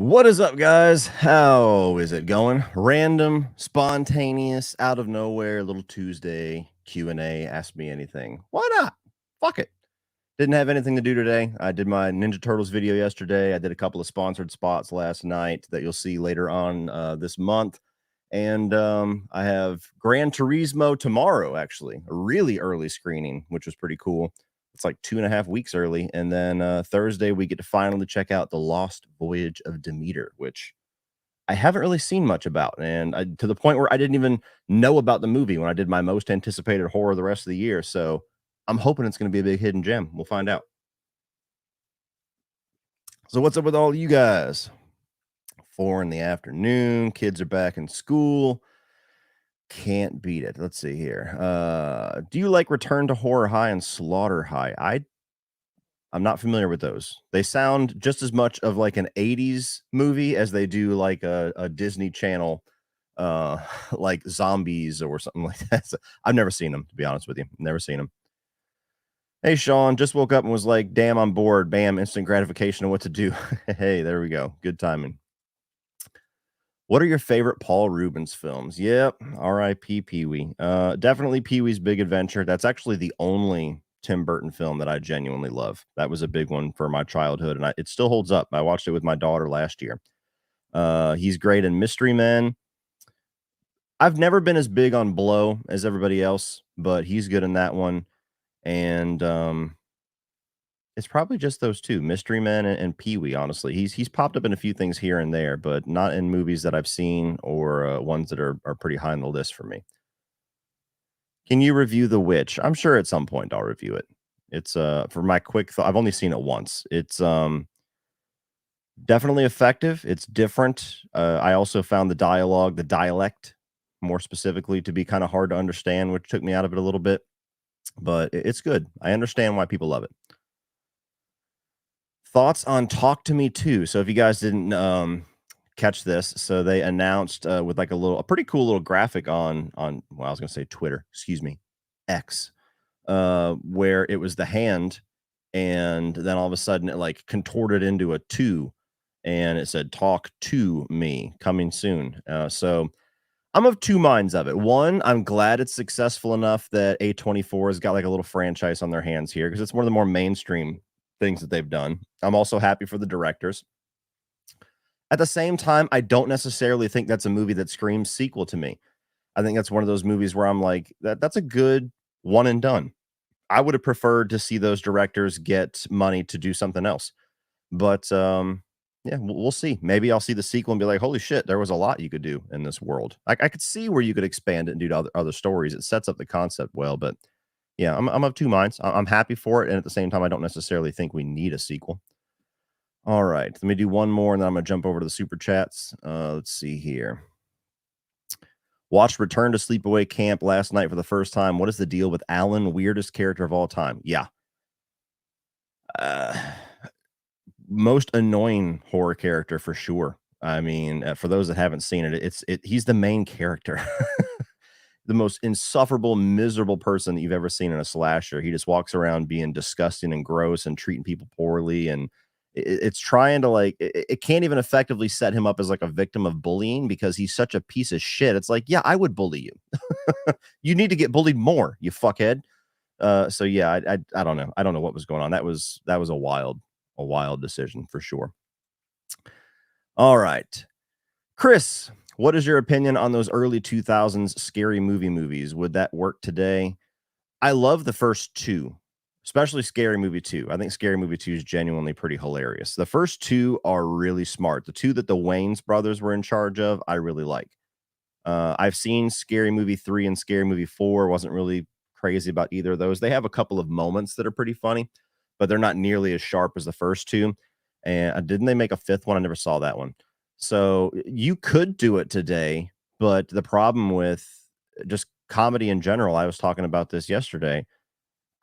What is up, guys? How is it going? Random, spontaneous, out of nowhere, little Tuesday Q&A. Ask me anything. Why not? Fuck it. Didn't have anything to do today. I did my Ninja Turtles video yesterday. I did a couple of sponsored spots last night that you'll see later on this month. And I have Gran Turismo tomorrow, actually, a really early screening, which was pretty cool. It's like 2.5 weeks early. And then Thursday, we get to finally check out The Lost Voyage of Demeter, which I haven't really seen much about. And to the point where I didn't even know about the movie when I did my most anticipated horror the rest of the year. So I'm hoping it's going to be a big hidden gem. We'll find out. So what's up with all you guys? 4 in the afternoon. Kids are back in school. Can't beat it. Let's see here. Do you like Return to Horror High and Slaughter High? I'm not familiar with those. They sound just as much of like an 80s movie as they do like a Disney Channel like zombies or something like that. So I've never seen them, to be honest with you. Never seen them. Hey, Sean, just woke up and was like, damn, I'm bored. Bam, instant gratification of what to do. Hey, there we go. Good timing. What are your favorite Paul Reubens films? Yep, R.I.P. Pee-wee. Definitely Pee-wee's Big Adventure. That's actually the only Tim Burton film that I genuinely love. That was a big one for my childhood, and it still holds up. I watched it with my daughter last year. He's great in Mystery Men. I've never been as big on Blow as everybody else, but he's good in that one. And it's probably just those two, Mystery Men and Pee-wee, honestly. He's popped up in a few things here and there, but not in movies that I've seen or ones that are pretty high on the list for me. Can you review The Witch? I'm sure at some point I'll review it. It's for my quick thought, I've only seen it once. It's definitely effective. It's different. I also found the dialect more specifically to be kind of hard to understand, which took me out of it a little bit, but it's good. I understand why people love it. Thoughts on Talk to Me Too. So if you guys didn't catch this, so they announced with like a pretty cool little graphic on well, I was gonna say Twitter, excuse me, X, where it was the hand, and then all of a sudden it like contorted into a two, and it said "Talk to Me" coming soon. So I'm of two minds of it. One, I'm glad it's successful enough that A24 has got like a little franchise on their hands here because it's one of the more mainstream things that they've done. I'm also happy for the directors. At the same time, I don't necessarily think that's a movie that screams sequel to me. I think that's one of those movies where I'm like, that's a good one and done. I would have preferred to see those directors get money to do something else. But yeah, we'll see. Maybe I'll see the sequel and be like, holy shit, there was a lot you could do in this world. I could see where you could expand it and do other stories. It sets up the concept well, but yeah, I'm of two minds. I'm happy for it, and at the same time, I don't necessarily think we need a sequel. All right, let me do one more, and then I'm gonna jump over to the super chats. Let's see here. Watched Return to Sleepaway Camp last night for the first time. What is the deal with Alan, weirdest character of all time? Yeah. Most annoying horror character for sure. I mean, for those that haven't seen it, he's the main character. The most insufferable, miserable person that you've ever seen in a slasher. He just walks around being disgusting and gross and treating people poorly. And it's trying to like, it can't even effectively set him up as like a victim of bullying because he's such a piece of shit. It's like, yeah, I would bully you. You need to get bullied more, you fuckhead. So yeah, I don't know. I don't know what was going on. That was a wild decision for sure. All right. Chris, what is your opinion on those early 2000s scary movies? Would that work today? I love the first two, especially Scary Movie 2. I think Scary Movie 2 is genuinely pretty hilarious. The first two are really smart. The two that the Wayans brothers were in charge of, I really like. I've seen Scary Movie 3 and Scary Movie 4. Wasn't really crazy about either of those. They have a couple of moments that are pretty funny, but they're not nearly as sharp as the first two. And didn't they make a fifth one? I never saw that one. So you could do it today, but the problem with just comedy in general, I was talking about this yesterday.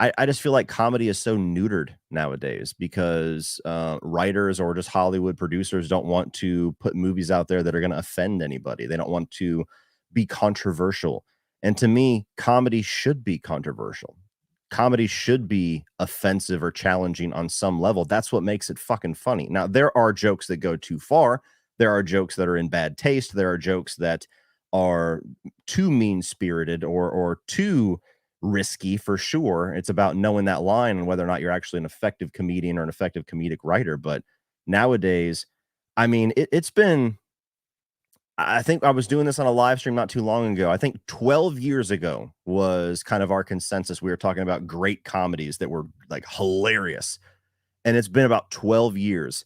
I just feel like comedy is so neutered nowadays because writers or just Hollywood producers don't want to put movies out there that are going to offend anybody. They don't want to be controversial. And to me, comedy should be controversial. comedy should be offensive or challenging on some level. That's what makes it fucking funny. Now, there are jokes that go too far. There are jokes that are in bad taste. There are jokes that are too mean-spirited or too risky, for sure. It's about knowing that line and whether or not you're actually an effective comedian or an effective comedic writer. But nowadays, I mean, it's been, I think I was doing this on a live stream not too long ago. I think 12 years ago was kind of our consensus. We were talking about great comedies that were like hilarious. And it's been about 12 years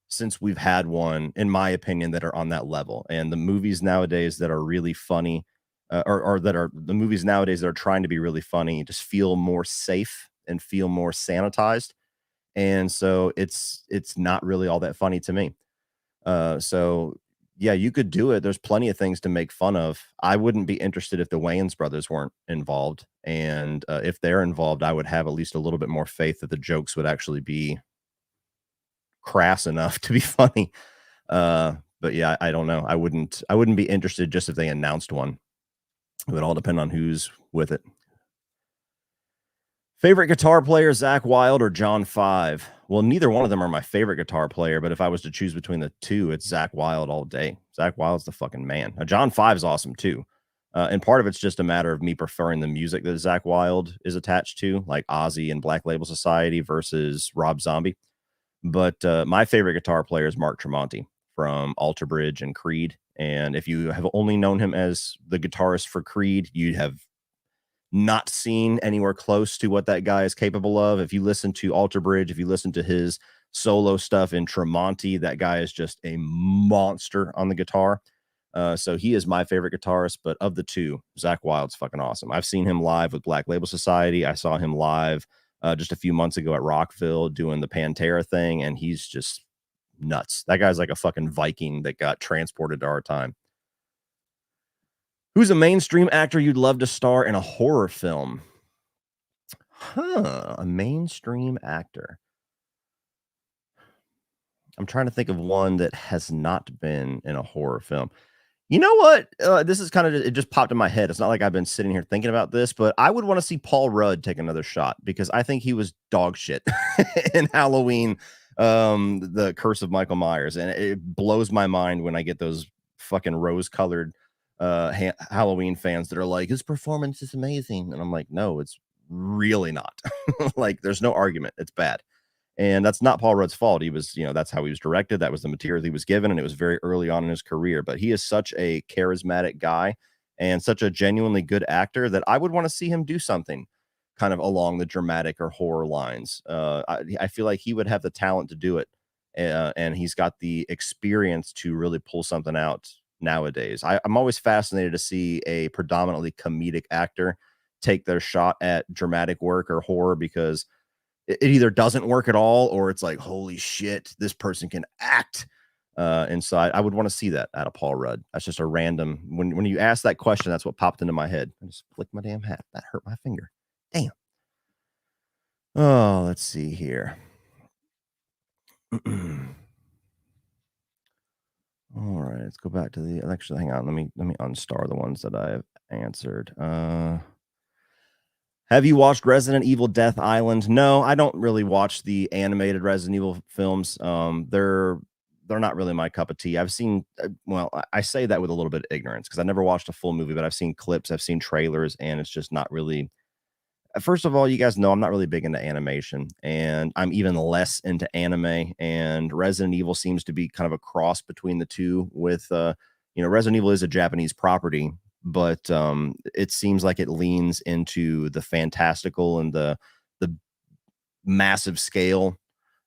since we've had one, in my opinion, that are on that level. And the movies nowadays that are really funny, or that are the movies nowadays that are trying to be really funny, just feel more safe and feel more sanitized. And so it's not really all that funny to me. So yeah, you could do it. There's plenty of things to make fun of. I wouldn't be interested if the Wayans brothers weren't involved. And if they're involved, I would have at least a little bit more faith that the jokes would actually be crass enough to be funny. But yeah, I don't know. I wouldn't be interested just if they announced one. It would all depend on who's with it. Favorite guitar player, Zach Wilde or John Five? Well, neither one of them are my favorite guitar player, but if I was to choose between the two, it's Zach Wilde all day. Zach Wilde's the fucking man. John Five's awesome too. And part of it's just a matter of me preferring the music that Zach Wilde is attached to, like Ozzy and Black Label Society versus Rob Zombie. But my favorite guitar player is Mark Tremonti from Alter Bridge and Creed. And if you have only known him as the guitarist for Creed, you have not seen anywhere close to what that guy is capable of. If you listen to Alter Bridge, if you listen to his solo stuff in Tremonti, that guy is just a monster on the guitar. So he is my favorite guitarist, but of the two, Zach Wilde's fucking awesome. I've seen him live with Black Label Society. I saw him live just a few months ago at Rockville doing the Pantera thing, and he's just nuts. That guy's like a fucking Viking that got transported to our time. Who's a mainstream actor you'd love to star in a horror film? A mainstream actor. I'm trying to think of one that has not been in a horror film. You know what? This is kind of, it just popped in my head. It's not like I've been sitting here thinking about this, but I would want to see Paul Rudd take another shot because I think he was dog shit in Halloween, the Curse of Michael Myers. And it blows my mind when I get those fucking rose-colored Halloween fans that are like, his performance is amazing. And I'm like, no, it's really not. Like, there's no argument. It's bad. And that's not Paul Rudd's fault. He was, that's how he was directed. That was the material he was given. And it was very early on in his career. But he is such a charismatic guy and such a genuinely good actor that I would want to see him do something kind of along the dramatic or horror lines. I feel like he would have the talent to do it. And he's got the experience to really pull something out nowadays. I'm always fascinated to see a predominantly comedic actor take their shot at dramatic work or horror because it either doesn't work at all or it's like, holy shit, this person can act. And so I would want to see that out of Paul Rudd. That's just a random, when you ask that question, that's what popped into my head. I just flicked my damn hat. That hurt my finger. Damn. Oh, let's see here. All right, let's go back to the, actually, hang on. Let me unstar the ones that I have answered. Have you watched Resident Evil Death Island? No, I don't really watch the animated Resident Evil films. They're not really my cup of tea. I've seen, well, I say that with a little bit of ignorance because I never watched a full movie, but I've seen clips, I've seen trailers, and it's just not really. First of all, you guys know I'm not really big into animation, and I'm even less into anime. And Resident Evil seems to be kind of a cross between the two. With Resident Evil is a Japanese property, but it seems like it leans into the fantastical and the massive scale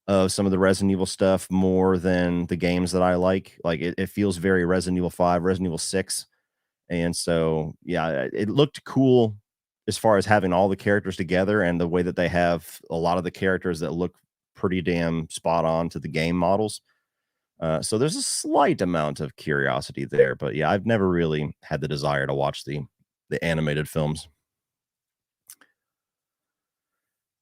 of some of the Resident Evil stuff more than the games that I like. Like it feels very Resident Evil 5, Resident Evil 6. And so, yeah, it looked cool as far as having all the characters together and the way that they have a lot of the characters that look pretty damn spot on to the game models. So there's a slight amount of curiosity there, but yeah, I've never really had the desire to watch the animated films.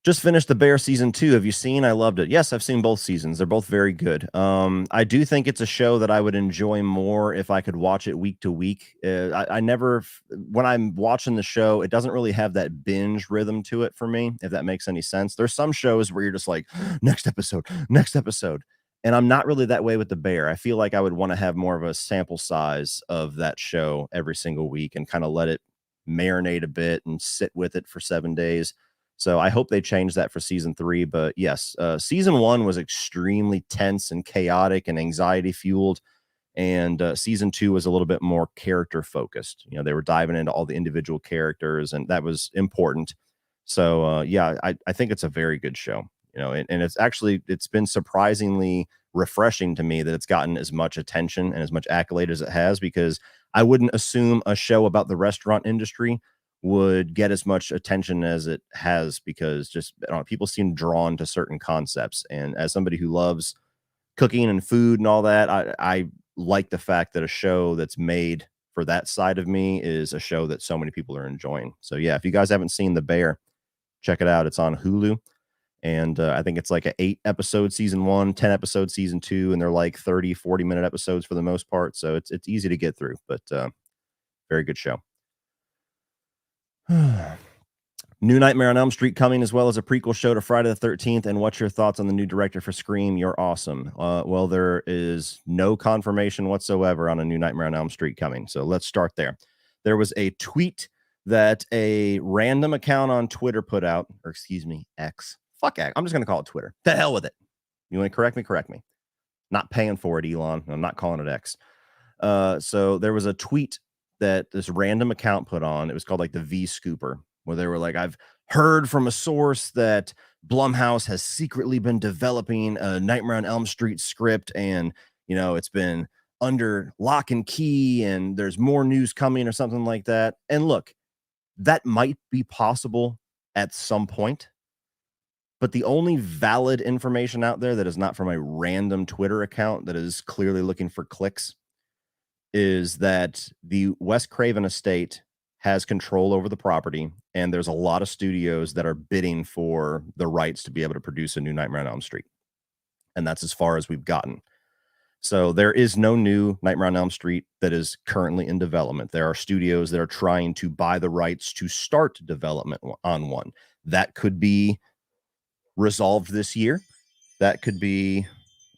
Just finished The Bear season 2. Have you seen? I loved it. Yes, I've seen both seasons. They're both very good. I do think it's a show that I would enjoy more if I could watch it week to week. I never, when I'm watching the show, it doesn't really have that binge rhythm to it for me, if that makes any sense. There's some shows where you're just like, next episode, next episode. And I'm not really that way with The Bear. I feel like I would want to have more of a sample size of that show every single week and kind of let it marinate a bit and sit with it for 7 days. So I hope they change that for season 3. But yes, season 1 was extremely tense and chaotic and anxiety fueled. And season 2 was a little bit more character focused. You know, they were diving into all the individual characters, and that was important. So yeah, I think it's a very good show. You know, and it's been surprisingly refreshing to me that it's gotten as much attention and as much accolade as it has, because I wouldn't assume a show about the restaurant industry would get as much attention as it has, because just I don't know, people seem drawn to certain concepts. And as somebody who loves cooking and food and all that, I like the fact that a show that's made for that side of me is a show that so many people are enjoying. So yeah, if you guys haven't seen The Bear, check it out. It's on Hulu. And I think it's like a 8-episode season 1, 10-episode season 2, and they're like 30-40 minute episodes for the most part. So it's easy to get through, but very good show. New Nightmare on Elm Street coming, as well as a prequel show to Friday the 13th. And what's your thoughts on the new director for Scream? You're awesome. Well, there is no confirmation whatsoever on a new Nightmare on Elm Street coming. So let's start there. There was a tweet that a random account on Twitter put out, or excuse me, X. Fuck X. I'm just going to call it Twitter. The hell with it. You want to correct me? Correct me. Not paying for it, Elon. I'm not calling it X. So there was a tweet that this random account put on. It was called like the V Scooper, where they were like, I've heard from a source that Blumhouse has secretly been developing a Nightmare on Elm Street script, and you know, it's been under lock and key, and there's more news coming or something like that. And look, that might be possible at some point, but the only valid information out there that is not from a random Twitter account that is clearly looking for clicks is that the Wes Craven estate has control over the property, and there's a lot of studios that are bidding for the rights to be able to produce a new Nightmare on Elm Street. And that's as far as we've gotten. So there is no new Nightmare on Elm Street that is currently in development. There are studios that are trying to buy the rights to start development on one. That could be resolved this year. That could be,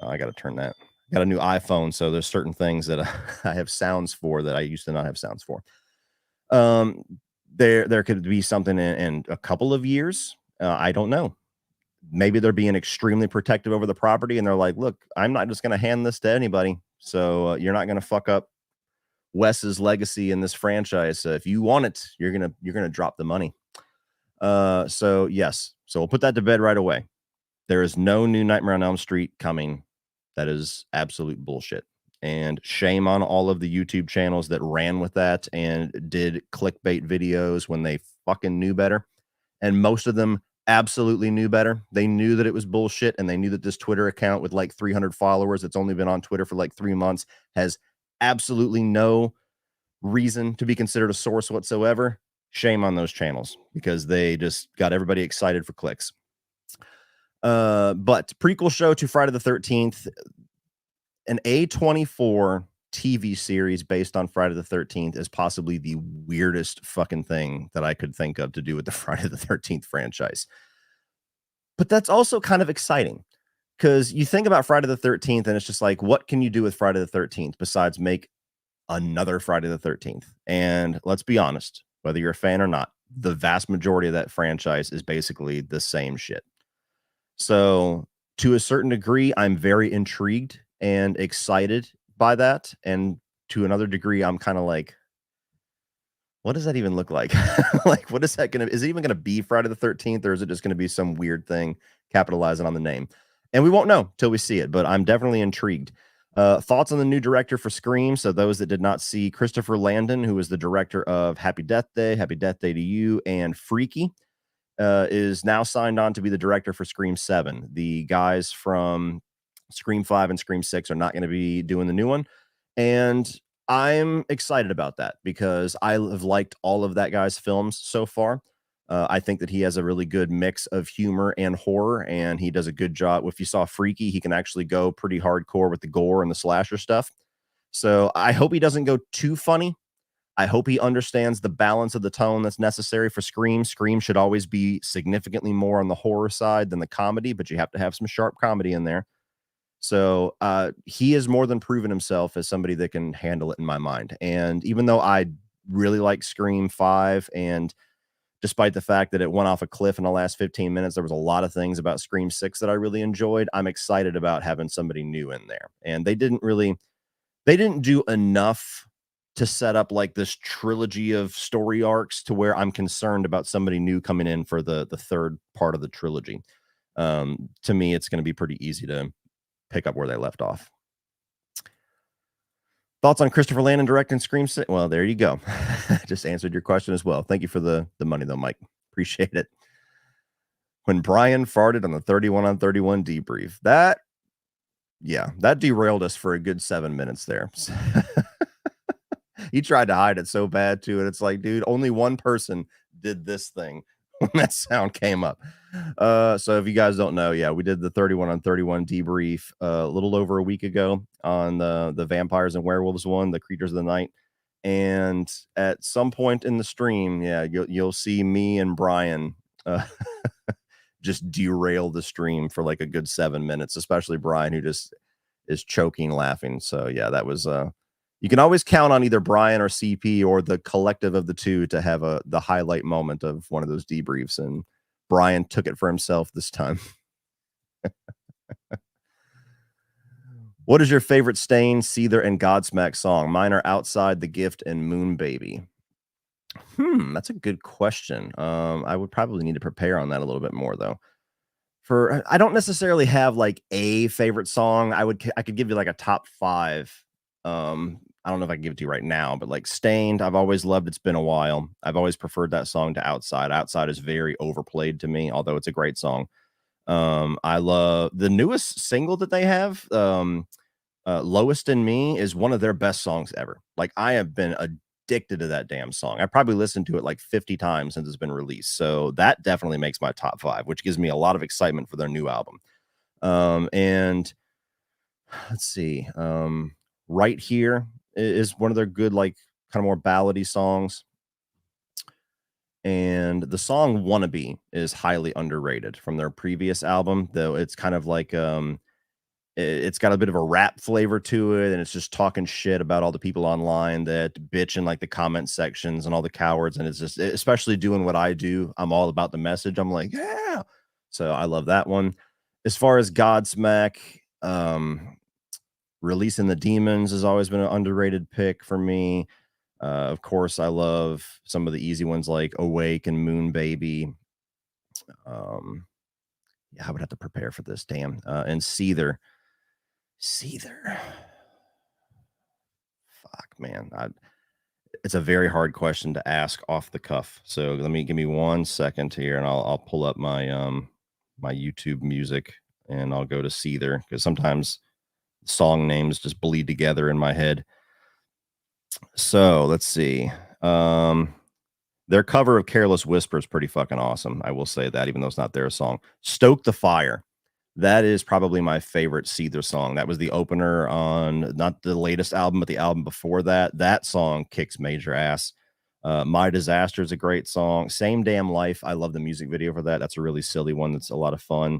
I got to turn that. Got a new iPhone, so there's certain things that I have sounds for that I used to not have sounds for. There could be something in a couple of years. I don't know. Maybe they're being extremely protective over the property, and they're like, look, I'm not just going to hand this to anybody. So you're not going to fuck up Wes's legacy in this franchise. If you want it, you're going to drop the money. So yes. So we'll put that to bed right away. There is no new Nightmare on Elm Street coming. That is absolute bullshit. And shame on all of the YouTube channels that ran with that and did clickbait videos when they fucking knew better. And most of them absolutely knew better. They knew that it was bullshit, and they knew that this Twitter account with like 300 followers that's only been on Twitter for like 3 months has absolutely no reason to be considered a source whatsoever. Shame on those channels, because they just got everybody excited for clicks. But prequel show to Friday the 13th, an A24 TV series based on Friday the 13th is possibly the weirdest fucking thing that I could think of to do with the Friday the 13th franchise. But that's also kind of exciting, because you think about Friday the 13th and it's just like, what can you do with Friday the 13th besides make another Friday the 13th? And let's be honest, whether you're a fan or not, the vast majority of that franchise is basically the same shit. So to a certain degree, I'm very intrigued and excited by that. And to another degree, I'm kind of like, what does that even look like? Like, what is that going to, is it even going to be Friday the 13th, or is it just going to be some weird thing capitalizing on the name? And we won't know till we see it, but I'm definitely intrigued. Thoughts on the new director for Scream? So those that did not see, Christopher Landon, who is the director of Happy Death Day to You, and Freaky, is now signed on to be the director for Scream 7. The guys from Scream 5 and Scream 6 are not going to be doing the new one. And I'm excited about that, because I have liked all of that guy's films so far. I think that he has a really good mix of humor and horror, and he does a good job. If you saw Freaky, he can actually go pretty hardcore with the gore and the slasher stuff. So I hope he doesn't go too funny. I hope he understands the balance of the tone that's necessary for Scream. Scream should always be significantly more on the horror side than the comedy, but you have to have some sharp comedy in there. So he has more than proven himself as somebody that can handle it in my mind. And even though I really like Scream 5, and despite the fact that it went off a cliff in the last 15 minutes, there was a lot of things about Scream 6 that I really enjoyed. I'm excited about having somebody new in there. And they didn't do enough to set up like this trilogy of story arcs to where I'm concerned about somebody new coming in for the third part of the trilogy. To me, it's going to be pretty easy to pick up where they left off. Thoughts on Christopher Landon directing Scream 6? Well, there you go. Just answered your question as well. Thank you for the money, though, Mike. Appreciate it. When Brian farted on the 31 on 31 debrief, that derailed us for a good 7 minutes there. He tried to hide it so bad, too. And it's like, dude, only one person did this thing when that sound came up. So if you guys don't know, yeah, we did the 31 on 31 debrief a little over a week ago on the vampires and werewolves one, the creatures of the night. And at some point in the stream, yeah, you'll see me and Brian just derail the stream for like a good 7 minutes, especially Brian, who just is choking laughing. So yeah, that was you can always count on either Brian or CP or the collective of the two to have the highlight moment of one of those debriefs. And Brian took it for himself this time. What is your favorite Stain, Seether, and Godsmack song? Mine are Outside, The Gift, and Moon Baby. That's a good question. I would probably need to prepare on that a little bit more, though. I don't necessarily have like a favorite song. I could give you like a top 5. I don't know if I can give it to you right now, but like Stained, I've always loved. It's been a while. I've always preferred that song to Outside. Outside is very overplayed to me, although it's a great song. I love the newest single that they have. Lowest in Me is one of their best songs ever. Like I have been addicted to that damn song. I probably listened to it like 50 times since it's been released. So that definitely makes my top 5, which gives me a lot of excitement for their new album. And let's see. Right Here is one of their good, like kind of more ballady songs. And the song Wannabe is highly underrated from their previous album, though it's kind of like it's got a bit of a rap flavor to it, and it's just talking shit about all the people online that bitch in like the comment sections and all the cowards. And it's just, especially doing what I do, I'm all about the message. I'm like, yeah. So I love that one. As far as Godsmack, Releasing the Demons has always been an underrated pick for me. Of course, I love some of the easy ones like Awake and Moon Baby. Yeah, I would have to prepare for this. Damn. And Seether. Fuck, man. It's a very hard question to ask off the cuff. So give me 1 second here, and I'll pull up my my YouTube music, and I'll go to Seether, because sometimes song names just bleed together in my head. So let's see. Their cover of Careless Whisper is pretty fucking awesome. I will say that, even though it's not their song. Stoke the Fire. That is probably my favorite Seether song. That was the opener on not the latest album, but the album before that. That song kicks major ass. My Disaster is a great song. Same Damn Life. I love the music video for that. That's a really silly one. That's a lot of fun.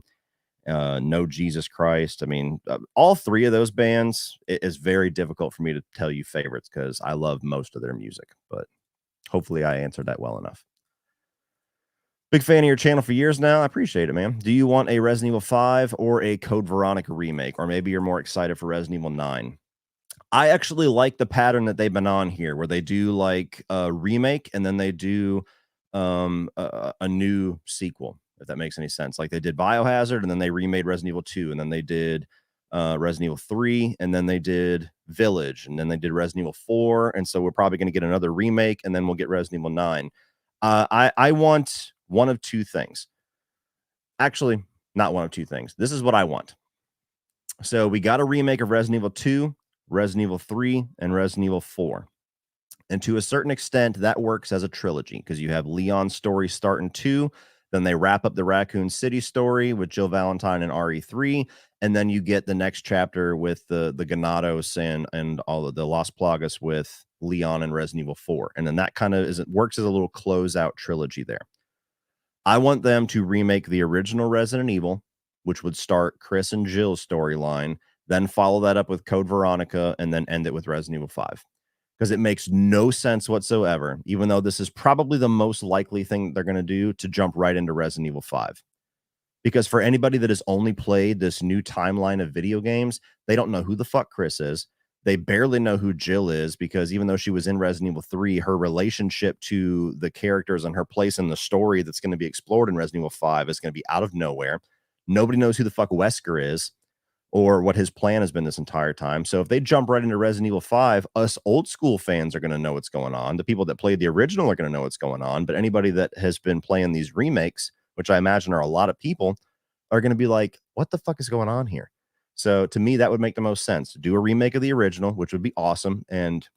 No Jesus Christ. I mean, all 3 of those bands, it is very difficult for me to tell you favorites because I love most of their music, but hopefully I answered that well enough. Big fan of your channel for years now. I appreciate it, man. Do you want a Resident Evil 5 or a Code Veronica remake? Or maybe you're more excited for Resident Evil 9. I actually like the pattern that they've been on here, where they do like a remake and then they do a new sequel, if that makes any sense. Like they did Biohazard, and then they remade Resident Evil 2, and then they did Resident Evil 3, and then they did Village, and then they did Resident Evil 4. And so we're probably going to get another remake, and then we'll get Resident Evil 9. I want one of 2 things. Actually, not one of 2 things. This is what I want. So we got a remake of Resident Evil 2, Resident Evil 3, and Resident Evil 4. And to a certain extent, that works as a trilogy because you have Leon's story start in 2, then they wrap up the Raccoon City story with Jill Valentine and RE3, and then you get the next chapter with the Ganados and all of the Las Plagas with Leon and Resident Evil 4. And then that kind of works as a little closeout trilogy there. I want them to remake the original Resident Evil, which would start Chris and Jill's storyline, then follow that up with Code Veronica, and then end it with Resident Evil 5. Because it makes no sense whatsoever, even though this is probably the most likely thing they're going to do, to jump right into Resident Evil 5. Because for anybody that has only played this new timeline of video games, they don't know who the fuck Chris is. They barely know who Jill is, because even though she was in Resident Evil 3, her relationship to the characters and her place in the story that's going to be explored in Resident Evil 5 is going to be out of nowhere. Nobody knows who the fuck Wesker is or what his plan has been this entire time. So if they jump right into Resident Evil 5, us old school fans are going to know what's going on. The people that played the original are going to know what's going on. But anybody that has been playing these remakes, which I imagine are a lot of people, are going to be like, what the fuck is going on here? So to me, that would make the most sense to do a remake of the original, which would be awesome. And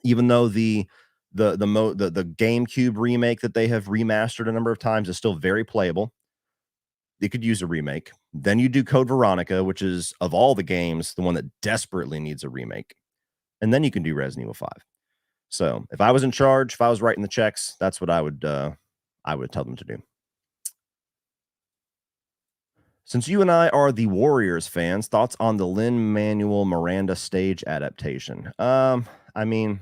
even though the GameCube remake that they have remastered a number of times is still very playable, they could use a remake. Then you do Code Veronica, which is, of all the games, the one that desperately needs a remake. And then you can do Resident Evil 5. So if I was in charge, if I was writing the checks, that's what I would tell them to do. Since you and I are the Warriors fans, thoughts on the Lin-Manuel Miranda stage adaptation? I mean,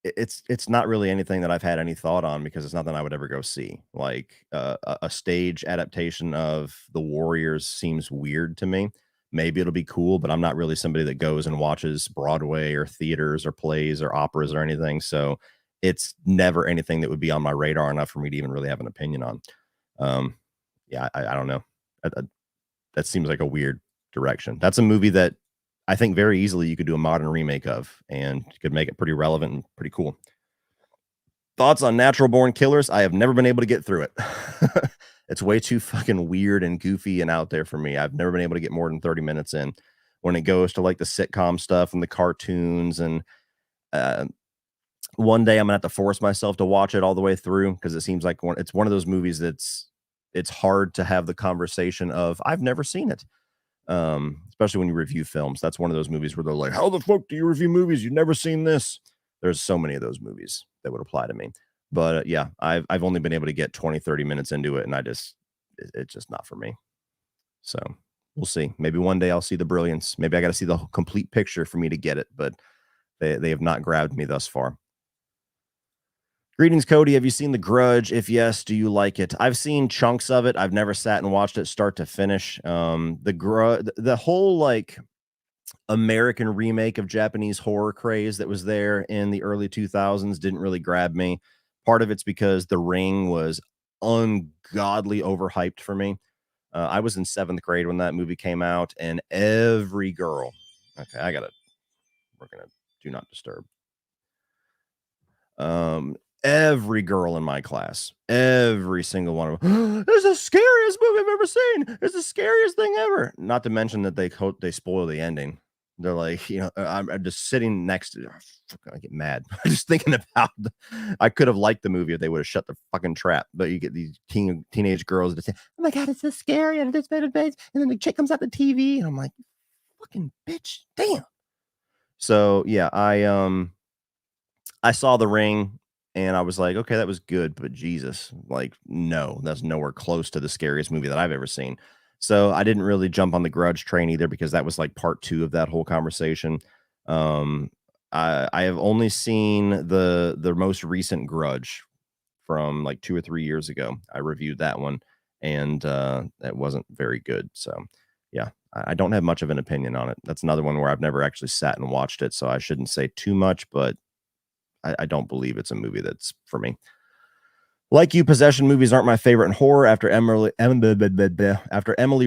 it's not really anything that I've had any thought on, because it's nothing I would ever go see. Like a stage adaptation of the Warriors seems weird to me. Maybe it'll be cool, but I'm not really somebody that goes and watches Broadway or theaters or plays or operas or anything. So it's never anything that would be on my radar enough for me to even really have an opinion on. Yeah, I don't know. That seems like a weird direction. That's a movie that I think very easily you could do a modern remake of, and you could make it pretty relevant and pretty cool. Thoughts on Natural Born Killers? I have never been able to get through it. It's way too fucking weird and goofy and out there for me. I've never been able to get more than 30 minutes in. When it goes to like the sitcom stuff and the cartoons, and one day I'm gonna have to force myself to watch it all the way through, because it seems like it's one of those movies it's hard to have the conversation of, I've never seen it. Especially when you review films. That's one of those movies where they're like, how the fuck do you review movies? You've never seen this. There's so many of those movies that would apply to me. But yeah, I've only been able to get 20, 30 minutes into it, and it's just not for me. So we'll see. Maybe one day I'll see the brilliance. Maybe I got to see the complete picture for me to get it, but they have not grabbed me thus far. Greetings, Cody. Have you seen The Grudge? If yes, do you like it? I've seen chunks of it. I've never sat and watched it start to finish. The whole like American remake of Japanese horror craze that was there in the early 2000s didn't really grab me. Part of it's because The Ring was ungodly overhyped for me. I was in 7th grade when that movie came out, and every girl. Okay, we're gonna do not disturb. Every girl in my class, every single one of them, this is the scariest movie I've ever seen. It's the scariest thing ever. Not to mention that they spoil the ending. They're like, I'm just sitting next to. I get mad just thinking about. I could have liked the movie if they would have shut the fucking trap. But you get these teenage girls that say, "Oh my god, it's so scary!" and it's better, and then the chick comes out the TV, and I'm like, "Fucking bitch, damn." So yeah, I saw The Ring. And I was like, okay, that was good, but Jesus, like, no, that's nowhere close to the scariest movie that I've ever seen. So I didn't really jump on the Grudge train either, because that was like part 2 of that whole conversation. I have only seen the most recent Grudge from like 2 or 3 years ago. I reviewed that one, and it wasn't very good. So yeah, I don't have much of an opinion on it. That's another one where I've never actually sat and watched it, so I shouldn't say too much, but I don't believe it's a movie that's for me. Like you, possession movies aren't my favorite in horror. After Emily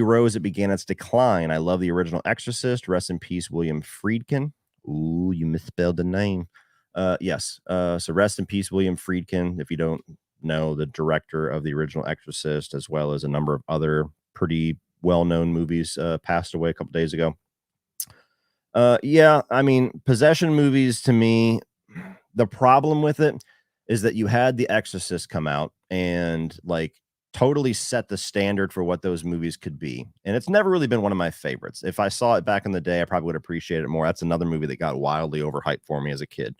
Rose, it began its decline. I love the original Exorcist. Rest in peace, William Friedkin. Ooh, you misspelled the name. Yes. So rest in peace, William Friedkin. If you don't know, the director of the original Exorcist, as well as a number of other pretty well-known movies, passed away a couple days ago. Yeah, I mean, possession movies to me, The problem with it is that you had The Exorcist come out and, like, totally set the standard for what those movies could be, and it's never really been one of my favorites. If I saw it back in the day, I probably would appreciate it more. That's another movie that got wildly overhyped for me as a kid.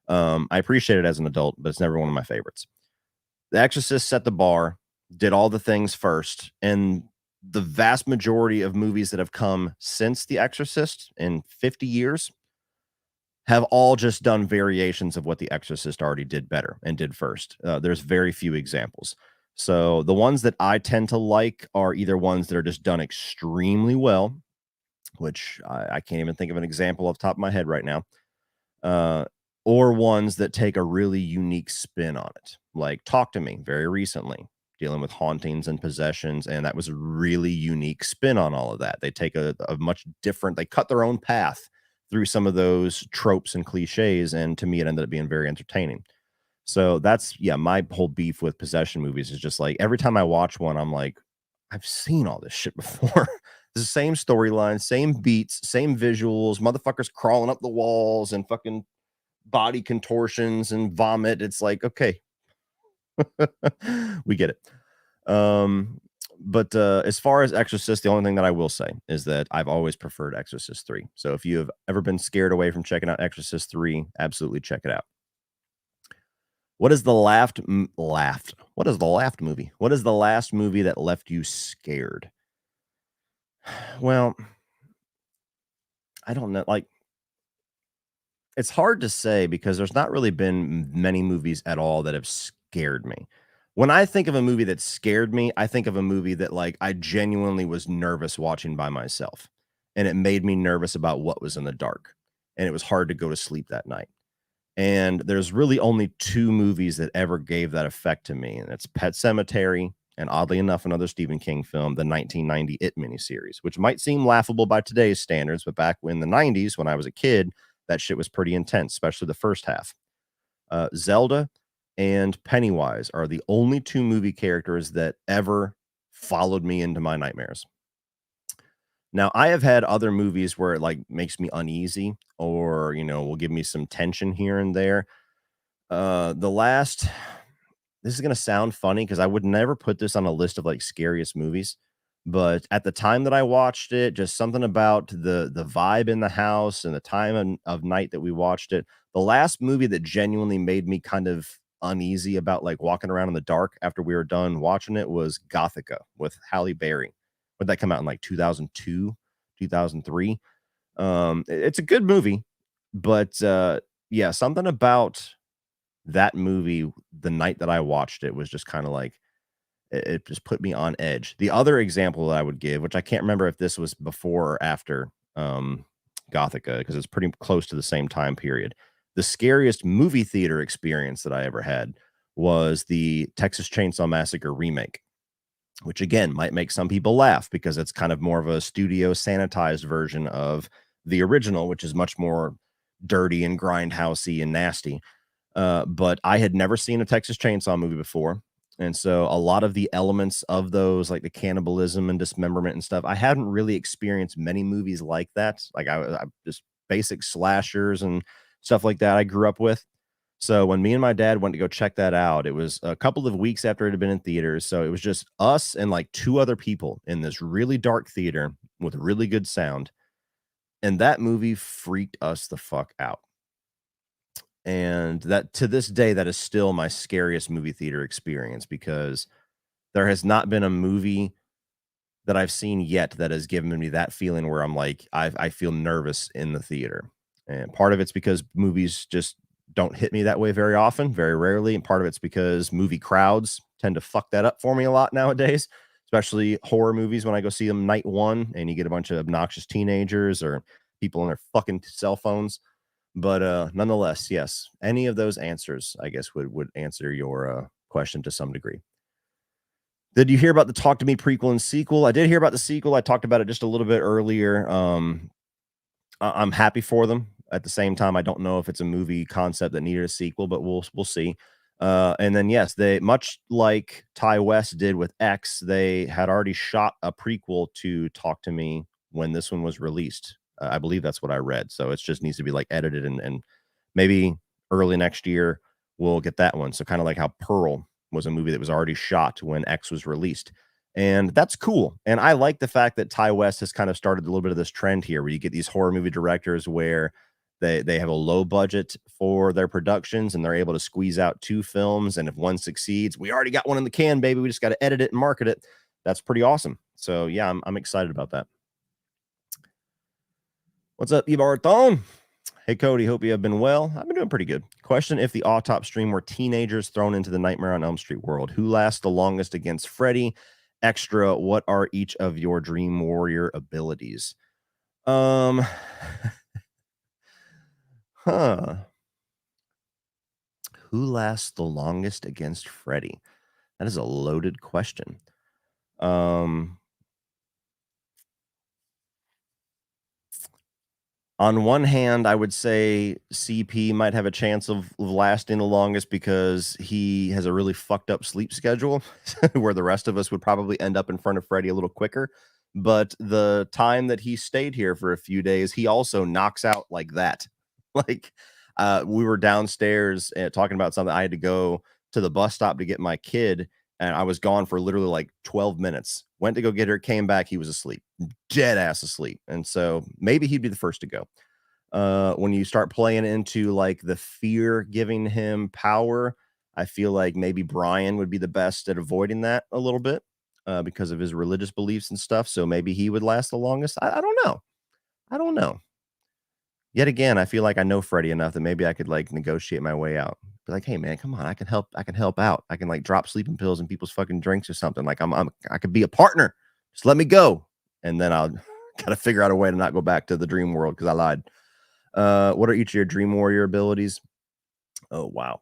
I appreciate it as an adult, but it's never one of my favorites. The Exorcist set the bar, did all the things first, and the vast majority of movies that have come since The Exorcist in 50 years have all just done variations of what The Exorcist already did better and did first. There's very few examples. So the ones that I tend to like are either ones that are just done extremely well, which I can't even think of an example off the top of my head right now, uh, or ones that take a really unique spin on it. Like Talk to Me, very recently, dealing with hauntings and possessions, and that was a really unique spin on all of that. They take a much different, they cut their own path through some of those tropes and cliches, and to me, it ended up being very entertaining. So that's, yeah, my whole beef with possession movies is just like every time I watch one, I'm like, I've seen all this shit before. The same storyline, same beats, same visuals, motherfuckers crawling up the walls and fucking body contortions and vomit. It's like, okay, we get it. But as far as Exorcist, the only thing that I will say is that I've always preferred Exorcist 3. So if you have ever been scared away from checking out Exorcist 3, absolutely check it out. What is the What is the laughed movie? What is the last movie that left you scared? Well, I don't know. Like, it's hard to say because there's not really been many movies at all that have scared me. When I think of a movie that scared me, I think of a movie that, like, I genuinely was nervous watching by myself, and it made me nervous about what was in the dark, and it was hard to go to sleep that night. And there's really only 2 movies that ever gave that effect to me, and it's Pet Sematary and, oddly enough, another Stephen King film, the 1990 It miniseries, which might seem laughable by today's standards, but back in the 90s when I was a kid, that shit was pretty intense, especially the first half. Zelda and Pennywise are the only 2 movie characters that ever followed me into my nightmares. Now, I have had other movies where it, like, makes me uneasy or, will give me some tension here and there. The last This is gonna sound funny because I would never put this on a list of, like, scariest movies, but at the time that I watched it, just something about the vibe in the house and the time of night that we watched it. The last movie that genuinely made me kind of uneasy about, like, walking around in the dark after we were done watching it was Gothica with Halle Berry. Would that come out in, like, 2002, 2003? It's a good movie, but, yeah, something about that movie, the night that I watched it was just kinda like it just put me on edge. The other example that I would give, which I can't remember if this was before or after, Gothica, because it's pretty close to the same time period. The scariest movie theater experience that I ever had was the Texas Chainsaw Massacre remake, which again might make some people laugh because it's kind of more of a studio sanitized version of the original, which is much more dirty and grindhousey and nasty. But I had never seen a Texas Chainsaw movie before. And so a lot of the elements of those, like the cannibalism and dismemberment and stuff, I hadn't really experienced many movies like that. Like I just basic slashers and stuff like that I grew up with. So when me and my dad went to go check that out, it was a couple of weeks after it had been in theaters. So it was just us and like 2 other people in this really dark theater with really good sound. And that movie freaked us the fuck out. And that, to this day, that is still my scariest movie theater experience because there has not been a movie that I've seen yet that has given me that feeling where I'm like, I feel nervous in the theater. And part of it's because movies just don't hit me that way very often, very rarely. And part of it's because movie crowds tend to fuck that up for me a lot nowadays, especially horror movies when I go see them night one and you get a bunch of obnoxious teenagers or people on their fucking cell phones. But nonetheless, yes, any of those answers, I guess, would answer your question to some degree. Did you hear about the Talk to Me prequel and sequel? I did hear about the sequel. I talked about it just a little bit earlier. I'm happy for them. At the same time, I don't know if it's a movie concept that needed a sequel, but we'll see. And then yes, they, much like Ty West did with X, they had already shot a prequel to Talk to Me when this one was released. I believe that's what I read. So it just needs to be like edited and maybe early next year, we'll get that one. So kind of like how Pearl was a movie that was already shot when X was released. And that's cool. And I like the fact that Ty West has kind of started a little bit of this trend here where you get these horror movie directors where they have a low budget for their productions and they're able to squeeze out two films. And if one succeeds, we already got one in the can, baby. We just got to edit it and market it. That's pretty awesome. So yeah, I'm excited about that. What's up, Burton? Hey, Cody, hope you have been well. I've been doing pretty good. Question: if the autop stream were teenagers thrown into the Nightmare on Elm Street world, who lasts the longest against Freddy? Extra, what are each of your Dream Warrior abilities? Huh. Who lasts the longest against Freddy? That is a loaded question. On one hand, I would say CP might have a chance of lasting the longest because he has a really fucked up sleep schedule where the rest of us would probably end up in front of Freddy a little quicker. But the time that he stayed here for a few days, he also knocks out like that. Like we were downstairs talking about something. I had to go to the bus stop to get my kid, and I was gone for literally like 12 minutes. Went to go get her, came back, he was asleep, dead ass asleep. And so maybe he'd be the first to go. When you start playing into like the fear giving him power, I feel like maybe Brian would be the best at avoiding that a little bit because of his religious beliefs and stuff. So maybe he would last the longest. I don't know. I don't know. Yet again, I feel like I know Freddy enough that maybe I could like negotiate my way out. Be like, hey man, come on, I can help. I can help out. I can like drop sleeping pills in people's fucking drinks or something. Like I could be a partner. Just let me go, and then I'll gotta figure out a way to not go back to the dream world because I lied. What are each of your Dream Warrior abilities? Oh wow.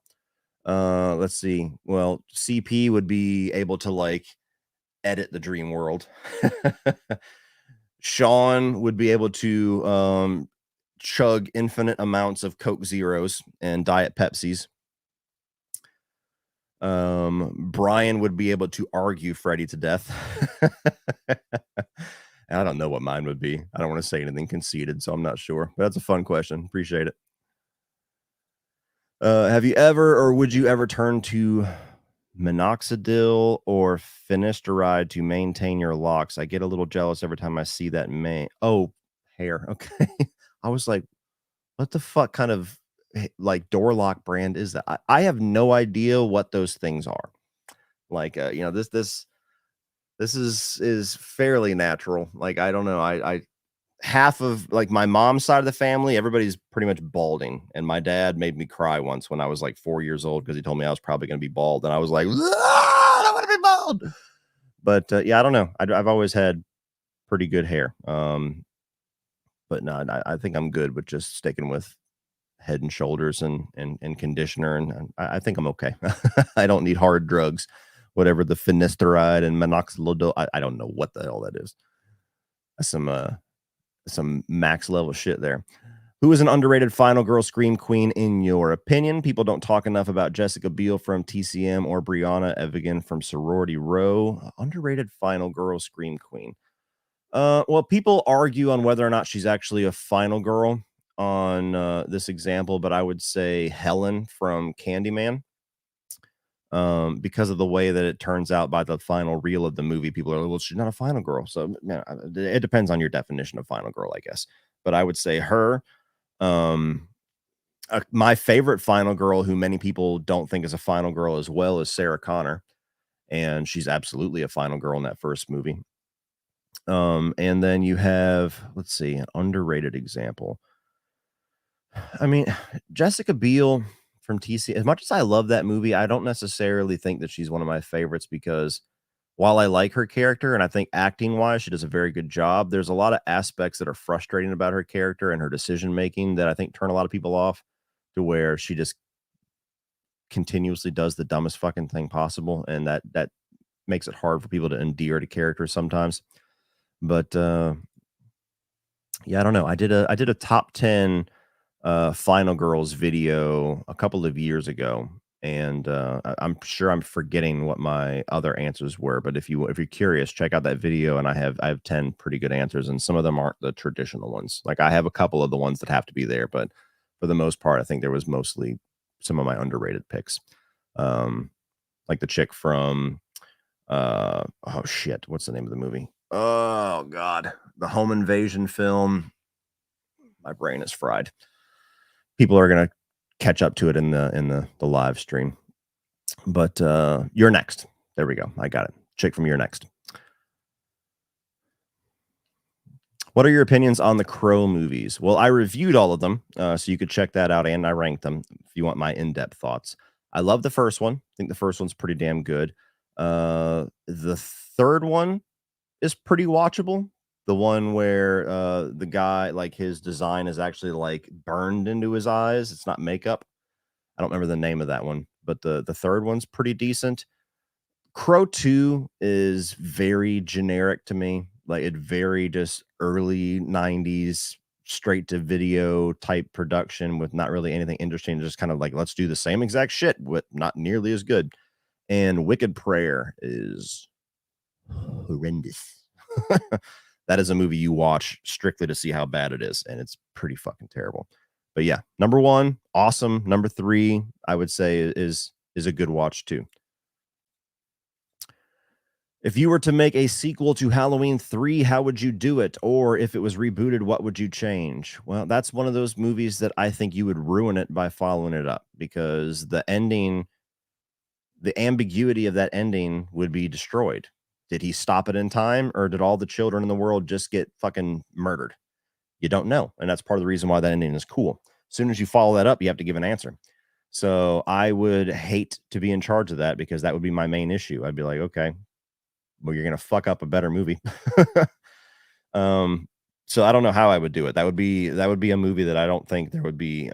Let's see. Well, CP would be able to like edit the dream world. Sean would be able to chug infinite amounts of Coke Zeros and Diet Pepsis. Brian would be able to argue Freddy to death. I don't know what mine would be. I don't want to say anything conceited, so I'm not sure. But that's a fun question. Appreciate it. Have you ever or would you ever turn to Minoxidil or finasteride to maintain your locks? I get a little jealous every time I see that hair. Okay. I was like, what the fuck kind of like door lock brand is that? I have no idea what those things are. Like this is fairly natural. Like I don't know. I half of like my mom's side of the family, everybody's pretty much balding. And my dad made me cry once when I was like 4 years old because he told me I was probably going to be bald. And I was like, I don't want to be bald. But yeah, I don't know. I've always had pretty good hair. But no, I think I'm good with just sticking with Head and Shoulders and conditioner. And I think I'm okay. I don't need hard drugs, whatever the finasteride and minoxidil. I don't know what the hell that is. That's some max level shit there. Who is an underrated final girl scream queen in your opinion? People don't talk enough about Jessica Biel from TCM or Brianna Evigan from Sorority Row. Underrated final girl scream queen. Well, people argue on whether or not she's actually a final girl on this example, but I would say Helen from Candyman. Because of the way that it turns out by the final reel of the movie, people are like, well, she's not a final girl. So it depends on your definition of final girl, I guess. But I would say her. My favorite final girl, who many people don't think is a final girl as well, is Sarah Connor. And she's absolutely a final girl in that first movie. And then you have, let's see, an underrated example. I mean, Jessica Biel from TC, as much as I love that movie, I don't necessarily think that she's one of my favorites because while I like her character and I think acting wise, she does a very good job, there's a lot of aspects that are frustrating about her character and her decision making that I think turn a lot of people off to where she just continuously does the dumbest fucking thing possible. And that makes it hard for people to endear to characters sometimes. But yeah, I don't know. I did a top 10 Final Girls video a couple of years ago, and I'm sure I'm forgetting what my other answers were. But if you're curious, check out that video, and I have 10 pretty good answers, and some of them aren't the traditional ones. Like I have a couple of the ones that have to be there, but for the most part, I think there was mostly some of my underrated picks. Like the chick from oh shit, what's the name of the movie? Oh god, the home invasion film. My brain is fried. People are gonna catch up to it in the live stream. But You're Next. There we go. I got it. Chick from You're Next. What are your opinions on the Crow movies? Well, I reviewed all of them, so you could check that out, and I ranked them if you want my in-depth thoughts. I love the first one. I think the first one's pretty damn good. The third one is pretty watchable. The one where the guy, like his design is actually like burned into his eyes. It's not makeup. I don't remember the name of that one, but the third one's pretty decent. Crow 2 is very generic to me. Like it very just early 90s straight to video type production with not really anything interesting. Just kind of like, let's do the same exact shit, but not nearly as good. And Wicked Prayer is horrendous. That is a movie you watch strictly to see how bad it is, and it's pretty fucking terrible. But yeah, number 1, awesome. Number 3, I would say is a good watch too. If you were to make a sequel to Halloween 3, how would you do it? Or if it was rebooted, what would you change? Well, that's one of those movies that I think you would ruin it by following it up, because the ending, the ambiguity of that ending would be destroyed. Did he stop it in time, or did all the children in the world just get fucking murdered? You don't know. And that's part of the reason why that ending is cool. As soon as you follow that up, you have to give an answer. So I would hate to be in charge of that, because that would be my main issue. I'd be like, okay, well, you're gonna fuck up a better movie. So I don't know how I would do it. That would be a movie that I don't think there would be.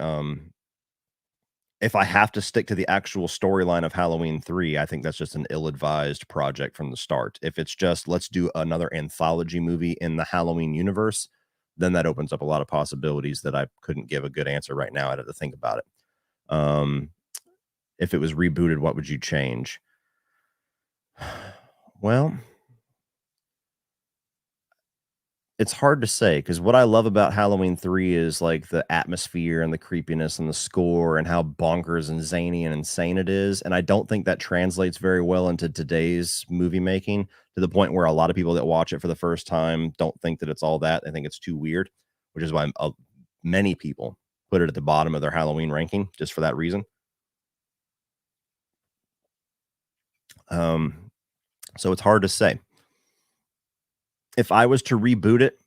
If I have to stick to the actual storyline of Halloween 3, I think that's just an ill-advised project from the start. If it's just let's do another anthology movie in the Halloween universe, then that opens up a lot of possibilities that I couldn't give a good answer right now. I'd have to think about it. If it was rebooted, what would you change? Well, it's hard to say, because what I love about Halloween 3 is like the atmosphere and the creepiness and the score and how bonkers and zany and insane it is. And I don't think that translates very well into today's movie making, to the point where a lot of people that watch it for the first time don't think that it's all that. I think it's too weird, which is why many people put it at the bottom of their Halloween ranking just for that reason. So it's hard to say. If I was to reboot it,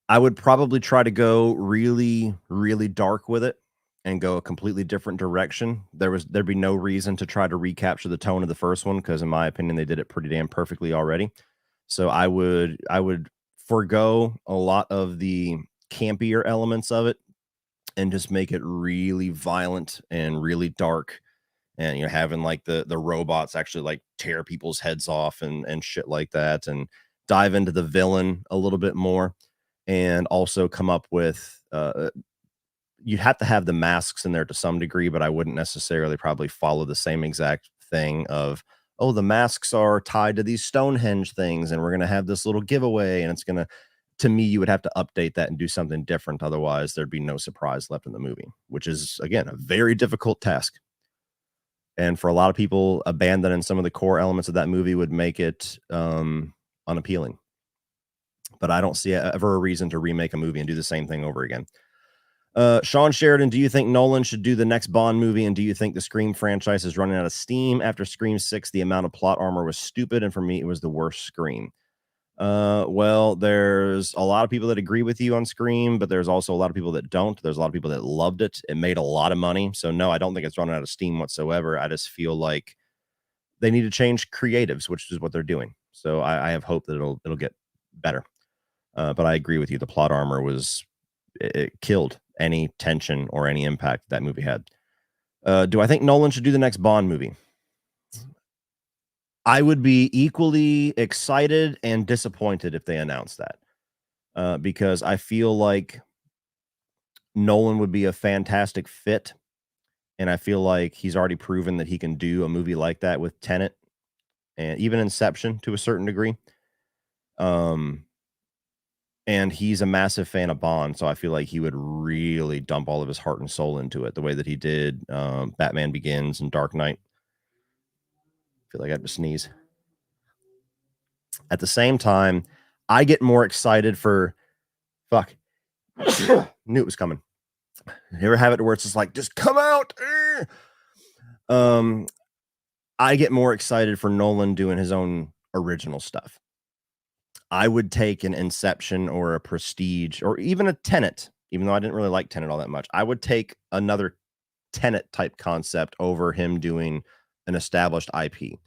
I would probably try to go really, really dark with it and go a completely different direction. There'd be no reason to try to recapture the tone of the first one, because in my opinion they did it pretty damn perfectly already. So I would forego a lot of the campier elements of it and just make it really violent and really dark, and having like the robots actually like tear people's heads off and shit like that, and dive into the villain a little bit more, and also come up with you'd have to have the masks in there to some degree, but I wouldn't necessarily probably follow the same exact thing of, oh, the masks are tied to these Stonehenge things and we're going to have this little giveaway, and it's going to me, you would have to update that and do something different. Otherwise there'd be no surprise left in the movie, which is again a very difficult task. And for a lot of people, abandoning some of the core elements of that movie would make it unappealing. But I don't see ever a reason to remake a movie and do the same thing over again. Sean Sheridan, do you think Nolan should do the next Bond movie? And do you think the Scream franchise is running out of steam? After Scream 6, the amount of plot armor was stupid, and for me, it was the worst Scream. Well, there's a lot of people that agree with you on Scream, but there's also a lot of people that don't. There's a lot of people that loved it. It made a lot of money. So no, I don't think it's running out of steam whatsoever. I just feel like they need to change creatives, which is what they're doing. So I have hope that it'll get better. But I agree with you. The plot armor it killed any tension or any impact that movie had. Do I think Nolan should do the next Bond movie? I would be equally excited and disappointed if they announced that, because I feel like Nolan would be a fantastic fit, and I feel like he's already proven that he can do a movie like that with Tenet and even Inception to a certain degree. And he's a massive fan of Bond, so I feel like he would really dump all of his heart and soul into it, the way that he did Batman Begins and Dark Knight. I feel like I have to sneeze. At the same time, I get more excited for fuck. Knew it was coming. You ever have it where it's just like, just come out? Um, I get more excited for Nolan doing his own original stuff. I would take an Inception or a Prestige or even a Tenet, even though I didn't really like Tenet all that much. I would take another Tenet type concept over him doing an established IP,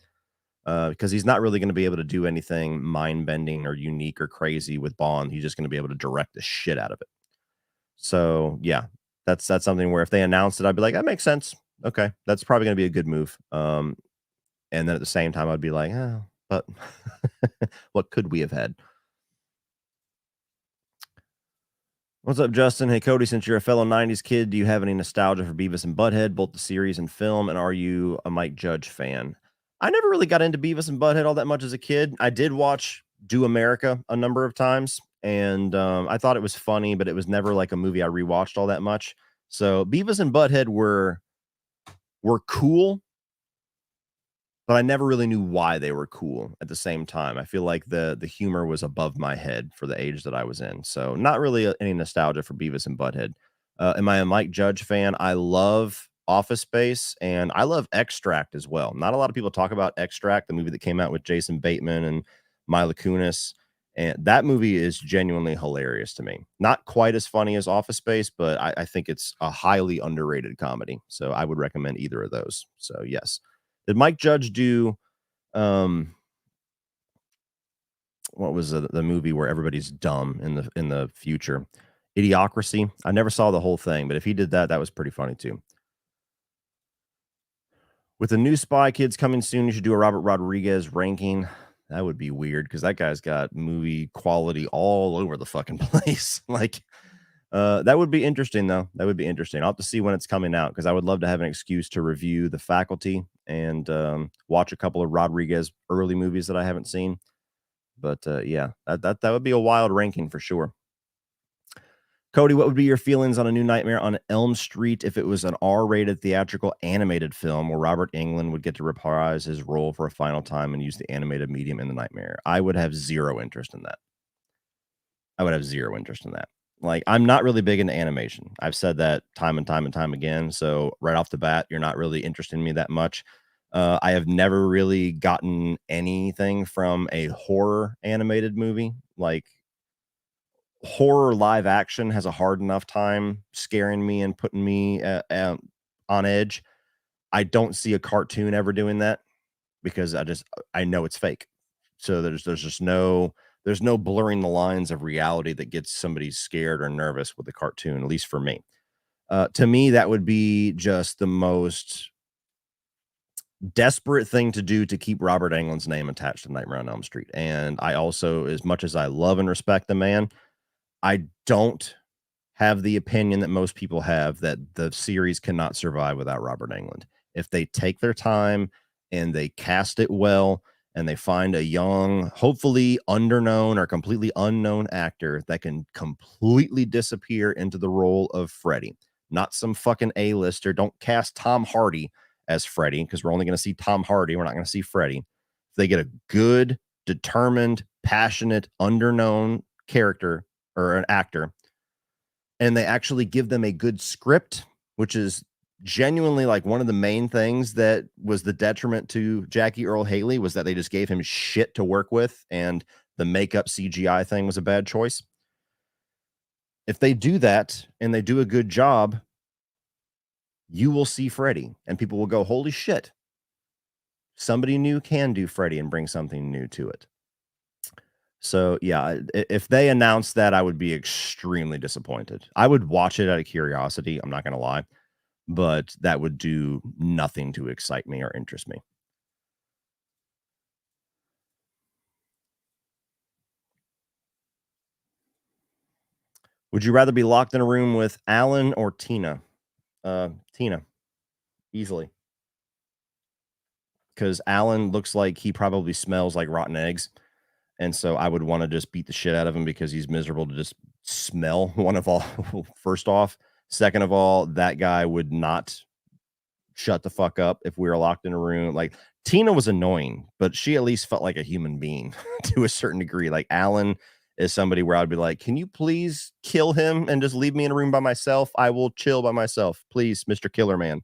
because he's not really going to be able to do anything mind bending or unique or crazy with Bond. He's just going to be able to direct the shit out of it. So yeah, that's something where if they announced it, I'd be like, that makes sense. Okay, that's probably going to be a good move. And then at the same time, I'd be like, oh, but what could we have had? What's up, Justin? Hey, Cody, since you're a fellow 90s kid, do you have any nostalgia for Beavis and Butthead, both the series and film? And are you a Mike Judge fan? I never really got into Beavis and Butthead all that much as a kid. I did watch Do America a number of times, and I thought it was funny, but it was never like a movie I rewatched all that much. So Beavis and Butthead were cool, but I never really knew why they were cool at the same time. I feel like the humor was above my head for the age that I was in. So not really any nostalgia for Beavis and Butthead. Am I a Mike Judge fan? I love Office Space and I love Extract as well. Not a lot of people talk about Extract, the movie that came out with Jason Bateman and Mila Kunis. And that movie is genuinely hilarious to me. Not quite as funny as Office Space, but I think it's a highly underrated comedy. So I would recommend either of those. So yes. Did Mike Judge do um what was the movie where everybody's dumb in the future? Idiocracy. I never saw the whole thing, but if he did that, that was pretty funny too. With the new Spy Kids coming soon, you should do a Robert Rodriguez ranking. That would be weird because that guy's got movie quality all over the fucking place. Like, that would be interesting, though. That would be interesting. I'll have to see when it's coming out because I would love to have an excuse to review The Faculty and watch a couple of Rodriguez early movies that I haven't seen. But yeah, that would be a wild ranking for sure. Cody, what would be your feelings on A New Nightmare on Elm Street if it was an R-rated theatrical animated film where Robert Englund would get to reprise his role for a final time and use the animated medium in the nightmare? I would have zero interest in that. I would have zero interest in that. Like, I'm not really big into animation. I've said that time and time and time again. So right off the bat, you're not really interested in me that much. I have never really gotten anything from a horror animated movie. Like, horror live action has a hard enough time scaring me and putting me on edge. I don't see a cartoon ever doing that because I know it's fake. So there's just no blurring the lines of reality that gets somebody scared or nervous with a cartoon, at least for me. To me, that would be just the most desperate thing to do to keep Robert Englund's name attached to Nightmare on Elm Street. And I also, as much as I love and respect the man, I don't have the opinion that most people have that the series cannot survive without Robert Englund. If they take their time and they cast it well and they find a young, hopefully underknown or completely unknown actor that can completely disappear into the role of Freddy, not some fucking A-lister. Don't cast Tom Hardy as Freddy because we're only going to see Tom Hardy. We're not going to see Freddy. If they get a good, determined, passionate, underknown character or an actor, and they actually give them a good script, which is genuinely like one of the main things that was the detriment to Jackie Earl Haley was that they just gave him shit to work with, and the makeup CGI thing was a bad choice. If they do that and they do a good job, you will see Freddy, and people will go, holy shit, somebody new can do Freddy and bring something new to it. So yeah, if they announced that, I would be extremely disappointed. I would watch it out of curiosity. I'm not going to lie, but that would do nothing to excite me or interest me. Would you rather be locked in a room with Alan or Tina? Tina, easily. Because Alan looks like he probably smells like rotten eggs. And so I would want to just beat the shit out of him because he's miserable to just smell. One of all, first off. Second of all, that guy would not shut the fuck up if we were locked in a room. Like Tina was annoying, but she at least felt like a human being to a certain degree. Like Alan is somebody where I'd be like, can you please kill him and just leave me in a room by myself? I will chill by myself, please, Mr. Killer Man.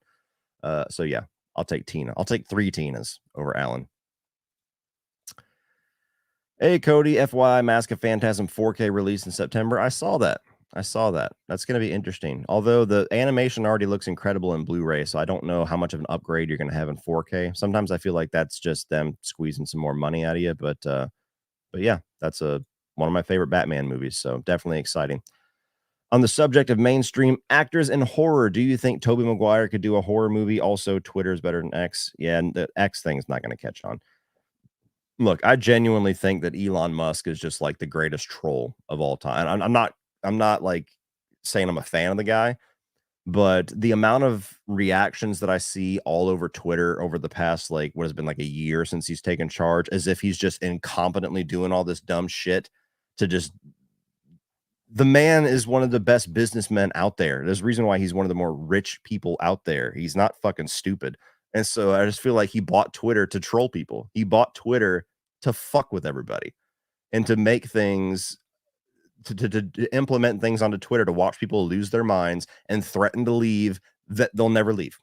So yeah, I'll take Tina. I'll take 3 Tinas over Alan. Hey Cody, FYI, Mask of Phantasm 4K released in September. I saw that. That's going to be interesting. Although the animation already looks incredible in Blu-ray, so I don't know how much of an upgrade you're going to have in 4K. Sometimes I feel like that's just them squeezing some more money out of you, but yeah, that's one of my favorite Batman movies, so definitely exciting. On the subject of mainstream actors in horror, do you think Tobey Maguire could do a horror movie? Also, Twitter is better than X. Yeah, and the X thing is not going to catch on. Look, I genuinely think that Elon Musk is just like the greatest troll of all time. I'm not like saying I'm a fan of the guy, but the amount of reactions that I see all over Twitter over the past, like, what has been like a year since he's taken charge, as if he's just incompetently doing all this dumb shit to just, the man is one of the best businessmen out there. There's a reason why he's one of the more rich people out there. He's not fucking stupid. And so I just feel like he bought Twitter to troll people. He bought Twitter to fuck with everybody and to make things to implement things onto Twitter to watch people lose their minds and threaten to leave that they'll never leave.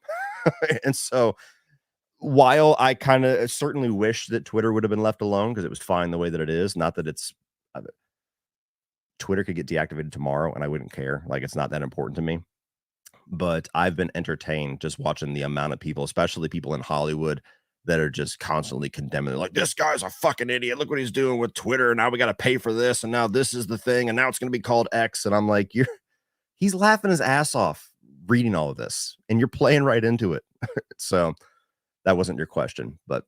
And so while I kind of certainly wish that Twitter would have been left alone because it was fine the way that it is, not that it's Twitter could get deactivated tomorrow and I wouldn't care. Like, it's not that important to me. But I've been entertained just watching the amount of people, especially people in Hollywood, that are just constantly condemning. They're like, this guy's a fucking idiot. Look what he's doing with Twitter. And now we got to pay for this. And now this is the thing. And now it's going to be called X. And I'm like, he's laughing his ass off reading all of this. And you're playing right into it. So that wasn't your question. But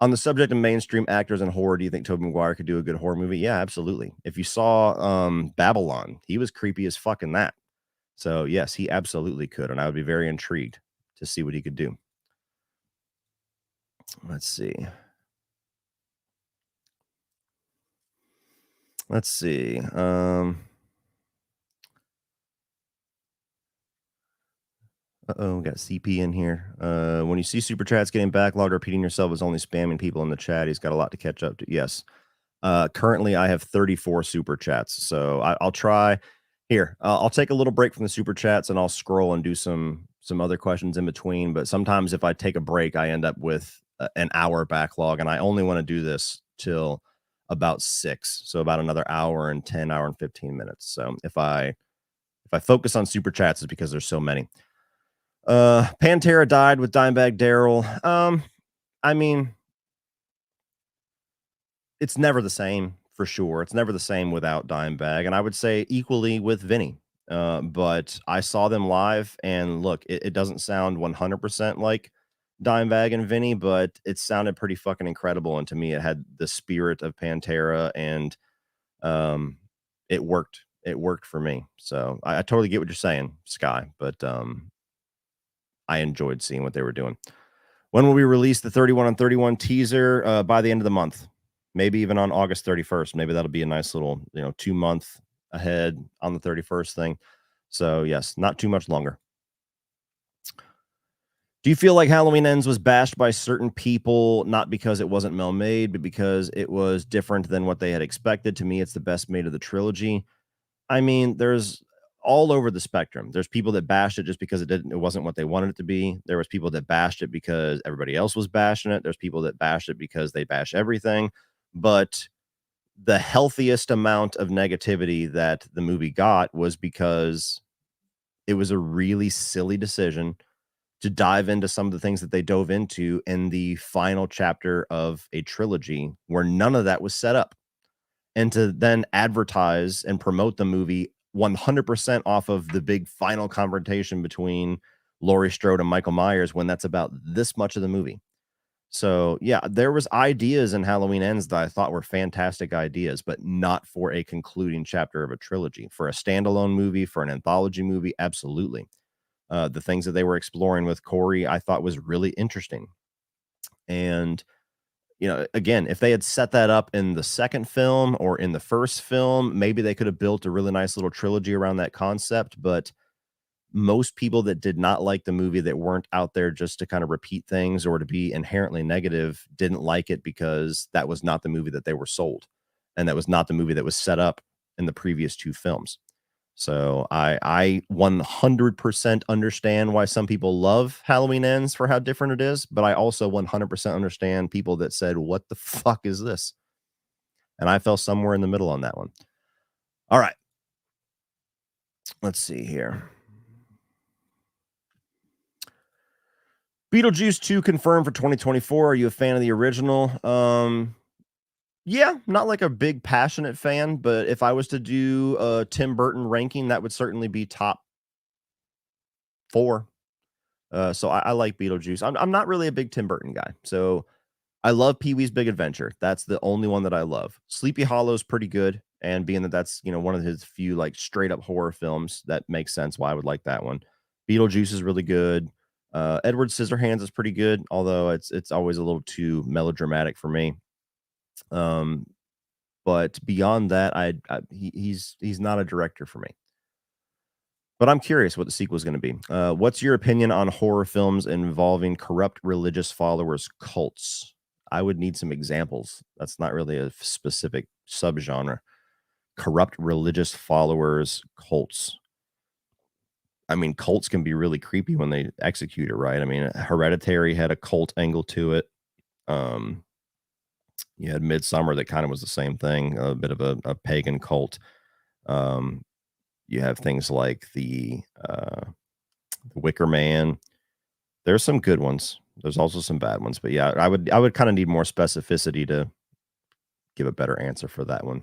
on the subject of mainstream actors and horror, do you think Tobey Maguire could do a good horror movie? Yeah, absolutely. If you saw Babylon, he was creepy as fuck in that. So yes, he absolutely could. And I would be very intrigued to see what he could do. Let's see. Uh-oh, we got CP in here. When you see super chats getting backlogged, repeating yourself is only spamming people in the chat. He's got a lot to catch up to. Yes. Currently, I have 34 super chats. So I'll try. Here, I'll take a little break from the super chats and I'll scroll and do some other questions in between. But sometimes if I take a break, I end up with an hour backlog, and I only want to do this till about 6, so about another hour and 15 minutes. So if I focus on super chats, it's because there's so many. Pantera died with Dimebag Daryl. I mean, it's never the same for sure. It's never the same without Dimebag, and I would say equally with Vinny. But I saw them live, and look, it doesn't sound 100% like Dimebag and Vinny, but it sounded pretty fucking incredible. And to me, it had the spirit of Pantera, and it worked. It worked for me. So I totally get what you're saying, Sky, but I enjoyed seeing what they were doing. When will we release the 31 on 31 teaser? By the end of the month, maybe even on August 31st. Maybe that'll be a nice little, 2-month ahead on the 31st thing. So yes, not too much longer. Do you feel like Halloween Ends was bashed by certain people, not because it wasn't well made, but because it was different than what they had expected? To me, it's the best made of the trilogy. I mean, there's all over the spectrum. There's people that bashed it just because it wasn't what they wanted it to be. There was people that bashed it because everybody else was bashing it. There's people that bashed it because they bash everything. But the healthiest amount of negativity that the movie got was because it was a really silly decision to dive into some of the things that they dove into in the final chapter of a trilogy where none of that was set up, and to then advertise and promote the movie 100% off of the big final confrontation between Laurie Strode and Michael Myers when that's about this much of the movie. So yeah, there was ideas in Halloween Ends that I thought were fantastic ideas, but not for a concluding chapter of a trilogy. For a standalone movie, for an anthology movie, absolutely. The things that they were exploring with Corey, I thought was really interesting. And again, if they had set that up in the second film or in the first film, maybe they could have built a really nice little trilogy around that concept. But most people that did not like the movie, that weren't out there just to kind of repeat things or to be inherently negative, didn't like it because that was not the movie that they were sold. And that was not the movie that was set up in the previous two films. So I 100% understand why some people love Halloween Ends for how different it is, but I also 100% understand people that said, "What the fuck is this?" And I fell somewhere in the middle on that one. All right. Let's see here. Beetlejuice 2 confirmed for 2024. Are you a fan of the original? Yeah, not like a big passionate fan, but if I was to do a Tim Burton ranking, that would certainly be top 4. So I like Beetlejuice. I'm not really a big Tim Burton guy. So I love Pee-wee's Big Adventure. That's the only one that I love. Sleepy Hollow's pretty good, and being that that's, one of his few, like, straight up horror films, that makes sense why I would like that one. Beetlejuice is really good. Edward Scissorhands is pretty good, although it's always a little too melodramatic for me. Um, but beyond that, he's not a director for me. But I'm curious what the sequel is gonna be. What's your opinion on horror films involving corrupt religious followers cults? I would need some examples. That's not really a specific subgenre. Corrupt religious followers cults. I mean, cults can be really creepy when they execute it right. I mean, Hereditary had a cult angle to it. Um, you had Midsummer that kind of was the same thing, a bit of a pagan cult. Um, you have things like the Wicker Man. There's some good ones. There's also some bad ones, but yeah, I would kind of need more specificity to give a better answer for that one.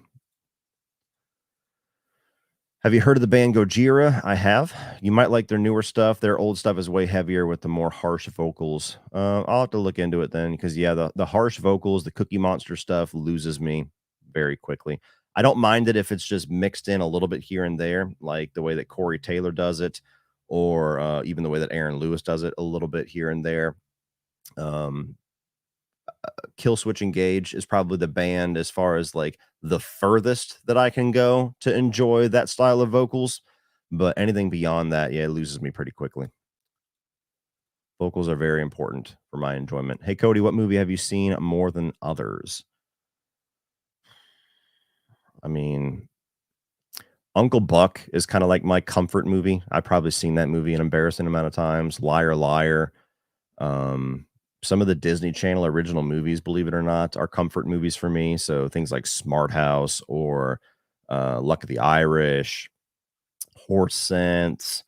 Have you heard of the band Gojira? I have. You might like their newer stuff. Their old stuff is way heavier with the more harsh vocals. I'll have to look into it then, because yeah, the harsh vocals, the Cookie Monster stuff loses me very quickly. I don't mind it if it's just mixed in a little bit here and there, like the way that Corey Taylor does it, or even the way that Aaron Lewis does it a little bit here and there. Um, Kill Switch Engage is probably the band as far as like the furthest that I can go to enjoy that style of vocals. But anything beyond that, yeah, it loses me pretty quickly. Vocals are very important for my enjoyment. Hey, Cody, what movie have you seen more than others? I mean, Uncle Buck is kind of like my comfort movie. I've probably seen that movie an embarrassing amount of times. Liar, Liar. Um, some of the Disney Channel original movies, believe it or not, are comfort movies for me. So things like Smart House or Luck of the Irish, Horse Sense,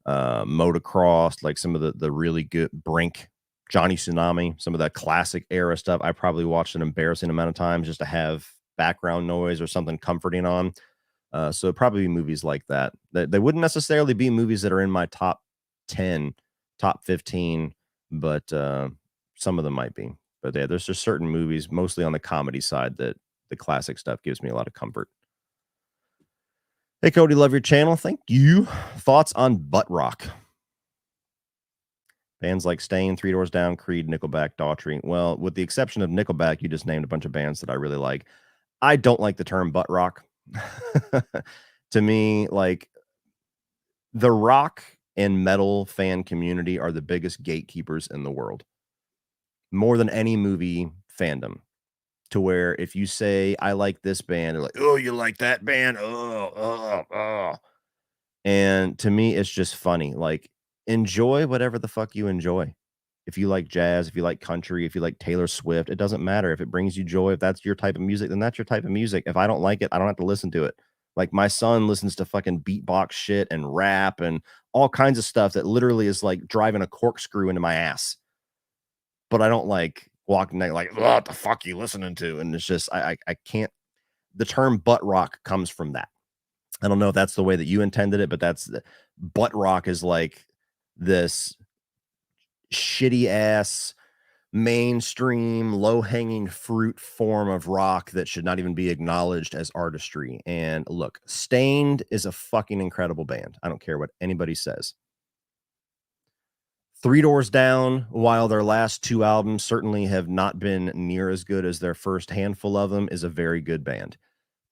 Motocross, like some of the really good Brink, Johnny Tsunami, some of that classic era stuff. I probably watched an embarrassing amount of times just to have background noise or something comforting on. So probably movies like that. They wouldn't necessarily be movies that are in my top 10, top 15, but some of them might be. But yeah, there's just certain movies, mostly on the comedy side, that the classic stuff gives me a lot of comfort. Hey, Cody, love your channel. Thank you. Thoughts on butt rock? Bands like Stain, Three Doors Down, Creed, Nickelback, Daughtry. Well, with the exception of Nickelback, you just named a bunch of bands that I really like. I don't like the term butt rock. To me, like, the rock and metal fan community are the biggest gatekeepers in the world, more than any movie fandom. To where if you say, I like this band, they're like, oh, you like that band? Oh. And to me, it's just funny. Like, enjoy whatever the fuck you enjoy. If you like jazz, if you like country, if you like Taylor Swift, it doesn't matter. If it brings you joy, if that's your type of music, then that's your type of music. If I don't like it, I don't have to listen to it. Like, my son listens to fucking beatbox shit and rap and all kinds of stuff that literally is like driving a corkscrew into my ass. But I don't like walking like, what the fuck you listening to? And it's just, I can't. The term butt rock comes from that. I don't know if that's the way that you intended it, but butt rock is like this shitty ass mainstream low hanging fruit form of rock that should not even be acknowledged as artistry. And look, Stained is a fucking incredible band. I don't care what anybody says. Three Doors Down, while their last two albums certainly have not been near as good as their first handful of them, is a very good band.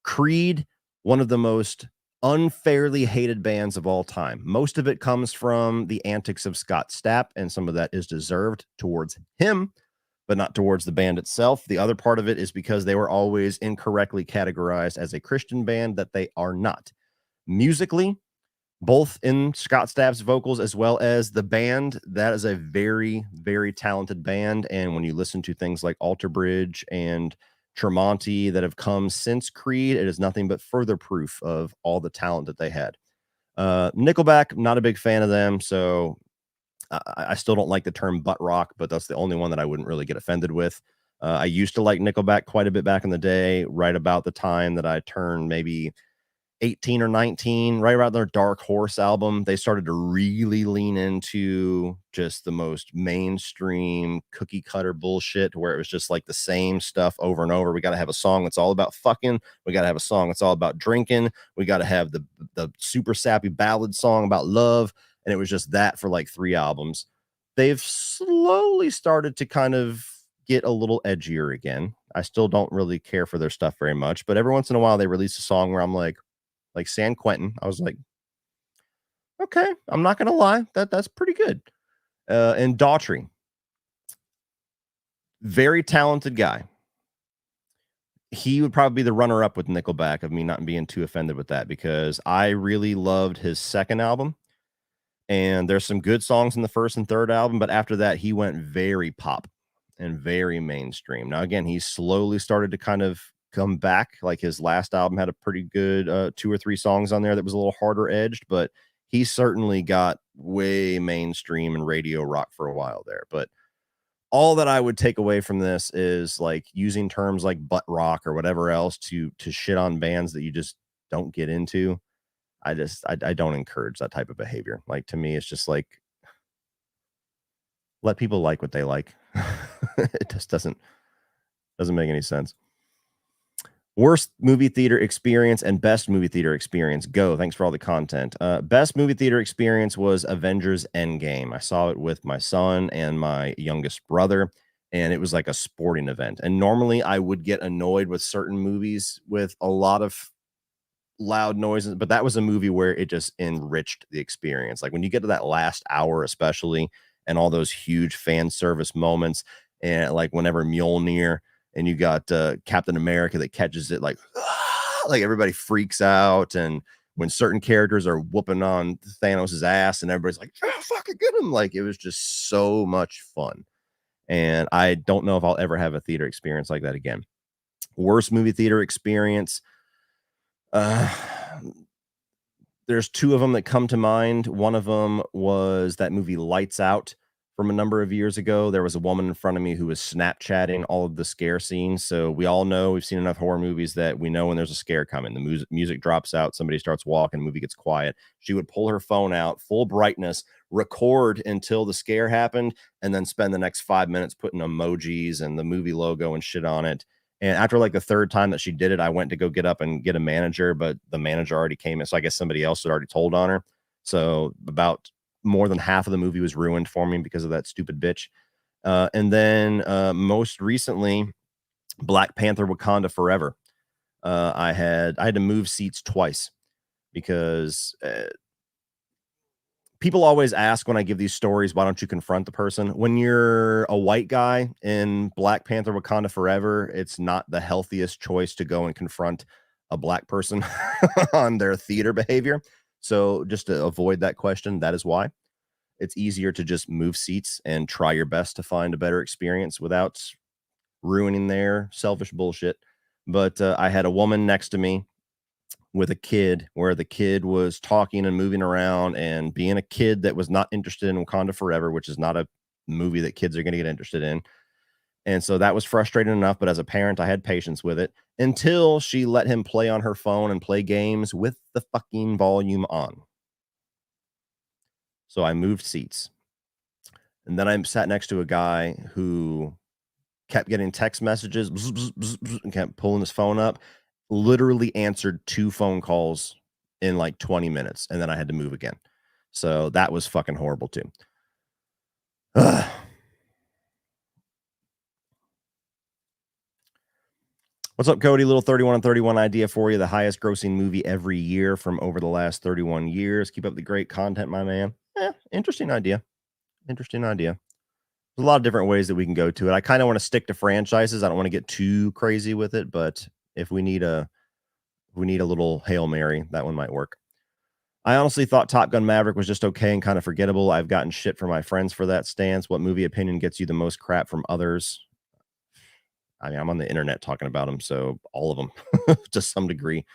Creed, one of the most unfairly hated bands of all time. Most of it comes from the antics of Scott Stapp, and some of that is deserved towards him, but not towards the band itself. The other part of it is because they were always incorrectly categorized as a Christian band that they are not. Musically, both in Scott Stapp's vocals as well as the band, that is a very, very talented band. And when you listen to things like Alter Bridge and Tremonti that have come since Creed, it is nothing but further proof of all the talent that they had. Nickelback, not a big fan of them, so I still don't like the term butt rock, but that's the only one that I wouldn't really get offended with. I used to like Nickelback quite a bit back in the day, right about the time that I turned maybe 18 or 19, right around their Dark Horse album. They started to really lean into just the most mainstream cookie cutter bullshit, where it was just like the same stuff over and over. We got to have a song that's all about fucking. We got to have a song that's all about drinking. We got to have the super sappy ballad song about love. And it was just that for like 3 albums. They've slowly started to kind of get a little edgier again. I still don't really care for their stuff very much, but every once in a while they release a song where I'm like San Quentin. I was like, okay, I'm not gonna lie, that's pretty good. And Daughtry, very talented guy. He would probably be the runner-up with Nickelback, of me not being too offended with that, because I really loved his second album. And there's some good songs in the first and third album, but after that, he went very pop and very mainstream. Now, again, he slowly started to kind of come back. Like his last album had a pretty good 2 or 3 songs on there that was a little harder edged, but he certainly got way mainstream and radio rock for a while there. But all that I would take away from this is like using terms like butt rock or whatever else to shit on bands that you just don't get into. I don't encourage that type of behavior. Like, to me, it's just like, let people like what they like. It just doesn't make any sense. Worst movie theater experience and best movie theater experience. Go. Thanks for all the content. Best movie theater experience was Avengers Endgame. I saw it with my son and my youngest brother, and it was like a sporting event. And normally I would get annoyed with certain movies with a lot of loud noises, but that was a movie where it just enriched the experience. Like when you get to that last hour, especially, and all those huge fan service moments, and like whenever Mjolnir and you got Captain America that catches it, like, like everybody freaks out, and when certain characters are whooping on Thanos's ass and everybody's like, oh, fucking get him. Like, it was just so much fun. And I don't know if I'll ever have a theater experience like that again. Worst movie theater experience. There's 2 of them that come to mind. One of them was that movie Lights Out from a number of years ago. There was a woman in front of me who was Snapchatting all of the scare scenes. So we all know, we've seen enough horror movies that we know when there's a scare coming. The music drops out, somebody starts walking, the movie gets quiet. She would pull her phone out, full brightness, record until the scare happened, and then spend the next 5 minutes putting emojis and the movie logo and shit on it. And after like the 3rd time that she did it, I went to go get up and get a manager, but the manager already came in. So I guess somebody else had already told on her. So about more than half of the movie was ruined for me because of that stupid bitch. And then most recently, Black Panther Wakanda Forever. I had to move seats twice because people always ask when I give these stories, why don't you confront the person? When you're a white guy in Black Panther Wakanda Forever, it's not the healthiest choice to go and confront a black person on their theater behavior. So just to avoid that question, that is why. It's easier to just move seats and try your best to find a better experience without ruining their selfish bullshit. But I had a woman next to me with a kid, where the kid was talking and moving around and being a kid that was not interested in Wakanda Forever, which is not a movie that kids are going to get interested in. And so that was frustrating enough. But as a parent, I had patience with it until she let him play on her phone and play games with the fucking volume on. So I moved seats. And then I sat next to a guy who kept getting text messages and kept pulling his phone up. Literally answered 2 phone calls in like 20 minutes, and then I had to move again. So that was fucking horrible too. Ugh. What's up, Cody? Little 31 and 31 idea for you. The highest grossing movie every year from over the last 31 years. Keep up the great content, my man. Interesting idea. Interesting idea. There's a lot of different ways that we can go to it. I kind of want to stick to franchises. I don't want to get too crazy with it, but if we need a little Hail Mary, that one might work. I honestly thought Top Gun Maverick was just okay and kind of forgettable. I've gotten shit from my friends for that stance. What movie opinion gets you the most crap from others? I mean, I'm on the internet talking about them, so all of them to some degree.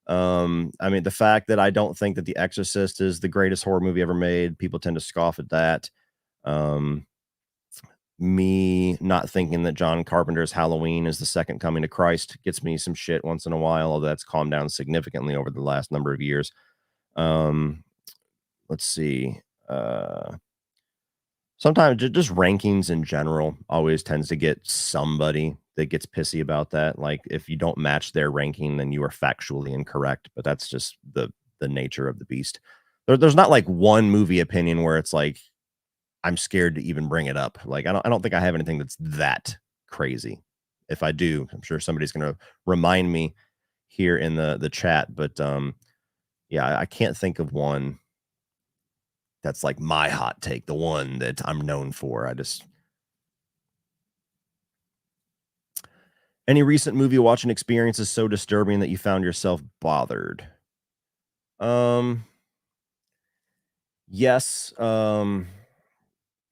I mean, the fact that I don't think that The Exorcist is the greatest horror movie ever made, people tend to scoff at that. Me not thinking that John Carpenter's Halloween is the second coming to Christ gets me some shit once in a while, although that's calmed down significantly over the last number of years. Let's see. Sometimes just rankings in general always tends to get somebody that gets pissy about that. Like if you don't match their ranking, then you are factually incorrect. But that's just the nature of the beast. There's not like one movie opinion where it's like I'm scared to even bring it up. Like I don't think I have anything that's that crazy. If I do, I'm sure somebody's gonna remind me here in the chat. But yeah, I can't think of one that's like my hot take, the one that I'm known for. Any recent movie watching experience is so disturbing that you found yourself bothered? Yes.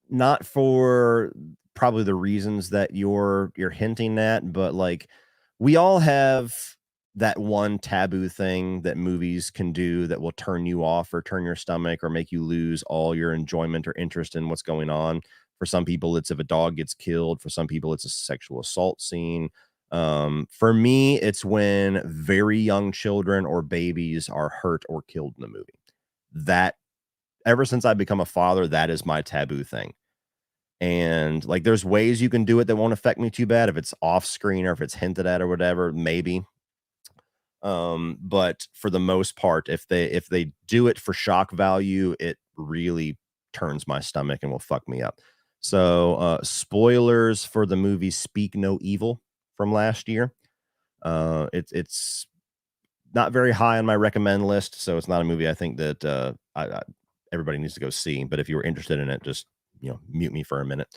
Not for probably the reasons that you're hinting at, but like we all have that one taboo thing that movies can do that will turn you off or turn your stomach or make you lose all your enjoyment or interest in what's going on. For some people, it's if a dog gets killed. For some people, it's a sexual assault scene. For me, it's when very young children or babies are hurt or killed in the movie. That ever since I've become a father, that is my taboo thing. And like there's ways you can do it that won't affect me too bad if it's off screen or if it's hinted at or whatever, maybe. But for the most part, if they do it for shock value, it really turns my stomach and will fuck me up. So spoilers for the movie Speak No Evil from last year. It's not very high on my recommend list, so it's not a movie I think that everybody needs to go see. But if you were interested in it, just mute me for a minute.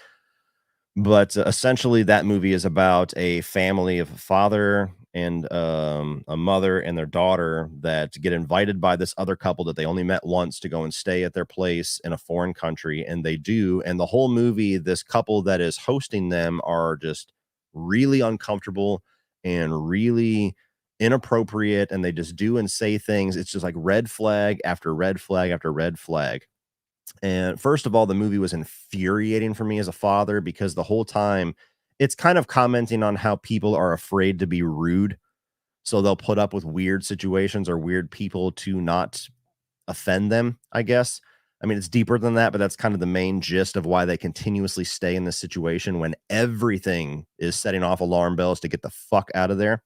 But essentially, that movie is about a family of a father and a mother and their daughter that get invited by this other couple that they only met once to go and stay at their place in a foreign country. And they do. And the whole movie, this couple that is hosting them are just really uncomfortable and really inappropriate. And they just do and say things. It's just like red flag after red flag after red flag. And first of all, the movie was infuriating for me as a father because the whole time it's kind of commenting on how people are afraid to be rude. So they'll put up with weird situations or weird people to not offend them, I guess. I mean, it's deeper than that, but that's kind of the main gist of why they continuously stay in this situation when everything is setting off alarm bells to get the fuck out of there.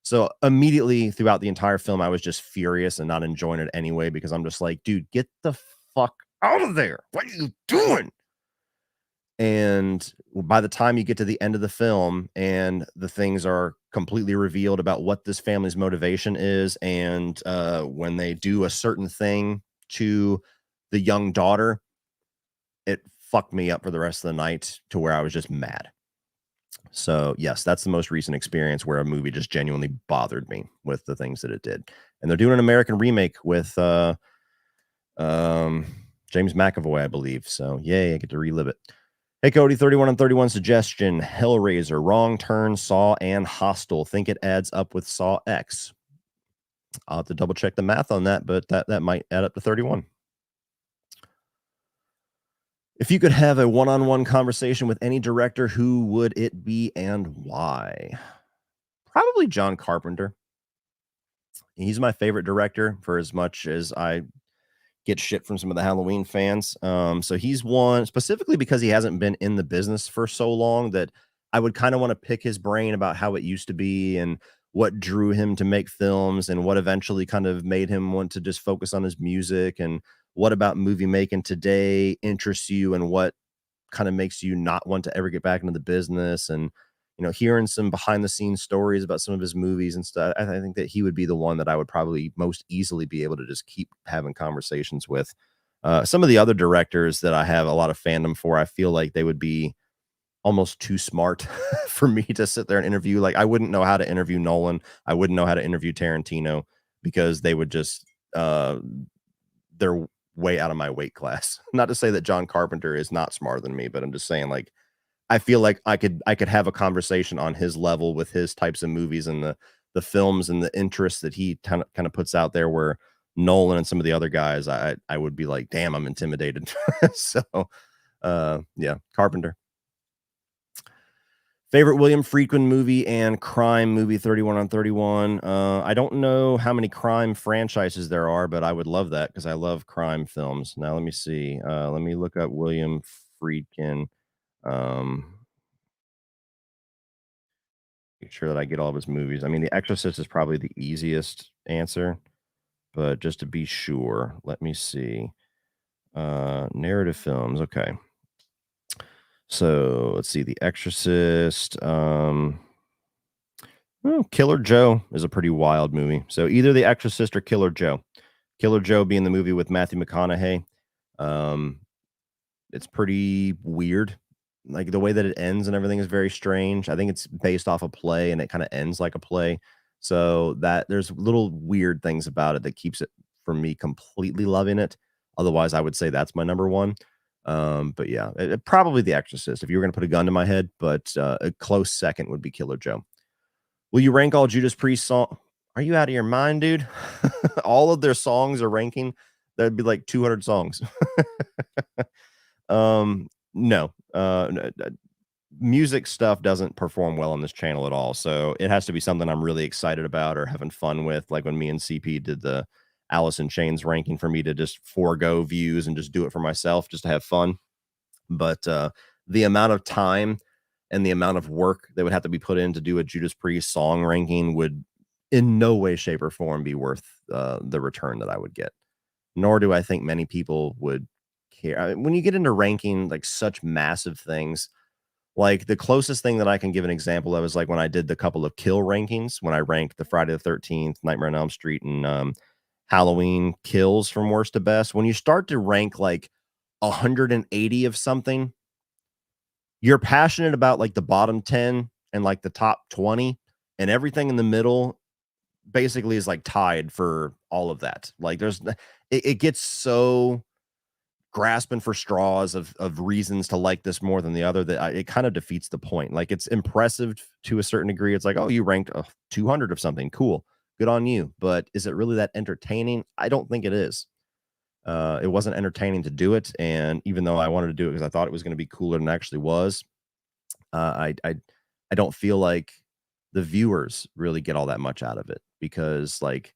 So immediately throughout the entire film, I was just furious and not enjoying it anyway, because I'm just like, dude, get the fuck out of there. What are you doing? And by the time you get to the end of the film and the things are completely revealed about what this family's motivation is, and when they do a certain thing to the young daughter, it fucked me up for the rest of the night to where I was just mad. So yes, that's the most recent experience where a movie just genuinely bothered me with the things that it did. And they're doing an American remake with James McAvoy, I believe. So yay, I get to relive it. Hey, Cody, 31 and 31 suggestion. Hellraiser, Wrong Turn, Saw, and Hostel. Think it adds up with Saw X. I'll have to double check the math on that, but that might add up to 31. If you could have a one-on-one conversation with any director, who would it be and why? Probably John Carpenter. He's my favorite director for as much as I get shit from some of the Halloween fans. So he's one specifically because he hasn't been in the business for so long that I would kind of want to pick his brain about how it used to be and what drew him to make films and what eventually kind of made him want to just focus on his music, and what about movie making today interests you and what kind of makes you not want to ever get back into the business. And hearing some behind the scenes stories about some of his movies and stuff, I think that he would be the one that I would probably most easily be able to just keep having conversations with. Some of the other directors that I have a lot of fandom for, I feel like they would be almost too smart for me to sit there and interview. Like, I wouldn't know how to interview Nolan. I wouldn't know how to interview Tarantino, because they would just they're way out of my weight class. Not to say that John Carpenter is not smarter than me, but I'm just saying, like, I feel like I could have a conversation on his level with his types of movies and the films and the interests that he kind of puts out there, where Nolan and some of the other guys, I would be like, damn, I'm intimidated. So yeah, Carpenter. Favorite William Friedkin movie and crime movie, 31 on 31. I don't know how many crime franchises there are, but I would love that because I love crime films. Now, let me see. Let me look up William Friedkin. Um, make sure that I get all of his movies. I mean, The Exorcist is probably the easiest answer, but just to be sure, let me see. Narrative films. Okay. So let's see. The Exorcist. Killer Joe is a pretty wild movie. So either The Exorcist or Killer Joe. Killer Joe being the movie with Matthew McConaughey. Um, it's pretty weird. Like, the way that it ends and everything is very strange. I think it's based off a play and it kind of ends like a play. So that there's little weird things about it that keeps it from me completely loving it. Otherwise, I would say that's my number one. But yeah, probably The Exorcist if you were going to put a gun to my head, but a close second would be Killer Joe. Will you rank all Judas Priest songs? Are you out of your mind, dude? All of their songs are ranking. That'd be like 200 songs. No. Music stuff doesn't perform well on this channel at all. So it has to be something I'm really excited about or having fun with. Like when me and CP did the Alice in Chains ranking, for me to just forego views and just do it for myself, just to have fun. But the amount of time and the amount of work that would have to be put in to do a Judas Priest song ranking would in no way, shape, or form be worth the return that I would get. Nor do I think many people would care. I mean, when you get into ranking like such massive things, like the closest thing that I can give an example of is like when I did the couple of kill rankings, when I ranked the Friday the 13th, Nightmare on Elm Street, and Halloween kills from worst to best. When you start to rank like 180 of something, you're passionate about like the bottom 10 and like the top 20, and everything in the middle basically is like tied for all of that. Like it gets so grasping for straws of reasons to like this more than the other that it kind of defeats the point. Like, it's impressive to a certain degree. It's like, oh, you ranked 200 of something. Cool. Good on you. But is it really that entertaining? I don't think it is. It wasn't entertaining to do it. And even though I wanted to do it because I thought it was going to be cooler than it actually was, I don't feel like the viewers really get all that much out of it, because like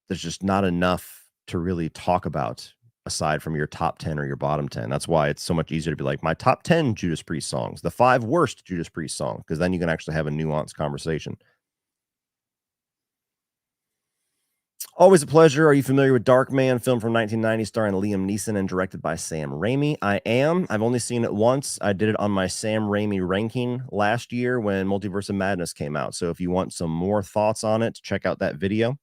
there's just not enough to really talk about aside from your top 10 or your bottom 10. That's why it's so much easier to be like, my top 10 Judas Priest songs, the 5 worst Judas Priest songs, because then you can actually have a nuanced conversation. Always a pleasure. Are you familiar with Darkman, film from 1990 starring Liam Neeson and directed by Sam Raimi? I am. I've only seen it once. I did it on my Sam Raimi ranking last year when Multiverse of Madness came out. So if you want some more thoughts on it, check out that video.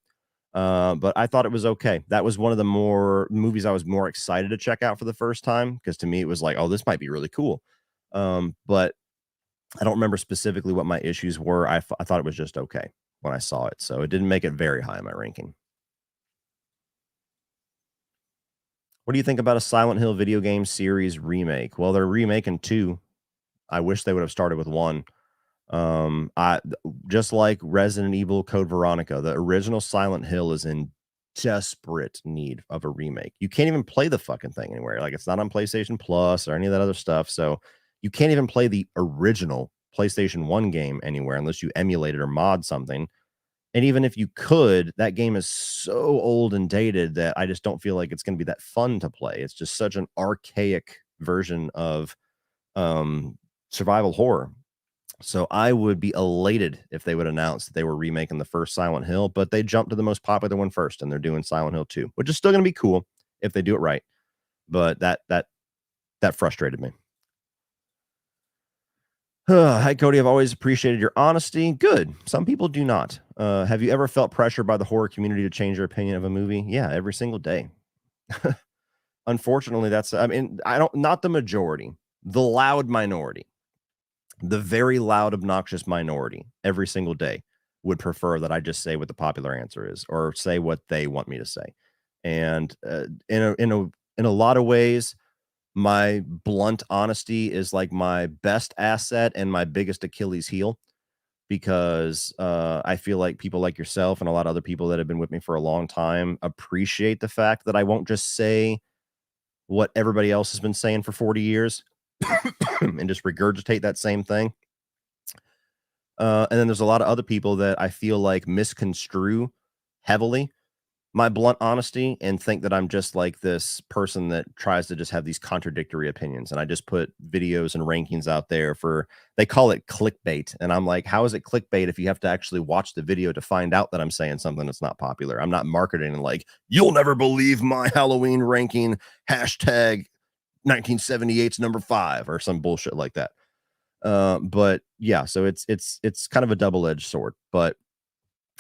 But I thought it was okay. That was one of the more movies I was more excited to check out for the first time, because to me it was like, oh, this might be really cool. But I don't remember specifically what my issues were. I thought it was just okay when I saw it, so it didn't make it very high in my ranking. What do you think about a Silent Hill video game series remake? Well, they're remaking 2. I wish they would have started with 1. I just like Resident Evil Code Veronica, the original Silent Hill is in desperate need of a remake. You can't even play the fucking thing anywhere. Like, it's not on PlayStation Plus or any of that other stuff. So you can't even play the original PlayStation 1 game anywhere unless you emulate it or mod something. And even if you could, that game is so old and dated that I just don't feel like it's going to be that fun to play. It's just such an archaic version of survival horror. So I would be elated if they would announce that they were remaking the first Silent Hill, but they jumped to the most popular one first, and they're doing Silent Hill 2, which is still going to be cool if they do it right. But that that frustrated me. Hi, Cody. I've always appreciated your honesty. Good. Some people do not. Have you ever felt pressure by the horror community to change your opinion of a movie? Yeah, every single day. Unfortunately, I mean, I don't, not the majority, the loud minority, the very loud, obnoxious minority every single day would prefer that I just say what the popular answer is or say what they want me to say. And in a lot of ways, my blunt honesty is like my best asset and my biggest Achilles heel because I feel like people like yourself and a lot of other people that have been with me for a long time appreciate the fact that I won't just say what everybody else has been saying for 40 years and just regurgitate that same thing. And then there's a lot of other people that I feel like misconstrue heavily my blunt honesty and think that I'm just like this person that tries to just have these contradictory opinions. And I just put videos and rankings out there for, they call it clickbait. And I'm like, how is it clickbait if you have to actually watch the video to find out that I'm saying something that's not popular? I'm not marketing like, you'll never believe my Halloween ranking, hashtag 1978's number 5 or some bullshit like that. But yeah, so it's kind of a double-edged sword, but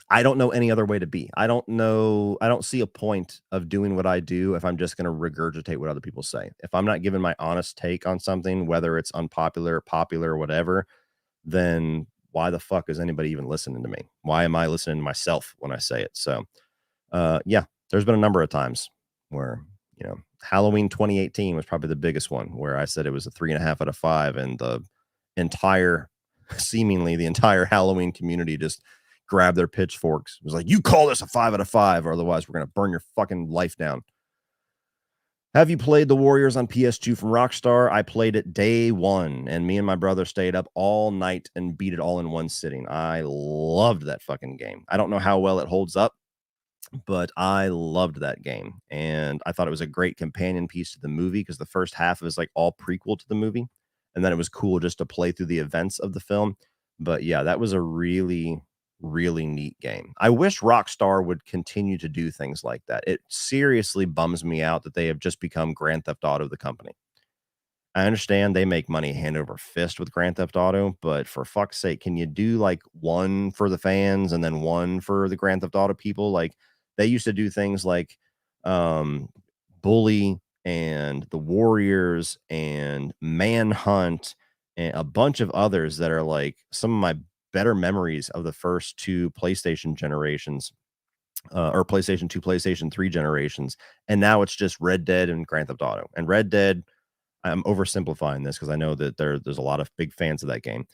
I don't know any other way to be. I don't know. I don't see a point of doing what I do if I'm just going to regurgitate what other people say. If I'm not giving my honest take on something, whether it's unpopular, popular, whatever, then why the fuck is anybody even listening to me? Why am I listening to myself when I say it? So, yeah, there's been a number of times where, Halloween 2018 was probably the biggest one where I said it was a 3.5 out of 5, and the entire, seemingly the entire Halloween community just grabbed their pitchforks. It was like, you call this a 5 out of 5, or otherwise we're going to burn your fucking life down. Have you played The Warriors on PS2 from Rockstar? I played it day one, and me and my brother stayed up all night and beat it all in one sitting. I loved that fucking game. I don't know how well it holds up, but I loved that game. And I thought it was a great companion piece to the movie because the first half is like all prequel to the movie. And then it was cool just to play through the events of the film. But yeah, that was a really, really neat game. I wish Rockstar would continue to do things like that. It seriously bums me out that they have just become Grand Theft Auto, the company. I understand they make money hand over fist with Grand Theft Auto, but for fuck's sake, can you do like one for the fans and then one for the Grand Theft Auto people? Like they used to do things like um, Bully and the Warriors and Manhunt and a bunch of others that are like some of my better memories of the first two PlayStation generations, or PlayStation 2, PlayStation 3 generations. And now it's just Red Dead and Grand Theft Auto. And Red Dead, I'm oversimplifying this because I know that there's a lot of big fans of that game.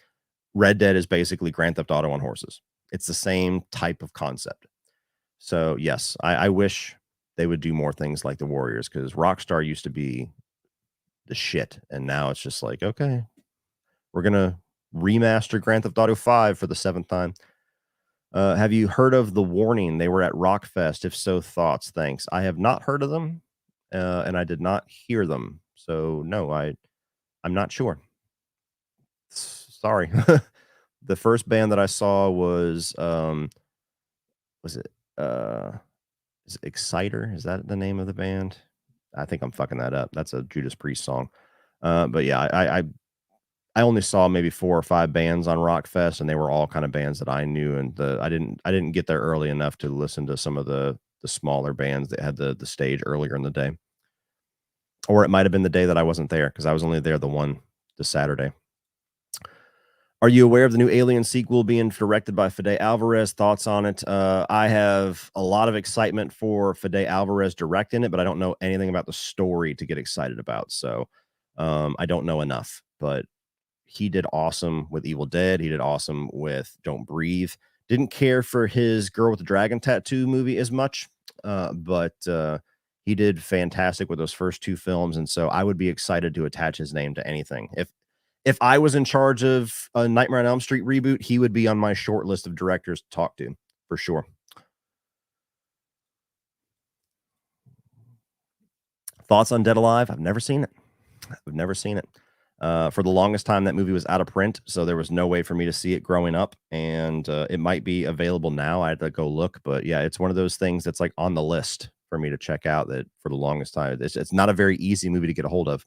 Red Dead is basically Grand Theft Auto on horses. It's the same type of concept. So yes, I wish they would do more things like the Warriors because Rockstar used to be the shit, and now it's just like, okay, we're gonna remaster Grand Theft Auto 5 for the 7th time. Have you heard of The Warning? They were at Rockfest. If so, thoughts. Thanks. I have not heard of them, and I did not hear them. So no, I'm not sure. Sorry. The first band that I saw was it is it Exciter? Is that the name of the band? I think I'm fucking that up. That's a Judas Priest song. But yeah, I only saw maybe 4 or 5 bands on Rockfest, and they were all kind of bands that I knew. And I didn't get there early enough to listen to some of the smaller bands that had the stage earlier in the day. Or it might have been the day that I wasn't there because I was only there the Saturday. Are you aware of the new Alien sequel being directed by Fede Alvarez? Thoughts on it? I have a lot of excitement for Fede Alvarez directing it, but I don't know anything about the story to get excited about. So I don't know enough, but he did awesome with Evil Dead. He did awesome with Don't Breathe. Didn't care for his Girl with the Dragon Tattoo movie as much, but he did fantastic with those first 2 films. And so I would be excited to attach his name to anything. If I was in charge of a Nightmare on Elm Street reboot, he would be on my short list of directors to talk to for sure. Thoughts on Dead Alive? I've never seen it. For the longest time, that movie was out of print, so there was no way for me to see it growing up. And it might be available now. I had to go look, but yeah, it's one of those things that's like on the list for me to check out. That for the longest time, it's not a very easy movie to get a hold of.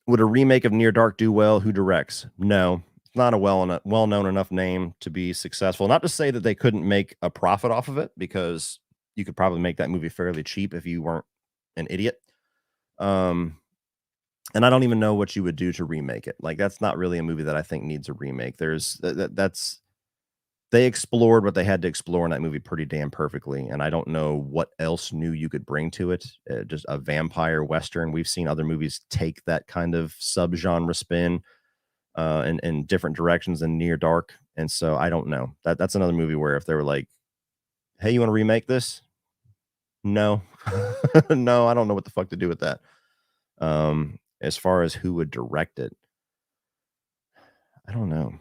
Would a remake of Near Dark do well? Who directs? No, it's not a well-known enough name to be successful. Not to say that they couldn't make a profit off of it, because you could probably make that movie fairly cheap if you weren't an idiot. Um, and I don't even know what you would do to remake it. Like, that's not really a movie that I think needs a remake. That's they explored what they had to explore in that movie pretty damn perfectly, and I don't know what else new you could bring to it. Just a vampire western. We've seen other movies take that kind of subgenre spin in different directions than Near Dark, and so I don't know. That's another movie where if they were like, "Hey, you want to remake this?" No, no, I don't know what the fuck to do with that. As far as who would direct it, I don't know.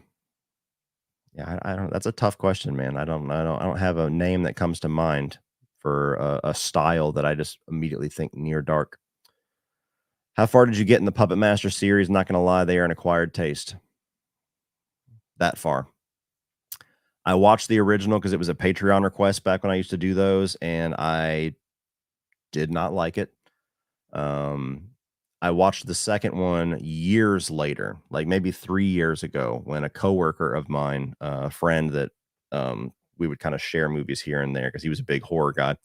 Yeah, I don't. That's a tough question, man. I don't have a name that comes to mind for a style that I just immediately think Near Dark. How far did you get in the Puppet Master series? Not gonna lie, they are an acquired taste. That far. I watched the original because it was a Patreon request back when I used to do those, and I did not like it. Um, I watched the second one years later, like maybe 3 years ago, when a coworker of mine, a friend that, we would kinda share movies here and there because he was a big horror guy.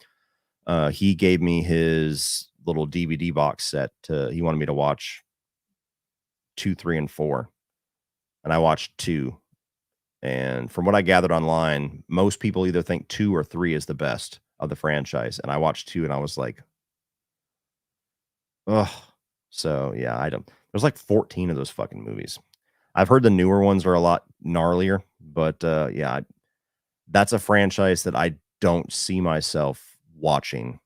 He gave me his little DVD box set to he wanted me to watch 2, 3, and 4, and I watched 2, and from what I gathered online, most people either think 2 or 3 is the best of the franchise, and I watched 2 and I was like, ugh. So, yeah, I don't there's like 14 of those fucking movies. I've heard the newer ones are a lot gnarlier, but, yeah, that's a franchise that I don't see myself watching,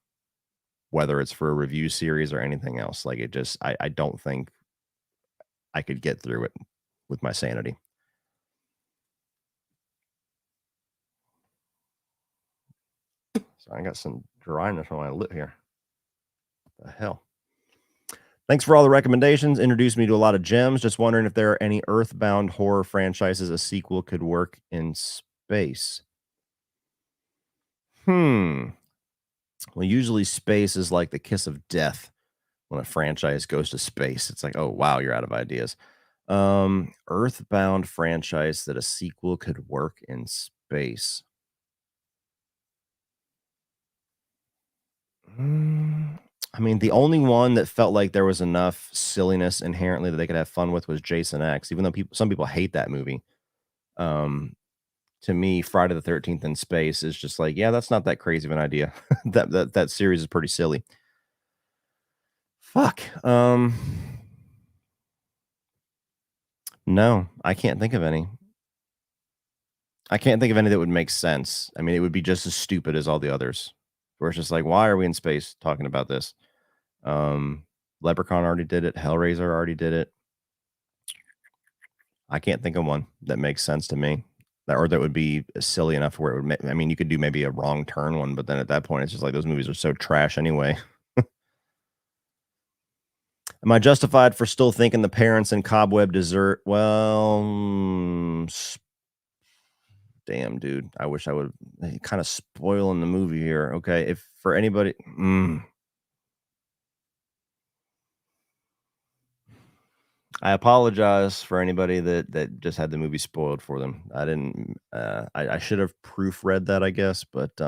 whether it's for a review series or anything else. Like, it just I don't think I could get through it with my sanity. So, I got some dryness on my lip here. The hell? Thanks for all the recommendations. Introduced me to a lot of gems. Just wondering if there are any Earthbound horror franchises a sequel could work in space. Hmm. Well, usually space is like the kiss of death when a franchise goes to space. It's like, oh wow, you're out of ideas. Earthbound franchise that a sequel could work in space. Mm, I mean, the only one that felt like there was enough silliness inherently that they could have fun with was Jason X, even though some people hate that movie. Um, to me, Friday the 13th in space is just like, yeah, that's not that crazy of an idea. That series is pretty silly. Fuck. No, I can't think of any. I can't think of any that would make sense. I mean, it would be just as stupid as all the others. Where it's just like, why are we in space talking about this? Um, Leprechaun already did it. Hellraiser already did it. I can't think of one that makes sense to me, or that would be silly enough where it would. I mean, you could do maybe a wrong turn one, but then at that point, it's just like those movies are so trash anyway. Am I justified for still thinking the parents in Cobweb dessert? Well, damn, dude. I wish I would kind of spoiling the movie here. Okay, if for anybody, I apologize for anybody that just had the movie spoiled for them. I didn't. I should have proofread that, I guess, but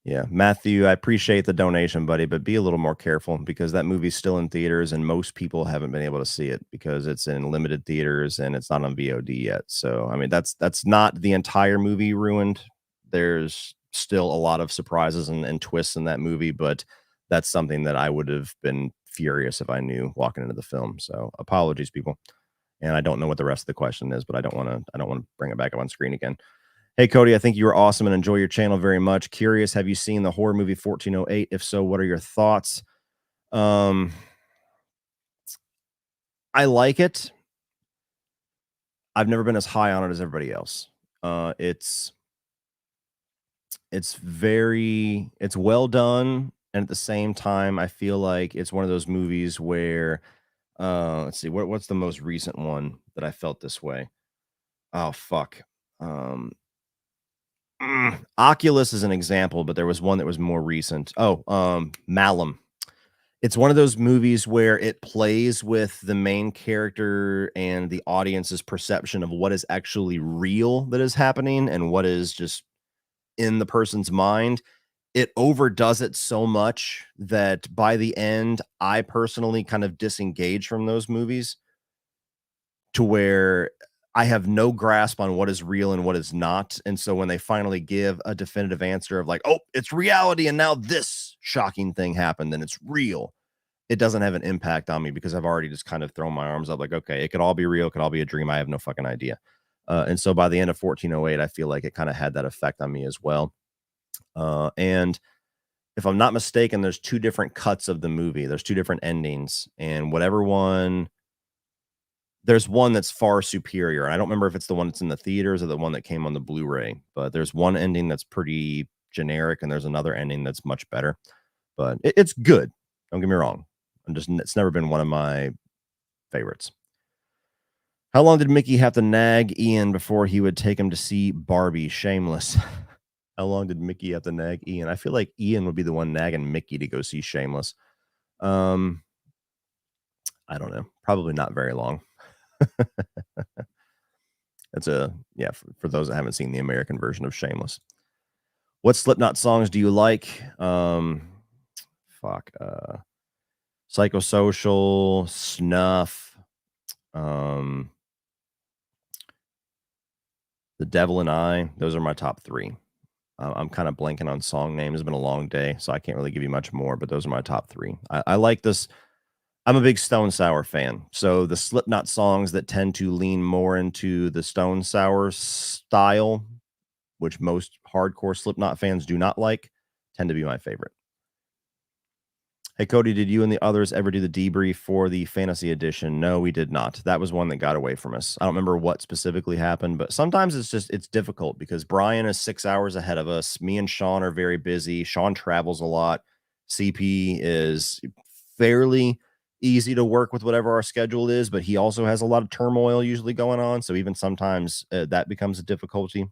yeah, Matthew, I appreciate the donation, buddy, but be a little more careful because that movie's still in theaters and most people haven't been able to see it because it's in limited theaters and it's not on VOD yet. So, I mean, that's not the entire movie ruined. There's still a lot of surprises and twists in that movie, but that's something that I would have been furious if I knew walking into the film. So, apologies, people. And I don't know what the rest of the question is, but I don't want to bring it back up on screen again. Hey, Cody, I think you were awesome and enjoy your channel very much. Curious, have you seen the horror movie 1408? If so, what are your thoughts? Um, I like it. I've never been as high on it as everybody else. It's well done, and at the same time, I feel like it's one of those movies where let's see, what's the most recent one that I felt this way? Oh fuck. Um Oculus is an example, but there was one that was more recent. Oh, Malum. It's one of those movies where it plays with the main character and the audience's perception of what is actually real that is happening and what is just in the person's mind. It overdoes it so much that by the end, I personally kind of disengage from those movies to where I have no grasp on what is real and what is not. And so when they finally give a definitive answer of like, oh, it's reality, and now this shocking thing happened, and it's real, it doesn't have an impact on me because I've already just kind of thrown my arms up like, okay, it could all be real, it could all be a dream. I have no fucking idea. And so by the end of 1408, I feel like it kind of had that effect on me as well. And if I'm not mistaken, there's two different cuts of the movie. There's two different endings, and whatever one, there's one that's far superior. I don't remember if it's the one that's in the theaters or the one that came on the Blu-ray, but there's one ending that's pretty generic, and there's another ending that's much better. But it's good. Don't get me wrong. It's never been one of my favorites. How long did Mickey have to nag Ian before he would take him to see Barbie? Shameless. How long did Mickey have to nag Ian? I feel like Ian would be the one nagging Mickey to go see Shameless. Um, I don't know. Probably not very long. It's for those that haven't seen the American version of Shameless. What Slipknot songs do you like? Fuck. Psychosocial, Snuff, um, The Devil and I. Those are my top three. I'm kind of blanking on song names. It's been a long day, so I can't really give you much more, but those are my top three. I like this. I'm a big Stone Sour fan. So the Slipknot songs that tend to lean more into the Stone Sour style, which most hardcore Slipknot fans do not like, tend to be my favorite. Hey, Cody, did you and the others ever do the debrief for the fantasy edition? No, we did not. That was one that got away from us. I don't remember what specifically happened, but sometimes it's difficult because Brian is 6 hours ahead of us. Me and Sean are very busy. Sean travels a lot. CP is fairly easy to work with whatever our schedule is, but he also has a lot of turmoil usually going on. So even sometimes that becomes a difficulty.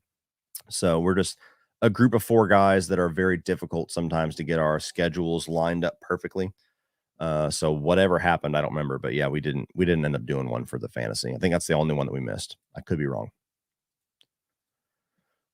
So we're just a group of four guys that are very difficult sometimes to get our schedules lined up perfectly. So whatever happened, I don't remember, but yeah, we didn't end up doing one for the fantasy. I think that's the only one that we missed. I could be wrong.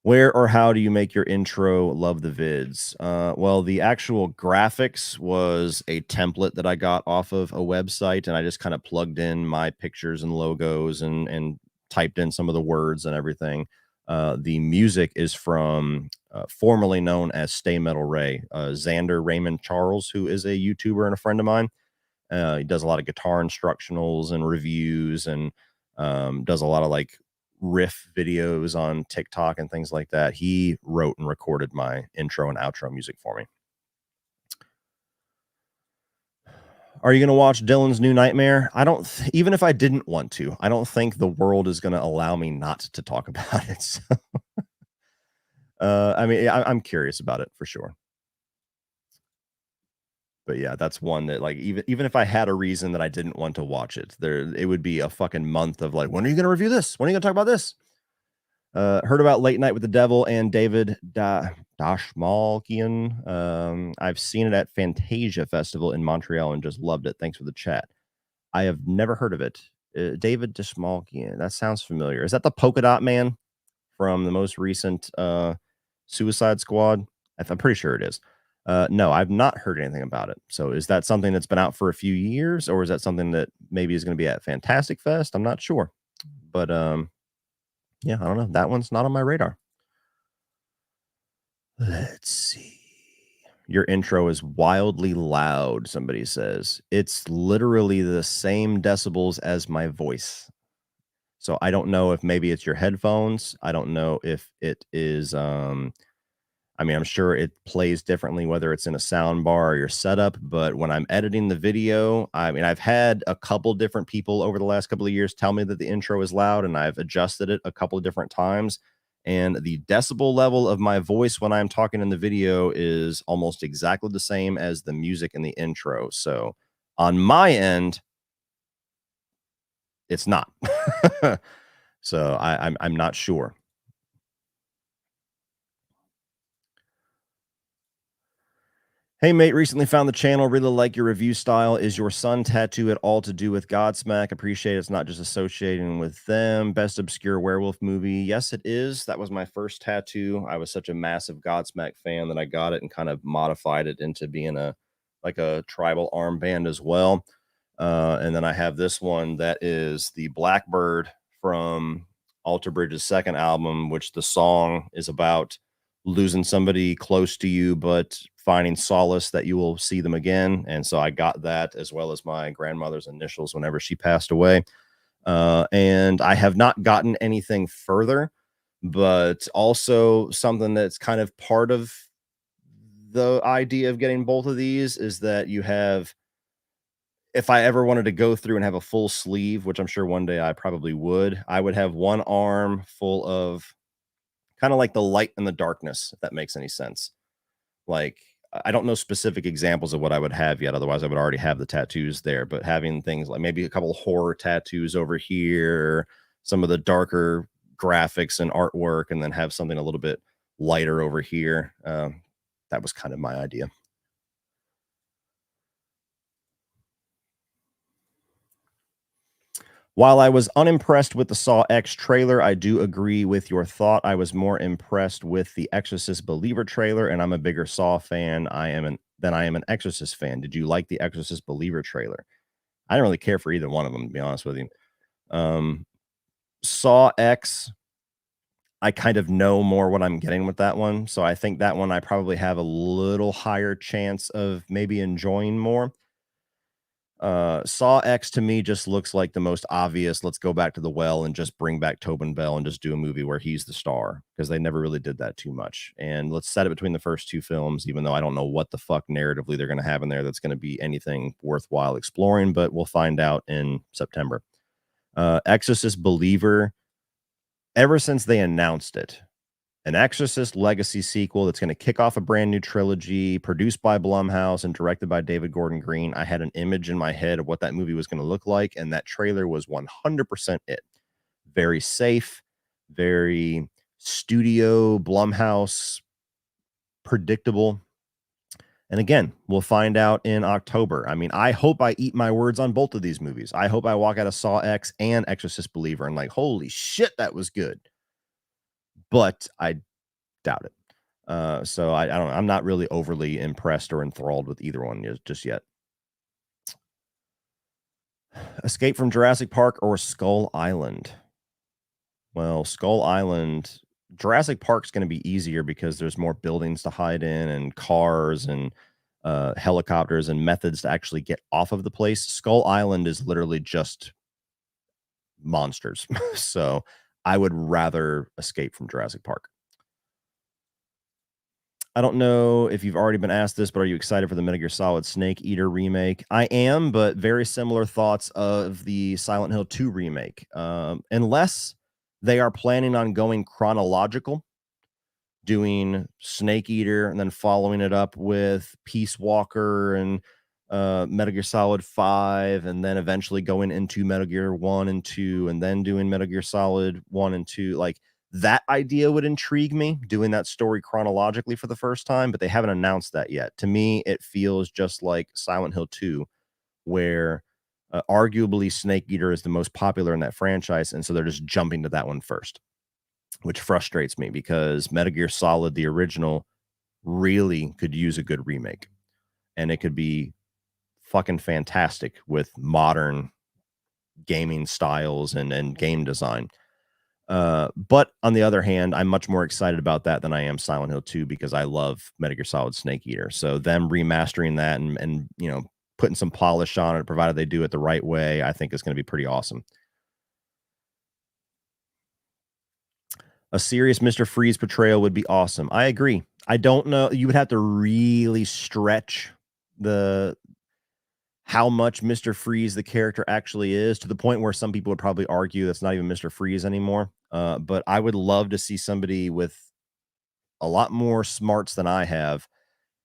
Where or how do you make your intro love the vids? Well, the actual graphics was a template that I got off of a website, and I just kind of plugged in my pictures and logos and typed in some of the words and everything. The music is from formerly known as Stay Metal Ray, Xander Raymond Charles, who is a YouTuber and a friend of mine. He does a lot of guitar instructionals and reviews, and does a lot of like riff videos on TikTok and things like that. He wrote and recorded my intro and outro music for me. Are you going to watch Dylan's New Nightmare? I don't, even if I didn't want to, I don't think the world is going to allow me not to talk about it. So, I mean, I'm curious about it for sure. But yeah, that's one that like even if I had a reason that I didn't want to watch it, it would be a fucking month of like, when are you going to review this? When are you going to talk about this? Heard about Late Night with the Devil and David Dashmalkian. I've seen it at Fantasia Festival in Montreal and just loved it. Thanks for the chat. I have never heard of it. David Dashmalkian. That sounds familiar. Is that the polka dot man from the most recent Suicide Squad? I'm pretty sure it is. No, I've not heard anything about it. So is that something that's been out for a few years, or is that something that maybe is going to be at Fantastic Fest? I'm not sure. But yeah, I don't know. That one's not on my radar. Let's see. Your intro is wildly loud, somebody says. It's literally the same decibels as my voice. So I don't know if maybe it's your headphones. I don't know if it is I mean, I'm sure it plays differently whether it's in a sound bar or your setup, but when I'm editing the video, I mean, I've had a couple different people over the last couple of years tell me that the intro is loud, and I've adjusted it a couple of different times. And the decibel level of my voice when I'm talking in the video is almost exactly the same as the music in the intro. So on my end, it's not. So I'm not sure. Hey mate, recently found the channel. Really like your review style. Is your sun tattoo at all to do with Godsmack? Appreciate it's not just associating with them. Best obscure werewolf movie. Yes, it is. That was my first tattoo. I was such a massive Godsmack fan that I got it and kind of modified it into being a like a tribal armband as well. And then I have this one that is the Blackbird from Alter Bridge's second album, which the song is about losing somebody close to you, but finding solace that you will see them again. And so I got that as well as my grandmother's initials whenever she passed away. And I have not gotten anything further, but also something that's kind of part of the idea of getting both of these is that you have, if I ever wanted to go through and have a full sleeve, which I'm sure one day I probably would, I would have one arm full of kind of like the light and the darkness, if that makes any sense. Like, I don't know specific examples of what I would have yet. Otherwise, I would already have the tattoos there. But having things like maybe a couple of horror tattoos over here, some of the darker graphics and artwork, and then have something a little bit lighter over here. That was kind of my idea. While I was unimpressed with the Saw X trailer, I do agree with your thought. I was more impressed with the Exorcist Believer trailer, and I'm a bigger Saw fan than I am an Exorcist fan. Did you like the Exorcist Believer trailer? I don't really care for either one of them, to be honest with you. Um, Saw X, I kind of know more what I'm getting with that one, so I think that one I probably have a little higher chance of maybe enjoying more. Saw X to me just looks like the most obvious. Let's go back to the well and just bring back Tobin Bell and just do a movie where he's the star because they never really did that too much. And let's set it between the first two films, even though I don't know what the fuck narratively they're going to have in there that's going to be anything worthwhile exploring, but we'll find out in September. Exorcist Believer, ever since they announced it, an Exorcist Legacy sequel that's going to kick off a brand new trilogy produced by Blumhouse and directed by David Gordon Green. I had an image in my head of what that movie was going to look like, and that trailer was 100% it. Very safe, very studio, Blumhouse, predictable. And again, we'll find out in October. I mean, I hope I eat my words on both of these movies. I hope I walk out of Saw X and Exorcist Believer and like, holy shit, that was good. But I doubt it. So I don't. I'm not really overly impressed or enthralled with either one just yet. Escape from Jurassic Park or Skull Island? Well, Skull Island, Jurassic Park's going to be easier because there's more buildings to hide in and cars and helicopters and methods to actually get off of the place. Skull Island is literally just monsters. So I would rather escape from Jurassic Park. I don't know if you've already been asked this, but are you excited for the Metal Gear Solid Snake Eater remake? I am, but very similar thoughts of the Silent Hill 2 remake. Unless they are planning on going chronological, doing Snake Eater and then following it up with Peace Walker and Metal Gear Solid 5, and then eventually going into Metal Gear 1 and 2, and then doing Metal Gear Solid 1 and 2. Like, that idea would intrigue me, doing that story chronologically for the first time, but they haven't announced that yet. To me, it feels just like Silent Hill 2, where arguably Snake Eater is the most popular in that franchise, and so they're just jumping to that one first, which frustrates me because Metal Gear Solid, the original, really could use a good remake, and it could be fucking fantastic with modern gaming styles and game design. But on the other hand, I'm much more excited about that than I am Silent Hill 2 because I love Metal Gear Solid Snake Eater. So them remastering that and you know, putting some polish on it, provided they do it the right way, I think is going to be pretty awesome. A serious Mr. Freeze portrayal would be awesome. I agree. I don't know. You would have to really stretch the how much Mr. Freeze the character actually is, to the point where some people would probably argue that's not even Mr. Freeze anymore. But I would love to see somebody with a lot more smarts than I have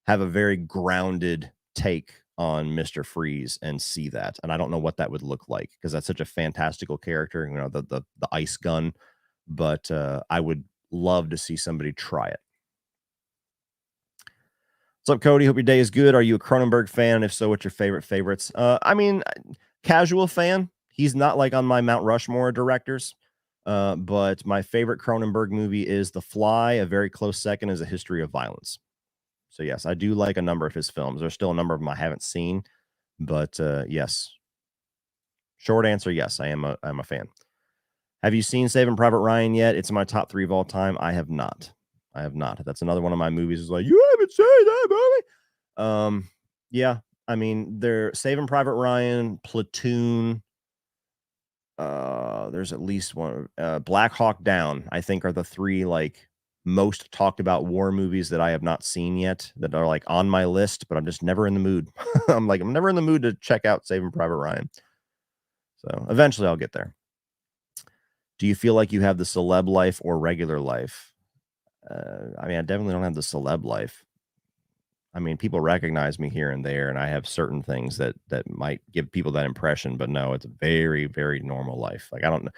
a very grounded take on Mr. Freeze and see that. And I don't know what that would look like because that's such a fantastical character, you know, the ice gun. But I would love to see somebody try it. What's up, Cody? Hope your day is good. Are you a Cronenberg fan? If so, what's your favorites? Casual fan. He's not like on my Mount Rushmore directors. But my favorite Cronenberg movie is The Fly. A very close second is A History of Violence. So yes, I do like a number of his films. There's still a number of them I haven't seen, but yes. Short answer, yes, I'm a fan. Have you seen Saving Private Ryan yet? It's in my top 3 of all time. I have not. I have not. That's another one of my movies is like, you haven't seen that movie? Yeah. I mean, they're Saving Private Ryan, Platoon. There's at least one. Black Hawk Down, I think, are the 3 like most talked about war movies that I have not seen yet that are like on my list, but I'm just never in the mood. I'm never in the mood to check out Saving Private Ryan. So eventually I'll get there. Do you feel like you have the celeb life or regular life? I definitely don't have the celeb life. I mean, people recognize me here and there, and I have certain things that might give people that impression, but no, it's a very, very normal life. Like, I don't know.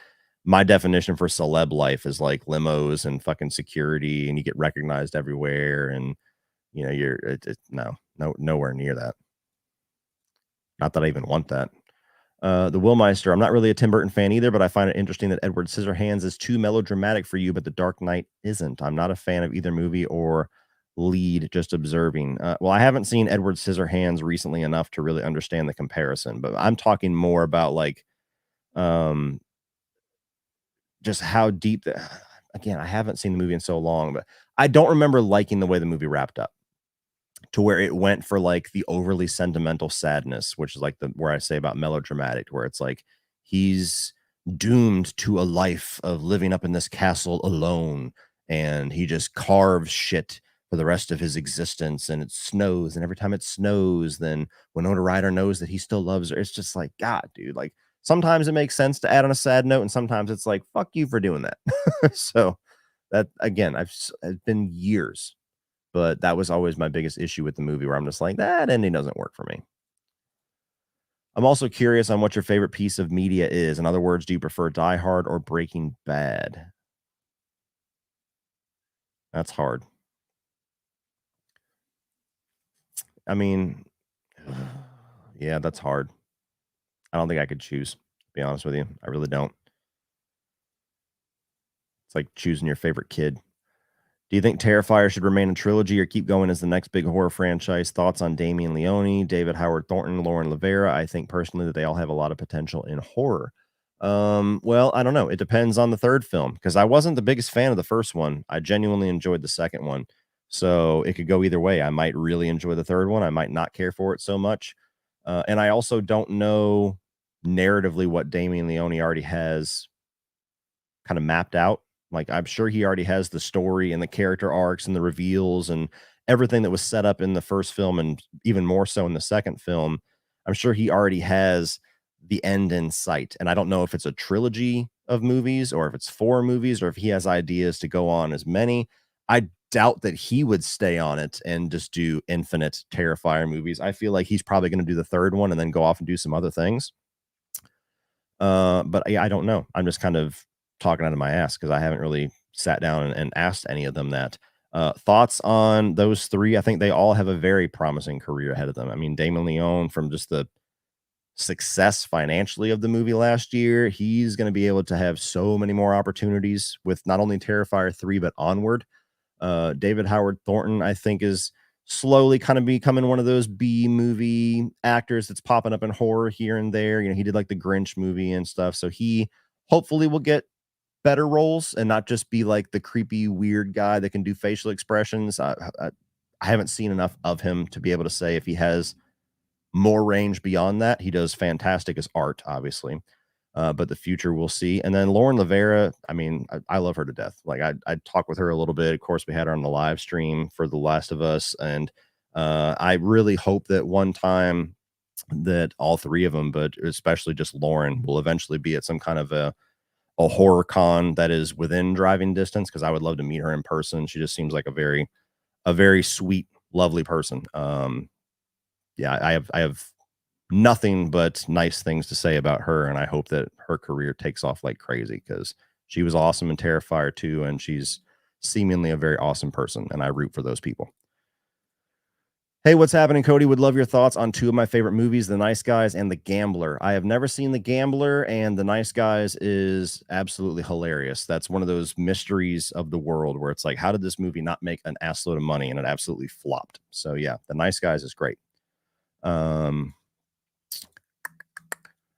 My definition for celeb life is like limos and fucking security, and you get recognized everywhere, and nowhere near that. Not that I even want that. The Willmeister, I'm not really a Tim Burton fan either, but I find it interesting that Edward Scissorhands is too melodramatic for you, but The Dark Knight isn't. I'm not a fan of either movie or lead, just observing. Well, I haven't seen Edward Scissorhands recently enough to really understand the comparison, but I'm talking more about like just how deep again, I haven't seen the movie in so long, but I don't remember liking the way the movie wrapped up to where it went for like the overly sentimental sadness, which is like where I say about melodramatic, where it's like he's doomed to a life of living up in this castle alone, and he just carves shit for the rest of his existence, and it snows, and every time it snows, then Winona Ryder knows that he still loves her. It's just like, God, dude, like sometimes it makes sense to add on a sad note, and sometimes it's like, fuck you for doing that. So that again, it's been years, but that was always my biggest issue with the movie, where I'm just like, that ending doesn't work for me. I'm also curious on what your favorite piece of media is. In other words, do you prefer Die Hard or Breaking Bad? That's hard. I mean, yeah, that's hard. I don't think I could choose, to be honest with you. I really don't. It's like choosing your favorite kid. Do you think Terrifier should remain a trilogy or keep going as the next big horror franchise? Thoughts on Damien Leone, David Howard Thornton, Lauren Rivera? I think personally that they all have a lot of potential in horror. Well, I don't know. It depends on the third film, because I wasn't the biggest fan of the first one. I genuinely enjoyed the second one. So it could go either way. I might really enjoy the third one. I might not care for it so much. And I also don't know narratively what Damien Leone already has kind of mapped out. Like, I'm sure he already has the story and the character arcs and the reveals and everything that was set up in the first film, and even more so in the second film. I'm sure he already has the end in sight. And I don't know if it's a trilogy of movies or if it's 4 movies or if he has ideas to go on as many. I doubt that he would stay on it and just do infinite Terrifier movies. I feel like he's probably going to do the third one and then go off and do some other things. But yeah, I don't know. I'm just kind of talking out of my ass because I haven't really sat down and asked any of them that. Thoughts on those 3? I think they all have a very promising career ahead of them. I mean, Damon Leone, from just the success financially of the movie last year, he's going to be able to have so many more opportunities with not only Terrifier 3, but onward. David Howard Thornton, I think, is slowly kind of becoming one of those B movie actors that's popping up in horror here and there. You know, he did like the Grinch movie and stuff. So he hopefully will get better roles and not just be like the creepy, weird guy that can do facial expressions. I haven't seen enough of him to be able to say if he has more range beyond that. He does fantastic as art, obviously. But the future we'll see. And then Lauren Rivera, I mean, I love her to death. Like, I talked with her a little bit. Of course, we had her on the live stream for The Last of Us. And I really hope that one time that all 3 of them, but especially just Lauren, will eventually be at some kind of a horror con that is within driving distance, because I would love to meet her in person. She just seems like a very sweet, lovely person. Yeah, I have nothing but nice things to say about her, and I hope that her career takes off like crazy, because she was awesome in Terrifier 2, and she's seemingly a very awesome person, and I root for those people. Hey, what's happening, Cody? Would love your thoughts on two of my favorite movies, The Nice Guys and The Gambler. I have never seen The Gambler, and The Nice Guys is absolutely hilarious. That's one of those mysteries of the world where it's like, how did this movie not make an assload of money? And it absolutely flopped. So yeah, The Nice Guys is great. Um,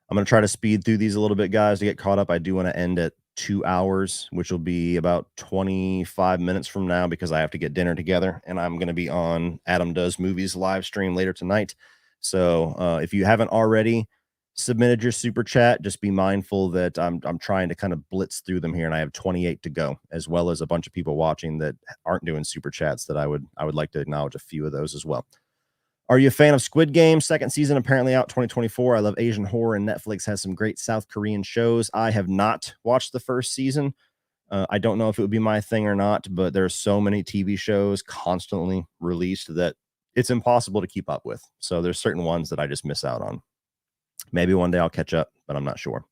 I'm going to try to speed through these a little bit, guys, to get caught up. I do want to end at 2 hours, which will be about 25 minutes from now because I have to get dinner together, and I'm going to be on Adam Does Movies live stream later tonight. So if you haven't already submitted your super chat, just be mindful that I'm trying to kind of blitz through them here, and I have 28 to go, as well as a bunch of people watching that aren't doing super chats that I would like to acknowledge a few of those as well. Are you a fan of Squid Game? Second season apparently out 2024. I love Asian horror, and Netflix has some great South Korean shows. I have not watched the first season. I don't know if it would be my thing or not, but there's so many TV shows constantly released that it's impossible to keep up with. So there's certain ones that I just miss out on. Maybe one day I'll catch up, but I'm not sure.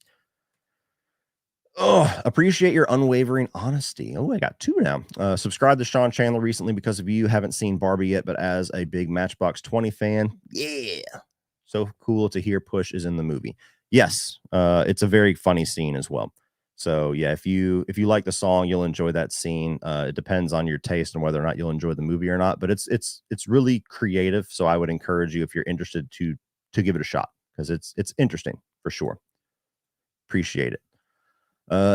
Oh, appreciate your unwavering honesty. Oh, I got two now. Subscribed to Sean Chandler recently because of you. Haven't seen Barbie yet, but as a big Matchbox 20 fan, yeah. So cool to hear Push is in the movie. Yes, it's a very funny scene as well. So yeah, if you like the song, you'll enjoy that scene. It depends on your taste and whether or not you'll enjoy the movie or not. But it's really creative. So I would encourage you, if you're interested, to give it a shot because it's interesting for sure. Appreciate it.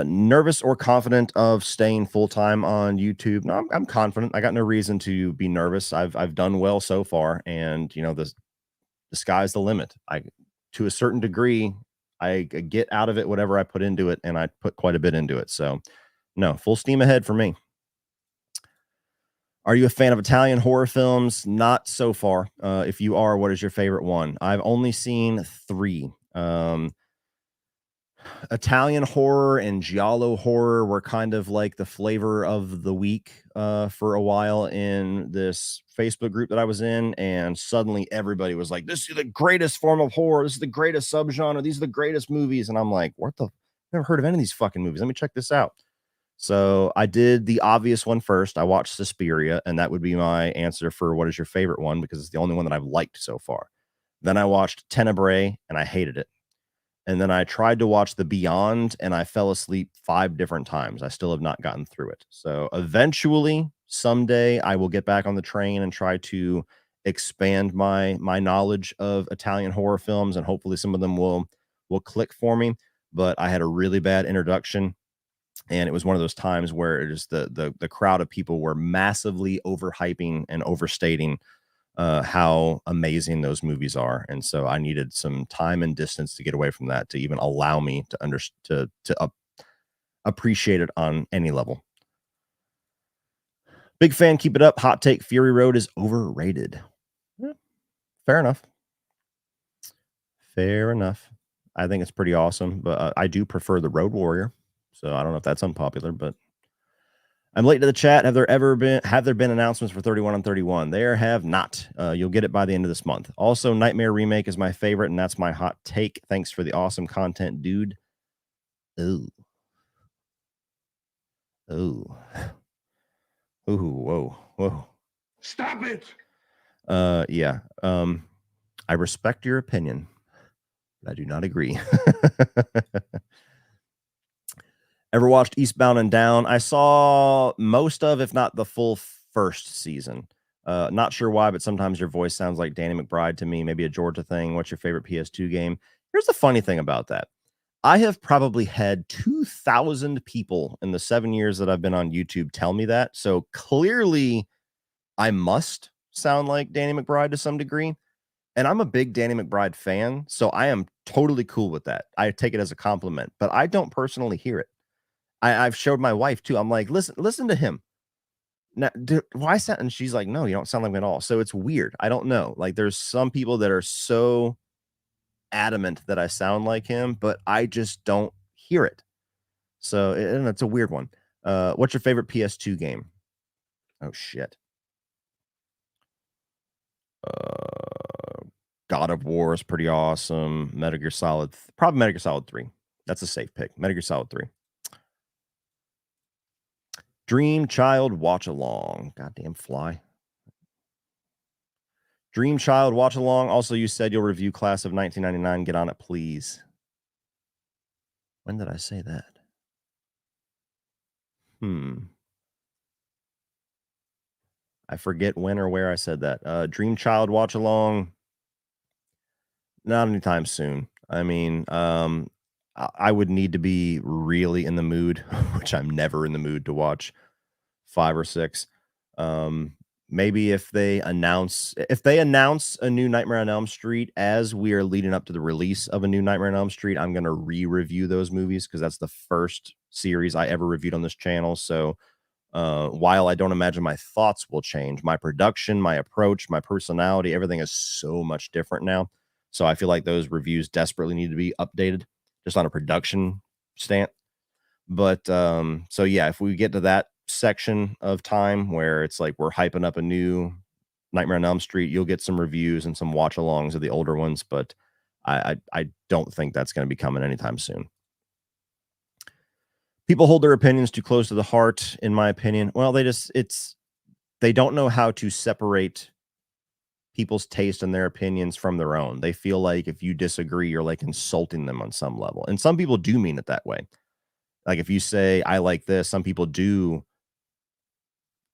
Nervous or confident of staying full-time on YouTube? No, I'm confident. I got no reason to be nervous. I've done well so far, and you know, the sky's the limit. To a certain degree, I get out of it whatever I put into it, and I put quite a bit into it. So no, full steam ahead for me. Are you a fan of Italian horror films? Not so far. If you are, what is your favorite one? I've only seen 3. Italian horror and giallo horror were kind of like the flavor of the week for a while in this Facebook group that I was in, and suddenly everybody was like, "This is the greatest form of horror. This is the greatest subgenre. These are the greatest movies." And I'm like, "What the? Never heard of any of these fucking movies. Let me check this out." So I did the obvious one first. I watched Suspiria, and that would be my answer for what is your favorite one because it's the only one that I've liked so far. Then I watched Tenebrae, and I hated it. And then I tried to watch The Beyond, and I fell asleep 5 different times. I still have not gotten through it. So eventually, someday, I will get back on the train and try to expand my knowledge of Italian horror films, and hopefully some of them will click for me. But I had a really bad introduction, and it was one of those times where it is the crowd of people were massively overhyping and overstating how amazing those movies are, and so I needed some time and distance to get away from that to even allow me to appreciate it on any level. Big fan, keep it up. Hot take: Fury Road is overrated. Yeah, fair enough. Fair enough. I think it's pretty awesome, but I do prefer the Road Warrior. So I don't know if that's unpopular, but I'm late to the chat. Have there been announcements for 31 on 31? There have not. You'll get it by the end of this month. Also, Nightmare Remake is my favorite, and that's my hot take. Thanks for the awesome content, dude. Ooh. Ooh. Ooh, whoa, whoa. Stop it. Yeah. I respect your opinion, but I do not agree. Ever watched Eastbound and Down? I saw most of, if not the full first season. Not sure why, but sometimes your voice sounds like Danny McBride to me. Maybe a Georgia thing. What's your favorite PS2 game? Here's the funny thing about that. I have probably had 2,000 people in the 7 years that I've been on YouTube tell me that. So clearly, I must sound like Danny McBride to some degree. And I'm a big Danny McBride fan, so I am totally cool with that. I take it as a compliment, but I don't personally hear it. I've showed my wife too. I'm like, listen to him. Now, why sound? And she's like, no, you don't sound like him at all. So it's weird. I don't know. Like, there's some people that are so adamant that I sound like him, but I just don't hear it. So and it's a weird one. What's your favorite PS2 game? Oh shit. God of War is pretty awesome. Metal Gear Solid, probably Metal Gear Solid 3. That's a safe pick. Metal Gear Solid 3. Dream Child Watch Along. Goddamn fly. Dream Child watch along. Also, you said you'll review Class of 1999. Get on it, please. When did I say that? I forget when or where I said that. Dream Child watch along. Not anytime soon. I mean, I would need to be really in the mood, which I'm never in the mood to watch 5 or 6. Maybe if they announce a new Nightmare on Elm Street as we are leading up to the release of a new Nightmare on Elm Street, I'm gonna re-review those movies because that's the first series I ever reviewed on this channel. So while I don't imagine my thoughts will change, my production, my approach, my personality, everything is so much different now. So I feel like those reviews desperately need to be updated just on a production stand. But so yeah, if we get to that section of time where it's like we're hyping up a new Nightmare on Elm Street, you'll get some reviews and some watch alongs of the older ones, but I don't think that's going to be coming anytime soon. People hold their opinions too close to the heart, in my opinion. Well, they don't know how to separate people's taste and their opinions from their own. They feel like if you disagree, you're like insulting them on some level. And some people do mean it that way. Like if you say, I like this, some people do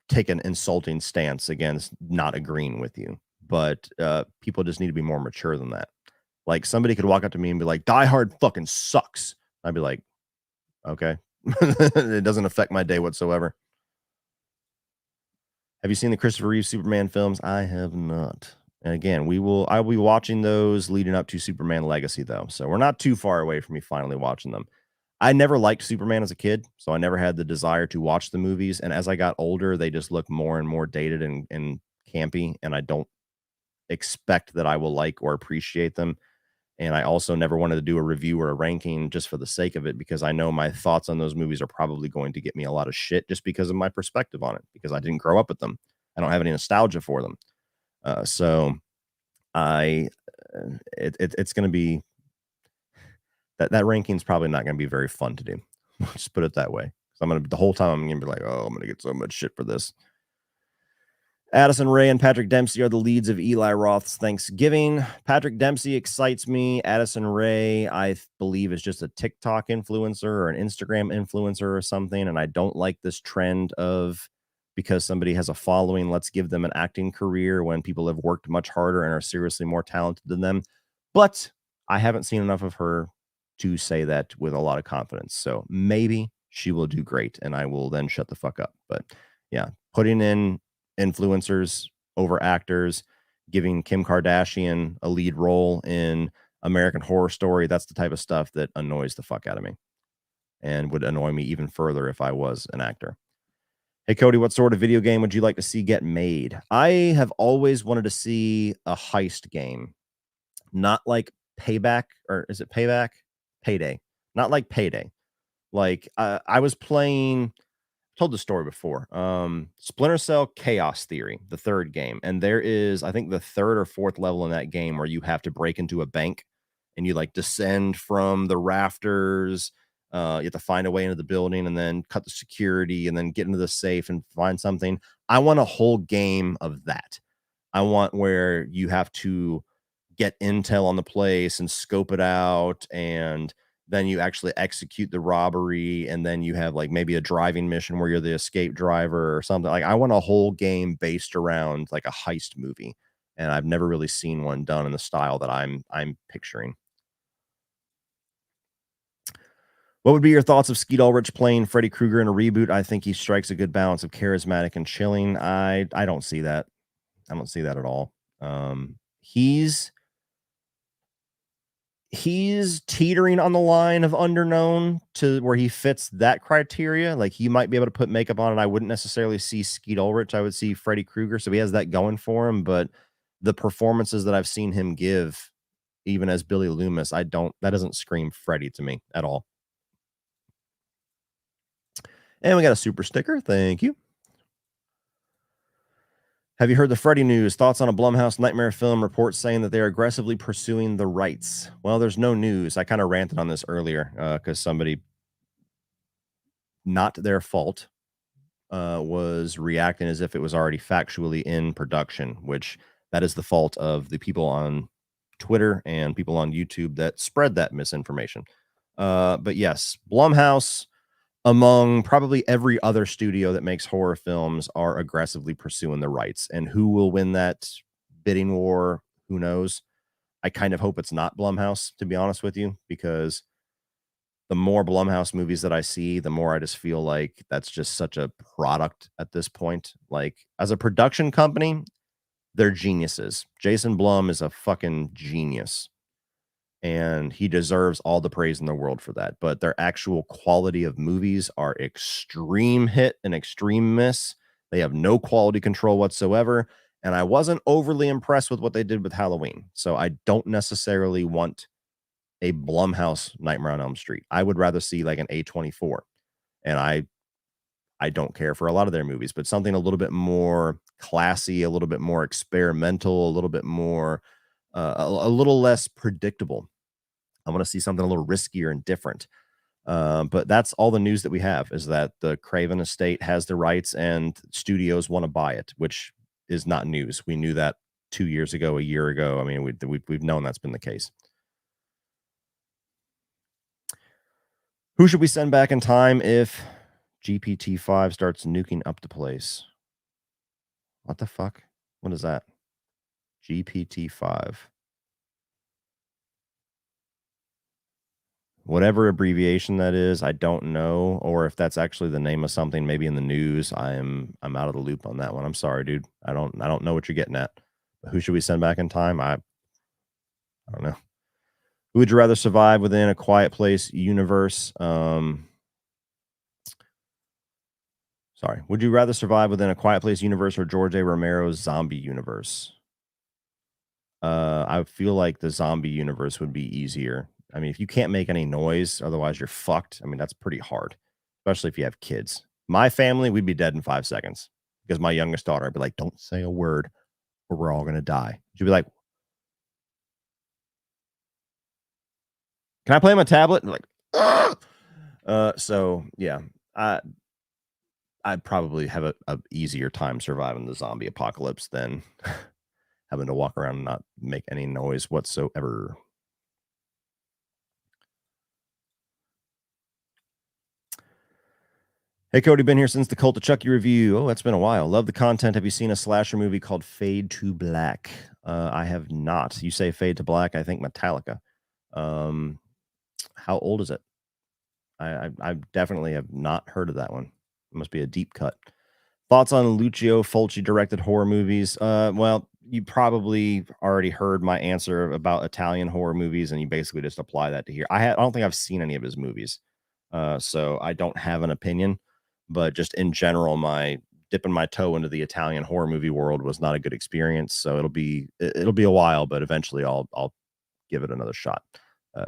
take an insulting stance against not agreeing with you. But people just need to be more mature than that. Like somebody could walk up to me and be like, Die Hard fucking sucks. I'd be like, okay. It doesn't affect my day whatsoever. Have you seen the Christopher Reeve Superman films? I have not. And again, I'll be watching those leading up to Superman Legacy, though. So we're not too far away from me finally watching them. I never liked Superman as a kid, so I never had the desire to watch the movies. And as I got older, they just look more and more dated and campy, and I don't expect that I will like or appreciate them. And I also never wanted to do a review or a ranking just for the sake of it because I know my thoughts on those movies are probably going to get me a lot of shit just because of my perspective on it, because I didn't grow up with them. I don't have any nostalgia for them. So I, it's going to be that ranking is probably not going to be very fun to do. Just put it that way. So the whole time I'm going to be like, oh, I'm going to get so much shit for this. Addison Rae and Patrick Dempsey are the leads of Eli Roth's Thanksgiving. Patrick Dempsey excites me. Addison Rae, I believe, is just a TikTok influencer or an Instagram influencer or something. And I don't like this trend of because somebody has a following, let's give them an acting career when people have worked much harder and are seriously more talented than them. But I haven't seen enough of her to say that with a lot of confidence. So maybe she will do great and I will then shut the fuck up. But yeah, putting in influencers over actors, giving Kim Kardashian a lead role in American Horror Story. That's the type of stuff that annoys the fuck out of me and would annoy me even further if I was an actor. Hey, Cody, what sort of video game would you like to see get made? I have always wanted to see a heist game, not like Payback, or is it Payback? Payday. Not like Payday. Like I was playing, told the story before. Splinter Cell Chaos Theory, the third game. And there is, I think, the third or fourth level in that game where you have to break into a bank and you like descend from the rafters. You have to find a way into the building and then cut the security and then get into the safe and find something. I want a whole game of that. I want where you have to get intel on the place and scope it out, and then you actually execute the robbery, and then you have like maybe a driving mission where you're the escape driver or something. Like I want a whole game based around like a heist movie, and I've never really seen one done in the style that I'm picturing. What would be your thoughts of Skeet Ulrich playing Freddy Krueger in a reboot? I think he strikes a good balance of charismatic and chilling. I don't see that. I don't see that at all. He's teetering on the line of underknown to where he fits that criteria. Like he might be able to put makeup on, and I wouldn't necessarily see Skeet Ulrich. I would see Freddy Krueger. So he has that going for him. But the performances that I've seen him give, even as Billy Loomis, that doesn't scream Freddy to me at all. And we got a super sticker. Thank you. Have you heard the Freddy news? Thoughts on a Blumhouse nightmare film? Reports saying that they're aggressively pursuing the rights. Well, there's no news. I kind of ranted on this earlier because somebody, not their fault, was reacting as if it was already factually in production, which That is the fault of the people on Twitter and people on YouTube that spread that misinformation. But yes, Blumhouse, among probably every other studio that makes horror films, are aggressively pursuing the rights. And who will win that bidding war? Who knows? I kind of hope it's not Blumhouse, to be honest with you, because the more Blumhouse movies that I see, the more I just feel like that's just such a product at this point. Like, as a production company, they're geniuses. Jason Blum is a fucking genius, and he deserves all the praise in the world for that. But their actual quality of movies are extreme hit and extreme miss. They have no quality control whatsoever. And I wasn't overly impressed with what they did with Halloween. So I don't necessarily want a Blumhouse Nightmare on Elm Street. I would rather see like an A24. And I don't care for a lot of their movies, but something a little bit more classy, a little bit more experimental, a little bit more a little less predictable. I want to see something a little riskier and different. But that's all the news that we have, is that the Craven estate has the rights and studios want to buy it, which is not news. We knew that 2 years ago, a year ago. I mean, we've known that's been the case. Who should we send back in time if GPT-5 starts nuking up the place? What the fuck? What is that? GPT-5. Whatever abbreviation that is, I don't know, or if that's actually the name of something maybe in the news. I'm out of the loop on that one. I'm sorry, dude. I don't know what you're getting at. But who should we send back in time? I don't know. Who would you rather survive within a Quiet Place universe? Sorry. Would you rather survive within a Quiet Place universe or George A. Romero's zombie universe? I feel like the zombie universe would be easier. I mean, if you can't make any noise, otherwise you're fucked. I mean, that's pretty hard, especially if you have kids. My family, we'd be dead in 5 seconds because my youngest daughter would be like, don't say a word or we're all going to die. She'd be like, can I play on my tablet? And like, so yeah, I'd probably have a easier time surviving the zombie apocalypse than having to walk around and not make any noise whatsoever. Hey, Cody, been here since the Cult of Chucky review. Oh, that's been a while. Love the content. Have you seen a slasher movie called Fade to Black? I have not. You say Fade to Black, I think Metallica. How old is it? I definitely have not heard of that one. It must be a deep cut. Thoughts on Lucio Fulci directed horror movies? Well, you probably already heard my answer about Italian horror movies, and you basically just apply that to here. I don't think I've seen any of his movies, so I don't have an opinion. But just in general, my dipping my toe into the Italian horror movie world was not a good experience. So it'll be a while, but eventually I'll give it another shot.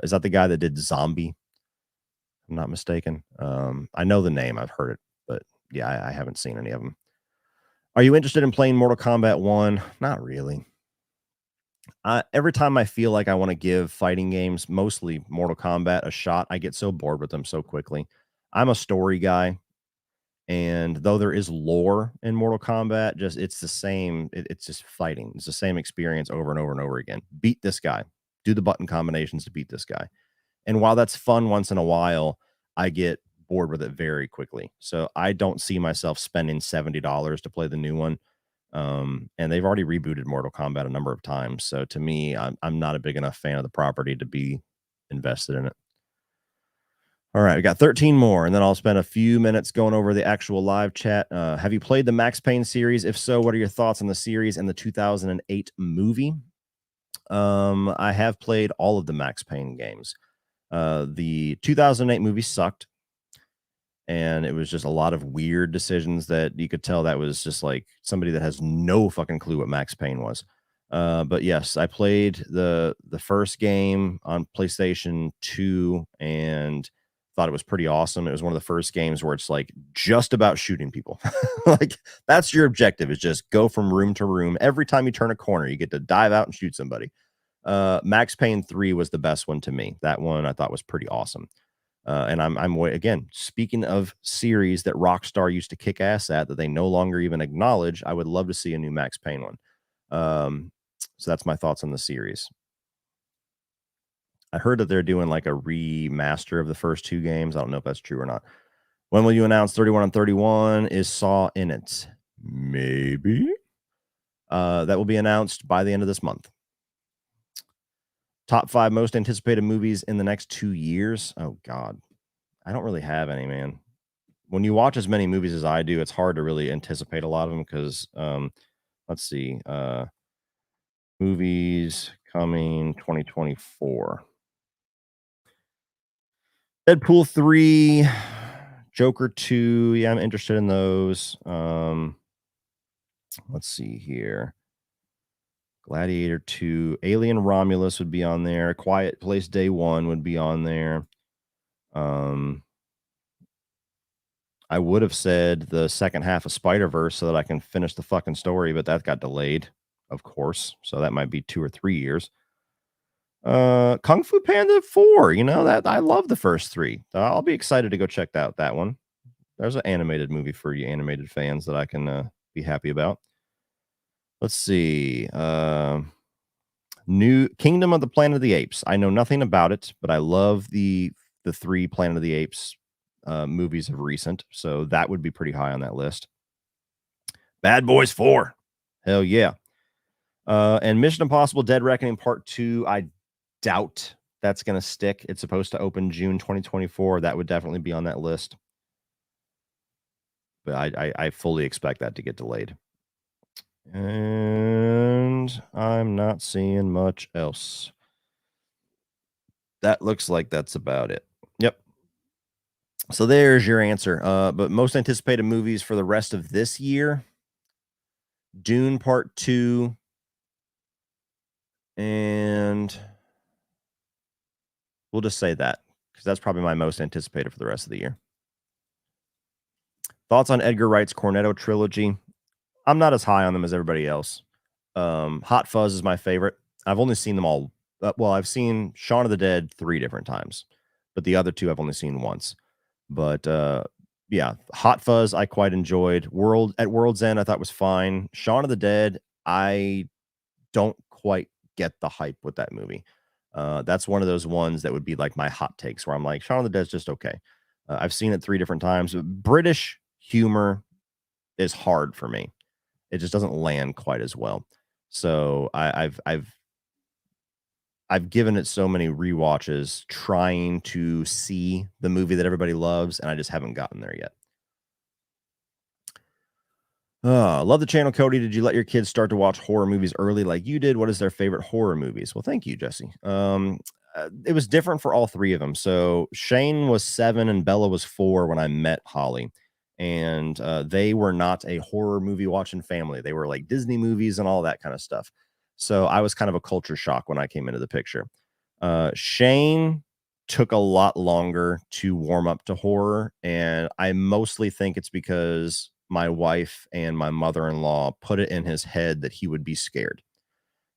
Is that the guy that did Zombie? If I'm not mistaken. I know the name. I've heard it, but yeah, I haven't seen any of them. Are you interested in playing Mortal Kombat 1? Not really. Every time I feel like I want to give fighting games, mostly Mortal Kombat, a shot, I get so bored with them so quickly. I'm a story guy. And though there is lore in Mortal Kombat, just it's the same. It's just fighting. It's the same experience over and over and over again. Beat this guy. Do the button combinations to beat this guy. And while that's fun once in a while, I get bored with it very quickly. So I don't see myself spending $70 to play the new one. And they've already rebooted Mortal Kombat a number of times. So to me, I'm not a big enough fan of the property to be invested in it. All right, we got 13 more, and then I'll spend a few minutes going over the actual live chat. Have you played the Max Payne series? If so, what are your thoughts on the series and the 2008 movie? I have played all of the Max Payne games. The 2008 movie sucked, and it was just a lot of weird decisions that you could tell that was just like somebody that has no fucking clue what Max Payne was. But yes, I played the first game on PlayStation 2 and thought it was pretty awesome. It was one of the first games where it's like just about shooting people. Like that's your objective, is just go from room to room. Every time you turn a corner, you get to dive out and shoot somebody. Max Payne 3 was the best one to me. That one I thought was pretty awesome. And I'm again, speaking of series that Rockstar used to kick ass at that they no longer even acknowledge, I would love to see a new Max Payne one. So that's my thoughts on the series. I heard that they're doing like a remaster of the first two games. I don't know if that's true or not. When will you announce 31 on 31? Is Saw in it? Maybe. That will be announced by the end of this month. Top 5 most anticipated movies in the next 2 years. Oh God. I don't really have any, man. When you watch as many movies as I do, it's hard to really anticipate a lot of them because let's see. Movies coming 2024. Deadpool 3, Joker 2. Yeah, I'm interested in those. Let's see here. Gladiator 2, Alien Romulus would be on there. Quiet Place Day 1 would be on there. I would have said the second half of Spider-Verse so that I can finish the fucking story, but that got delayed, of course. So that might be 2 or 3 years. Kung Fu Panda 4, you know, that I love the first 3. I'll be excited to go check out that one. There's an animated movie for you animated fans that I can be happy about. Let's see. New Kingdom of the Planet of the Apes. I know nothing about it, but I love the 3 Planet of the Apes movies of recent, so that would be pretty high on that list. Bad Boys 4. Hell yeah. And Mission Impossible Dead Reckoning Part 2, I doubt that's going to stick. It's supposed to open June 2024. That would definitely be on that list. But I fully expect that to get delayed. And I'm not seeing much else. That looks like that's about it. Yep. So there's your answer. But most anticipated movies for the rest of this year: Dune Part 2, and we'll just say that because that's probably my most anticipated for the rest of the year. Thoughts on Edgar Wright's Cornetto trilogy? I'm not as high on them as everybody else. Hot Fuzz is my favorite. I've only seen them all. Well, I've seen Shaun of the Dead 3 different times, but the other 2 I've only seen once. But yeah, Hot Fuzz I quite enjoyed. World's End I thought was fine. Shaun of the Dead, I don't quite get the hype with that movie. That's one of those ones that would be like my hot takes where I'm like, Shaun of the Dead's just okay. I've seen it 3 different times. British humor is hard for me. It just doesn't land quite as well. So I've given it so many rewatches trying to see the movie that everybody loves, and I just haven't gotten there yet. Love the channel, Cody. Did you let your kids start to watch horror movies early like you did? What is their favorite horror movies? Well, thank you, Jesse. It was different for all 3 of them. So Shane was 7 and Bella was 4 when I met Holly. And they were not a horror movie watching family. They were like Disney movies and all that kind of stuff. So I was kind of a culture shock when I came into the picture. Shane took a lot longer to warm up to horror. And I mostly think it's because my wife and my mother-in-law put it in his head that he would be scared.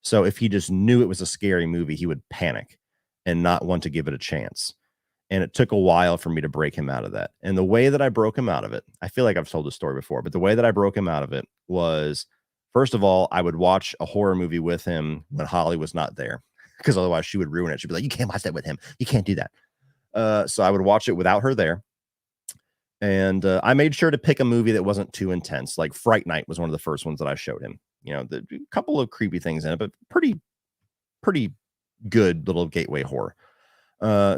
So if he just knew it was a scary movie, he would panic and not want to give it a chance. And it took a while for me to break him out of that. And the way that I broke him out of it, I feel like I've told this story before, but the way that I broke him out of it was, first of all, I would watch a horror movie with him when Holly was not there, because otherwise she would ruin it. She'd be like, you can't watch that with him. You can't do that. So I would watch it without her there. And I made sure to pick a movie that wasn't too intense. Like Fright Night was one of the first ones that I showed him. You know, the couple of creepy things in it, but pretty good little gateway horror.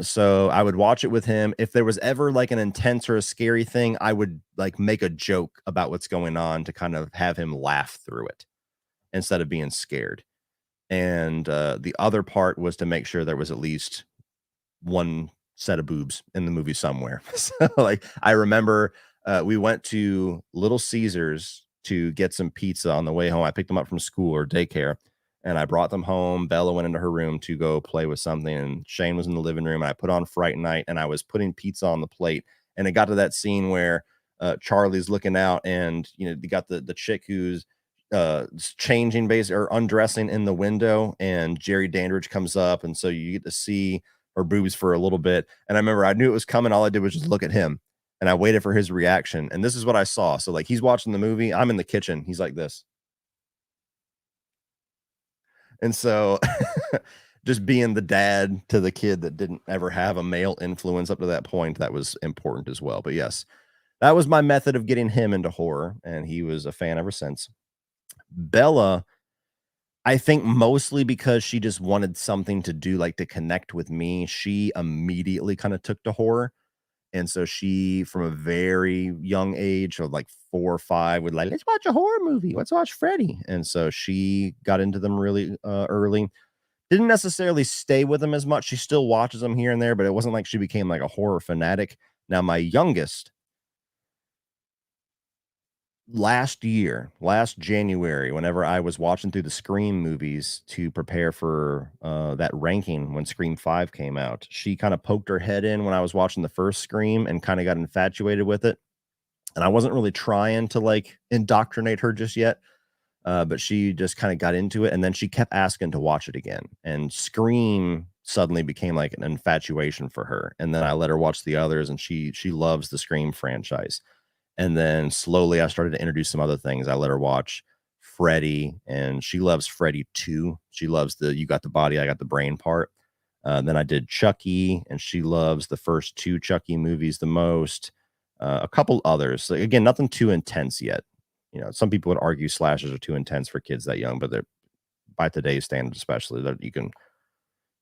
So I would watch it with him. If there was ever like an intense or a scary thing, I would like make a joke about what's going on to kind of have him laugh through it instead of being scared. And the other part was to make sure there was at least one set of boobs in the movie somewhere. So like I remember we went to Little Caesars to get some pizza on the way home. I picked them up from school or daycare. And I brought them home. Bella went into her room to go play with something. And Shane was in the living room. And I put on Fright Night and I was putting pizza on the plate. And it got to that scene where Charlie's looking out and, you know, you got the chick who's changing or undressing in the window. And Jerry Dandridge comes up. And so you get to see her boobs for a little bit. And I remember I knew it was coming. All I did was just look at him. And I waited for his reaction. And this is what I saw. So like he's watching the movie. I'm in the kitchen. He's like this. And so just being the dad to the kid that didn't ever have a male influence up to that point, that was important as well. But yes, that was my method of getting him into horror, and he was a fan ever since. Bella, I think mostly because she just wanted something to do, like, to connect with me, she immediately kinda took to horror, and so she, from a very young age of, like, 4 or 5, would like, "Let's watch a horror movie. Let's watch Freddy," and so she got into them really, early. Didn't necessarily stay with them as much. She still watches them here and there, but it wasn't like she became, like, a horror fanatic. Now my youngest, last January, whenever I was watching through the Scream movies to prepare for, that ranking when Scream 5 came out, she kinda poked her head in when I was watching the first Scream and kinda got infatuated with it, and I wasn't really trying to, like, indoctrinate her just yet, but she just kinda got into it, and then she kept asking to watch it again, and Scream suddenly became, like, an infatuation for her, and then I let her watch the others, and she loves the Scream franchise. And then slowly I started to introduce some other things. I let her watch Freddy, and she loves Freddy too. She loves the "you got the body, I got the brain" part. Then I did Chucky, and she loves the first 2 Chucky movies the most. A couple others. Like, again, nothing too intense yet. You know, some people would argue slashers are too intense for kids that young, but they're, by today's standards, especially, that you can,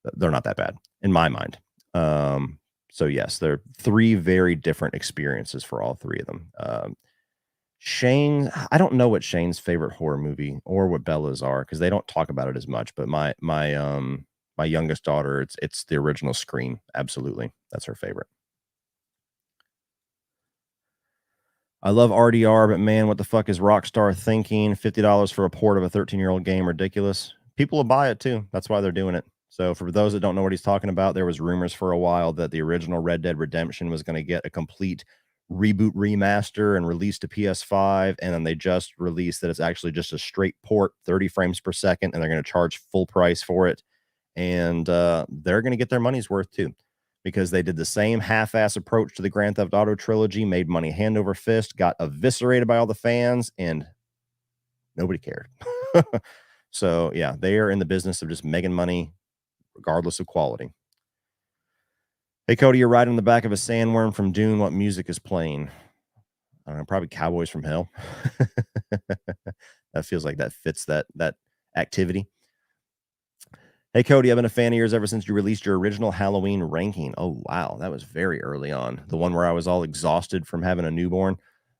they're not that bad in my mind. So yes, they're 3 very different experiences for all 3 of them. Shane, I don't know what Shane's favorite horror movie or what Bella's are because they don't talk about it as much. But my youngest daughter, it's the original Scream. Absolutely, that's her favorite. I love RDR, but man, what the fuck is Rockstar thinking? $50 for a port of a 13-year-old game, ridiculous. People will buy it too. That's why they're doing it. So for those that don't know what he's talking about, there was rumors for a while that the original Red Dead Redemption was going to get a complete reboot remaster and released to PS5, and then they just released that it's actually just a straight port, 30 frames per second, and they're going to charge full price for it. And they're going to get their money's worth too because they did the same half-ass approach to the Grand Theft Auto trilogy, made money hand over fist, got eviscerated by all the fans, and nobody cared. So yeah, they are in the business of just making money regardless of quality. Hey Cody, you're riding on the back of a sandworm from Dune. What music is playing? I don't know, probably Cowboys from Hell. That feels like that fits that activity. Hey Cody, I've been a fan of yours ever since you released your original Halloween ranking. Oh wow, that was very early on. The one where I was all exhausted from having a newborn.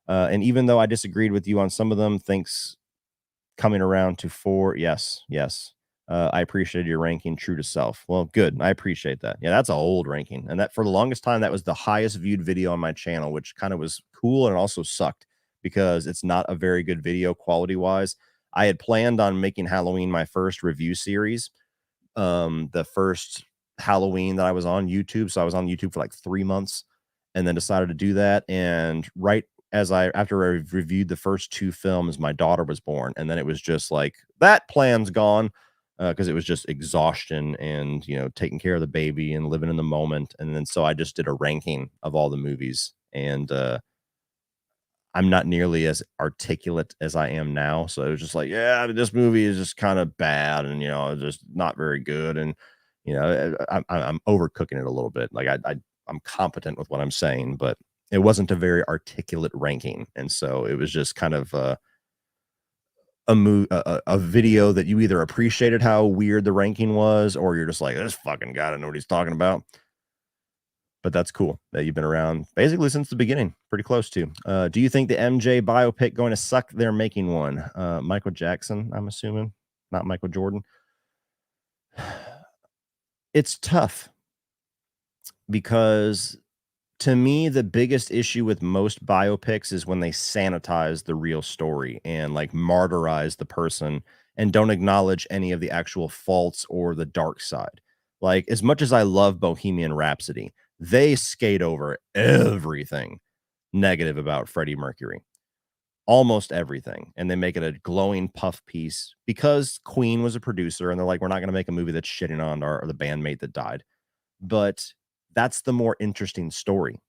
And even though I disagreed with you on some of them, thanks coming around to 4. Yes, yes. I appreciated your ranking true to self. Well, good. I appreciate that. Yeah, that's a old ranking. And that for the longest time, that was the highest viewed video on my channel, which kind of was cool and also sucked because it's not a very good video quality wise. I had planned on making Halloween my first review series, the first Halloween that I was on YouTube. So I was on YouTube for like 3 months and then decided to do that. And right as after I reviewed the first 2 films, my daughter was born. And then it was just like that plan's gone because it was just exhaustion and, you know, taking care of the baby and living in the moment. And then so I just did a ranking of all the movies. And I'm not nearly as articulate as I am now, so it was just like, "Yeah, this movie is just kinda bad and, you know, just not very good," and, you know, I'm overcooking it a little bit, like, I'm competent with what I'm saying, but it wasn't a very articulate ranking, and so it was just kind of, a video that you either appreciated how weird the ranking was, or you're just like, "This fucking guy, I don't know what he's talking about." But that's cool that you've been around basically since the beginning, pretty close to. Do you think the MJ biopic going to suck? They're making one. Michael Jackson, I'm assuming, not Michael Jordan. It's tough because to me, the biggest issue with most biopics is when they sanitize the real story and like martyrize the person and don't acknowledge any of the actual faults or the dark side. Like, as much as I love Bohemian Rhapsody, they skate over everything negative about Freddie Mercury, almost everything. And they make it a glowing puff piece because Queen was a producer and they're like, we're not going to make a movie that's shitting on our the bandmate that died. But that's the more interesting story.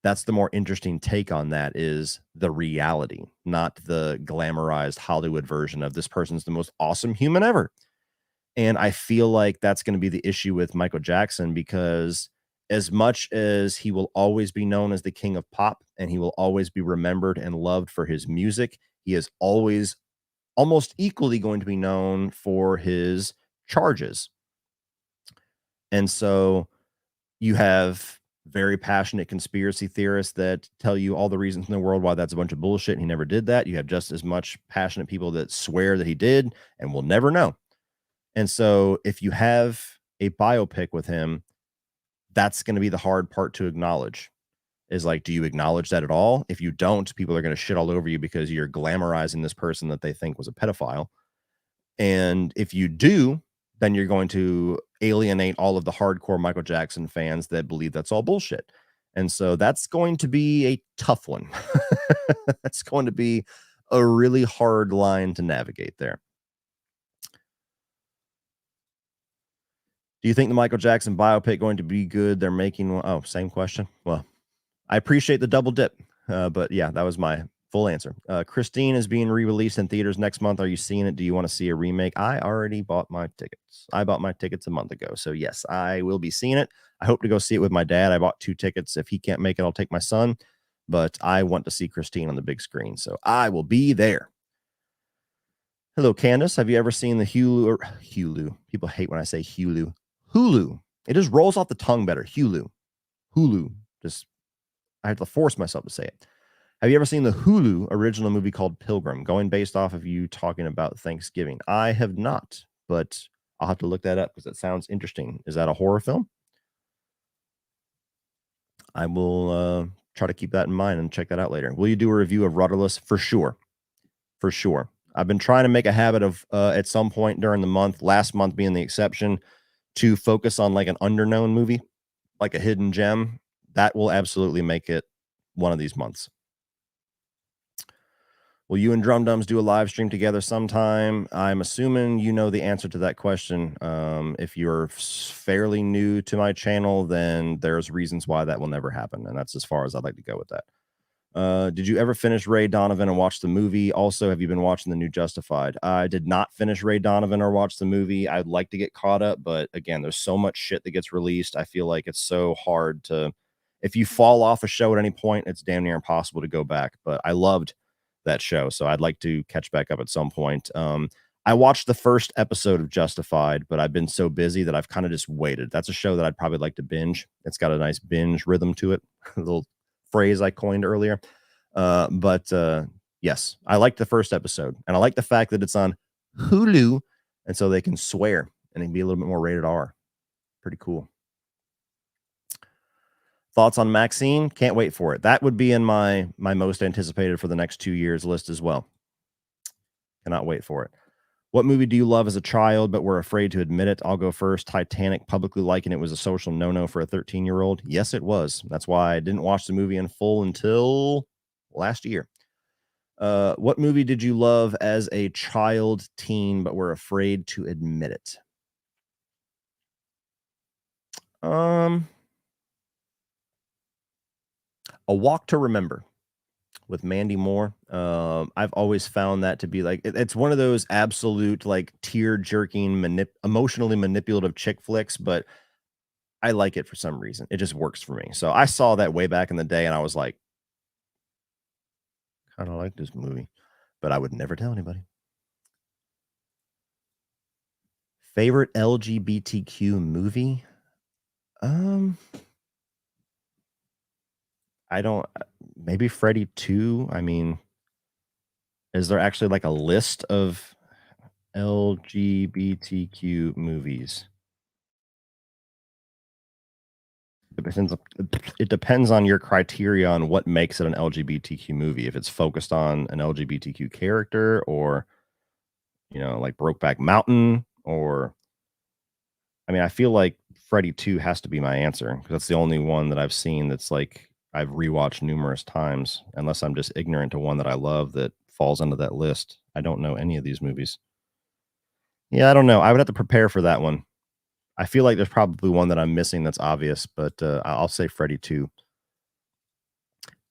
That's the more interesting take on that is the reality, not the glamorized Hollywood version of this person's the most awesome human ever. And I feel like that's gonna be the issue with Michael Jackson because as much as he will always be known as the king of pop and he will always be remembered and loved for his music, he is always almost equally going to be known for his charges. And so you have very passionate conspiracy theorists that tell you all the reasons in the world why that's a bunch of bullshit and he never did that. You have just as much passionate people that swear that he did and we'll never know. And so if you have a biopic with him, that's going to be the hard part to acknowledge. Is like, do you acknowledge that at all? If you don't, people are going to shit all over you because you're glamorizing this person that they think was a pedophile. And if you do, then you're going to alienate all of the hardcore Michael Jackson fans that believe that's all bullshit. And so that's going to be a tough one. That's going to be a really hard line to navigate there. Do you think the Michael Jackson biopic going to be good? They're making one. Oh, same question. Well, I appreciate the double dip. But yeah, that was my full answer. Christine is being re-released in theaters next month. Are you seeing it? Do you want to see a remake? I already bought my tickets. I bought my tickets a month ago. So yes, I will be seeing it. I hope to go see it with my dad. I bought 2 tickets. If he can't make it, I'll take my son. But I want to see Christine on the big screen. So I will be there. Hello, Candace. Have you ever seen the Hulu? People hate when I say Hulu. Hulu. It just rolls off the tongue better. Hulu. Just I have to force myself to say it. Have you ever seen the Hulu original movie called Pilgrim? Going based off of you talking about Thanksgiving. I have not, but I'll have to look that up because it sounds interesting. Is that a horror film? I will try to keep that in mind and check that out later. Will you do a review of Rudderless? For sure. For sure. I've been trying to make a habit of at some point during the month, last month being the exception, to focus on like an underknown movie, like a hidden gem. That will absolutely make it one of these months. Will you and Drum Dums do a live stream together sometime? I'm assuming you know the answer to that question. If you're fairly new to my channel, then there's reasons why that will never happen. And that's as far as I'd like to go with that. Did you ever finish Ray Donovan and watch the movie? Also, have you been watching the new Justified? I did not finish Ray Donovan or watch the movie. I'd like to get caught up, but again, there's so much shit that gets released. I feel like it's so hard to, if you fall off a show at any point, it's damn near impossible to go back. But I loved that show, so I'd like to catch back up at some point. I watched the first episode of Justified, but I've been so busy that I've kind of just waited. That's a show that I'd probably like to binge. It's got a nice binge rhythm to it. A little phrase I coined earlier. But yes, I like the first episode, and I like the fact that it's on Hulu, and so they can swear and it can be a little bit more rated R. Pretty cool. Thoughts on Maxine? Can't wait for it. That would be in my most anticipated for the next 2 years list as well. Cannot wait for it. What movie do you love as a child but were afraid to admit it? I'll go first. Titanic. Publicly liking it was a social no-no for a 13-year-old. Yes, it was. That's why I didn't watch the movie in full until last year. What movie did you love as a child, teen, but were afraid to admit it? A Walk to Remember with Mandy Moore. I've always found that to be like it's one of those absolute like tear jerking, emotionally manipulative chick flicks, but I like it for some reason. It just works for me. So I saw that way back in the day, and I was like, kind of like this movie, but I would never tell anybody. Favorite LGBTQ movie? I don't. Maybe Freddy 2. I mean, is there actually like a list of LGBTQ movies? It depends on your criteria on what makes it an LGBTQ movie. If it's focused on an LGBTQ character, or like Brokeback Mountain, or I mean, I feel like Freddy 2 has to be my answer because that's the only one that I've seen that's like I've rewatched numerous times, unless I'm just ignorant to one that I love that falls under that list. I don't know any of these movies. Yeah, I don't know. I would have to prepare for that one. I feel like there's probably one that I'm missing that's obvious, but I'll say Freddy 2.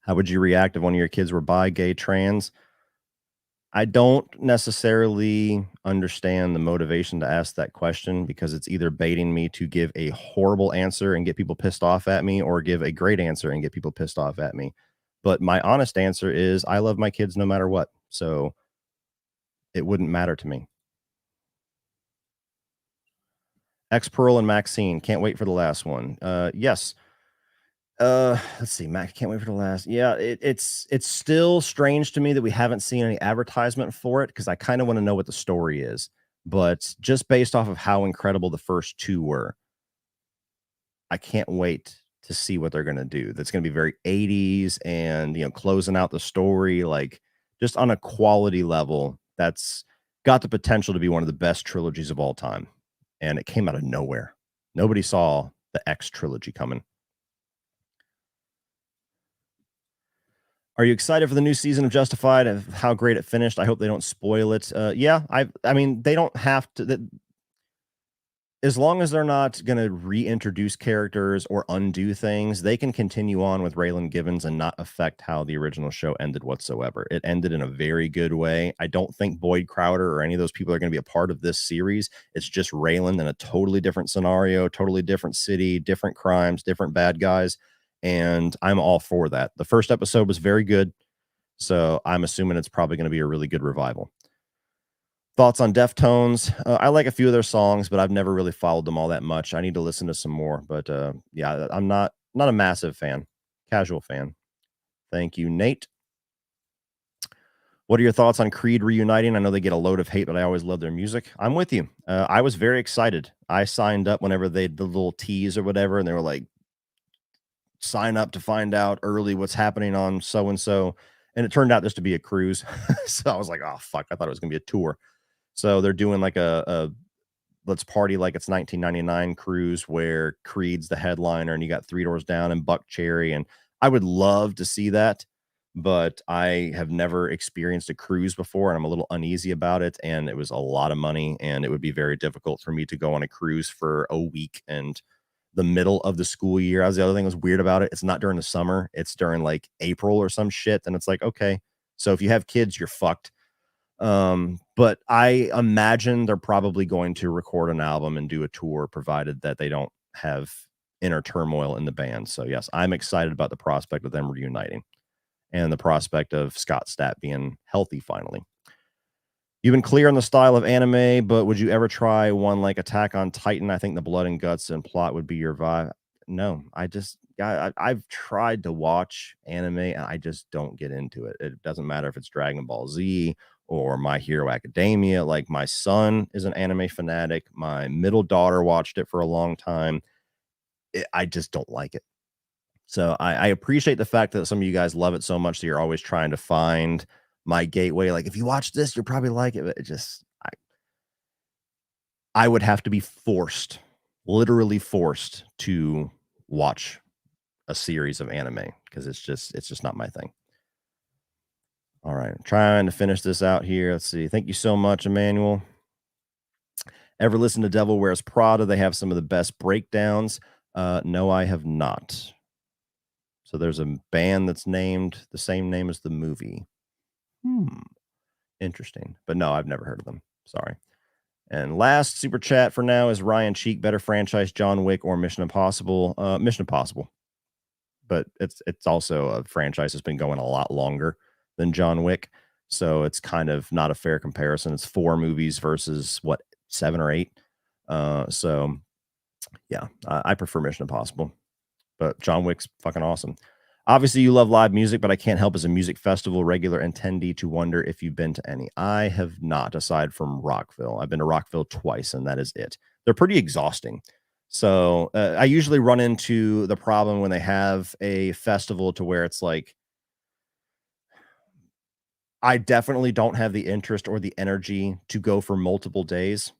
How would you react if one of your kids were bi, gay, trans? I don't necessarily understand the motivation to ask that question because it's either baiting me to give a horrible answer and get people pissed off at me or give a great answer and get people pissed off at me. But my honest answer is I love my kids no matter what. So it wouldn't matter to me. X Pearl and Maxine. Can't wait for the last one. Yes. Let's see, Mac. Can't wait for the last. Yeah, it's still strange to me that we haven't seen any advertisement for it because I kind of want to know what the story is. But just based off of how incredible the first two were, I can't wait to see what they're gonna do. That's gonna be very 80s and closing out the story, like just on a quality level, that's got the potential to be one of the best trilogies of all time. And it came out of nowhere. Nobody saw the X trilogy coming. Are you excited for the new season of Justified and how great it finished? I hope they don't spoil it. Yeah, I mean, they don't have to. As long as they're not going to reintroduce characters or undo things, they can continue on with Raylan Givens and not affect how the original show ended whatsoever. It ended in a very good way. I don't think Boyd Crowder or any of those people are going to be a part of this series. It's just Raylan in a totally different scenario, totally different city, different crimes, different bad guys. And I'm all for that. The first episode was very good. So I'm assuming it's probably going to be a really good revival. Thoughts on Deftones? I like a few of their songs, but I've never really followed them all that much. I need to listen to some more, but yeah, I'm not a massive fan, casual fan. Thank you, Nate. What are your thoughts on Creed reuniting? I know they get a load of hate, but I always love their music. I'm with you. I was very excited. I signed up whenever they did the little tease or whatever, and they were like, sign up to find out early what's happening on so and so. And it turned out just to be a cruise. So I was like, oh, fuck. I thought it was going to be a tour. So they're doing like a let's party like it's 1999 cruise where Creed's the headliner and you got Three Doors Down and Buck Cherry. And I would love to see that, but I have never experienced a cruise before and I'm a little uneasy about it. And it was a lot of money and it would be very difficult for me to go on a cruise for a week and the middle of the school year. That was the other thing that was weird about it. It's not during the summer, it's during like April or some shit. And it's like, okay, so if you have kids, you're fucked. But I imagine they're probably going to record an album and do a tour, provided that they don't have inner turmoil in the band. So yes, I'm excited about the prospect of them reuniting and the prospect of Scott Stapp being healthy finally. You've been clear on the style of anime, but would you ever try one like Attack on Titan? I think the blood and guts and plot would be your vibe. No, I've tried to watch anime and I just don't get into it. It doesn't matter if it's Dragon Ball Z or My Hero Academia. Like my son is an anime fanatic. My middle daughter watched it for a long time. I just don't like it. So I appreciate the fact that some of you guys love it so much that you're always trying to find my gateway. Like if you watch this, you'll probably like it. But it just I would have to be forced, literally forced to watch a series of anime because it's just not my thing. All right, I'm trying to finish this out here. Let's see. Thank you so much, Emmanuel. Ever listen to Devil Wears Prada? They have some of the best breakdowns. No, I have not. So there's a band that's named the same name as the movie. Interesting. But no, I've never heard of them. Sorry. And last super chat for now is Ryan Cheek. Better franchise, John Wick or Mission Impossible? Mission Impossible. But it's also a franchise that's been going a lot longer than John Wick. So it's kind of not a fair comparison. It's 4 movies versus what, 7 or 8. So yeah, I prefer Mission Impossible, but John Wick's fucking awesome. Obviously, you love live music, but I can't help as a music festival regular attendee to wonder if you've been to any. I have not, aside from Rockville. I've been to Rockville twice, and that is it. They're pretty exhausting. So I usually run into the problem when they have a festival to where it's like, I definitely don't have the interest or the energy to go for multiple days.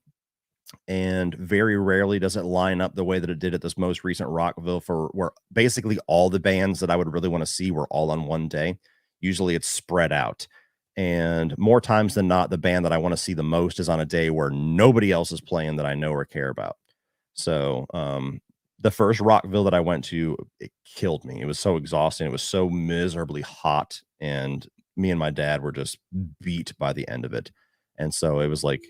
And very rarely does it line up the way that it did at this most recent Rockville, for where basically all the bands that I would really want to see were all on one day. Usually it's spread out. And more times than not, the band that I want to see the most is on a day where nobody else is playing that I know or care about. So the first Rockville that I went to, it killed me. It was so exhausting. It was so miserably hot and me and my dad were just beat by the end of it. And so it was like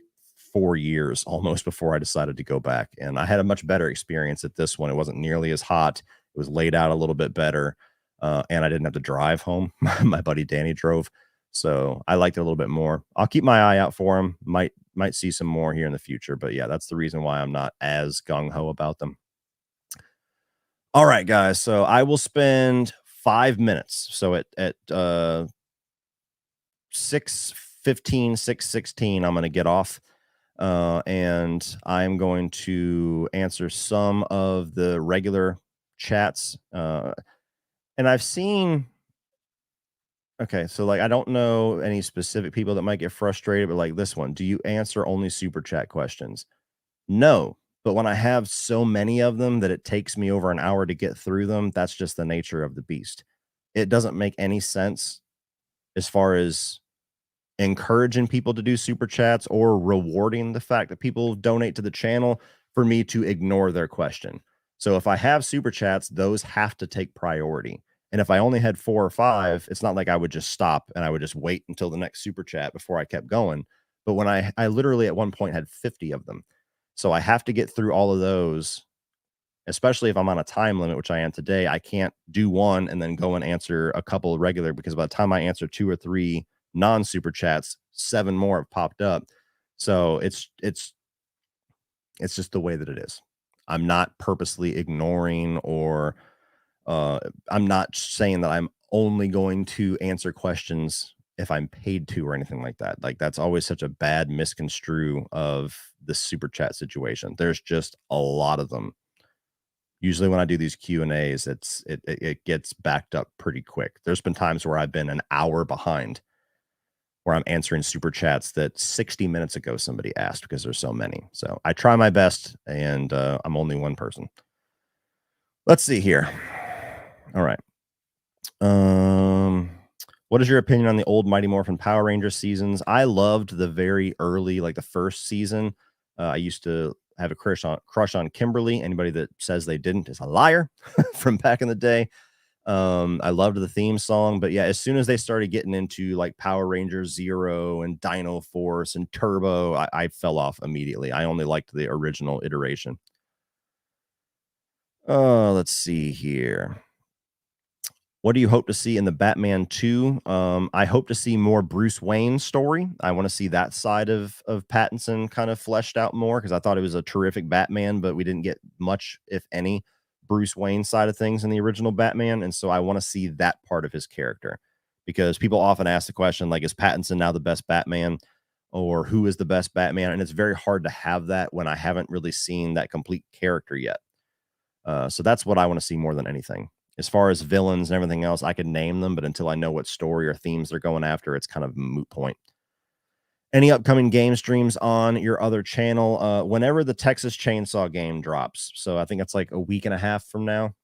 4 years almost before I decided to go back. And I had a much better experience at this one. It wasn't nearly as hot. It was laid out a little bit better. And I didn't have to drive home. My buddy Danny drove. So I liked it a little bit more. I'll keep my eye out for them. Might see some more here in the future. But yeah, that's the reason why I'm not as gung-ho about them. All right, guys. So I will spend 5 minutes. So at 6:15, 6:16, I'm going to get off. And I'm going to answer some of the regular chats. And I've seen, okay, so like I don't know any specific people that might get frustrated, but like this one, do you answer only super chat questions? No, but when I have so many of them that it takes me over an hour to get through them, that's just the nature of the beast. It doesn't make any sense as far as encouraging people to do super chats or rewarding the fact that people donate to the channel for me to ignore their question. So if I have super chats, those have to take priority. And if I only had 4 or 5, it's not like I would just stop and I would just wait until the next super chat before I kept going. But when I literally at one point had 50 of them. So I have to get through all of those, especially if I'm on a time limit, which I am today. I can't do one and then go and answer a couple of regular, because by the time I answer 2 or 3 non-super chats, 7 more have popped up. So it's just the way that it is. I'm not purposely ignoring or I'm not saying that I'm only going to answer questions if I'm paid to or anything like that. Like that's always such a bad misconstrue of the super chat situation. There's just a lot of them. Usually when I do these Q&As, it gets backed up pretty quick. There's been times where I've been an hour behind, where I'm answering super chats that 60 minutes ago somebody asked, because there's so many. So I try my best, and I'm only one person. Let's see here. All right. What is your opinion on the old Mighty Morphin Power Rangers seasons? I loved the very early, like the first season. I used to have a crush on Kimberly. Anybody that says they didn't is a liar from back in the day. I loved the theme song, but yeah, as soon as they started getting into like Power Rangers Zero and Dino Force and Turbo, I fell off immediately. I only liked the original iteration. Let's see here. What do you hope to see in the Batman 2? I hope to see more Bruce Wayne story. I want to see that side of Pattinson kind of fleshed out more, because I thought it was a terrific Batman, but we didn't get much, if any, Bruce Wayne side of things in the original Batman. And so I want to see that part of his character, because people often ask the question, like, is Pattinson now the best Batman, or who is the best Batman? And it's very hard to have that when I haven't really seen that complete character yet. So that's what I want to see more than anything. As far as villains and everything else, I can name them, but until I know what story or themes they're going after, it's kind of a moot point. Any upcoming game streams on your other channel? Whenever the Texas Chainsaw game drops, so I think it's like a week and a half from now,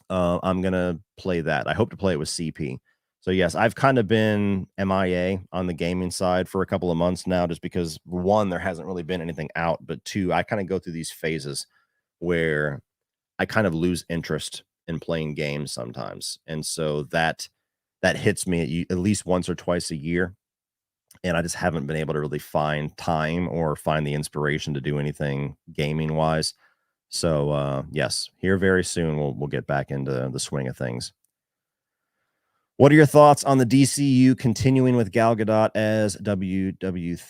I'm going to play that. I hope to play it with CP. So yes, I've kind of been MIA on the gaming side for a couple of months now, just because, one, there hasn't really been anything out, but two, I kind of go through these phases where I kind of lose interest in playing games sometimes. And so that hits me at least once or twice a year. And I just haven't been able to really find time or find the inspiration to do anything gaming wise. So yes, here very soon we'll get back into the swing of things. What are your thoughts on the DCU continuing with Gal Gadot as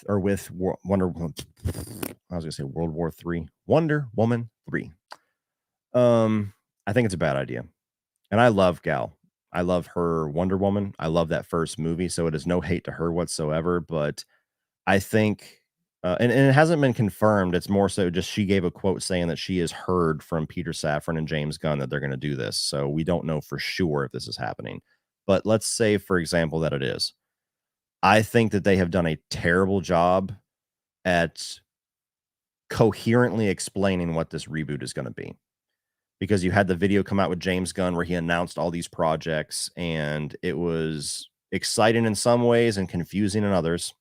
or with Wonder? I was gonna say World War III, Wonder Woman 3. I think it's a bad idea. And I love Gal. I love her Wonder Woman. I love that first movie, so it is no hate to her whatsoever. But I think, and it hasn't been confirmed. It's more so just she gave a quote saying that she has heard from Peter Safran and James Gunn that they're going to do this. So we don't know for sure if this is happening. But let's say, for example, that it is. I think that they have done a terrible job at coherently explaining what this reboot is going to be. Because you had the video come out with James Gunn where he announced all these projects, and it was exciting in some ways and confusing in others.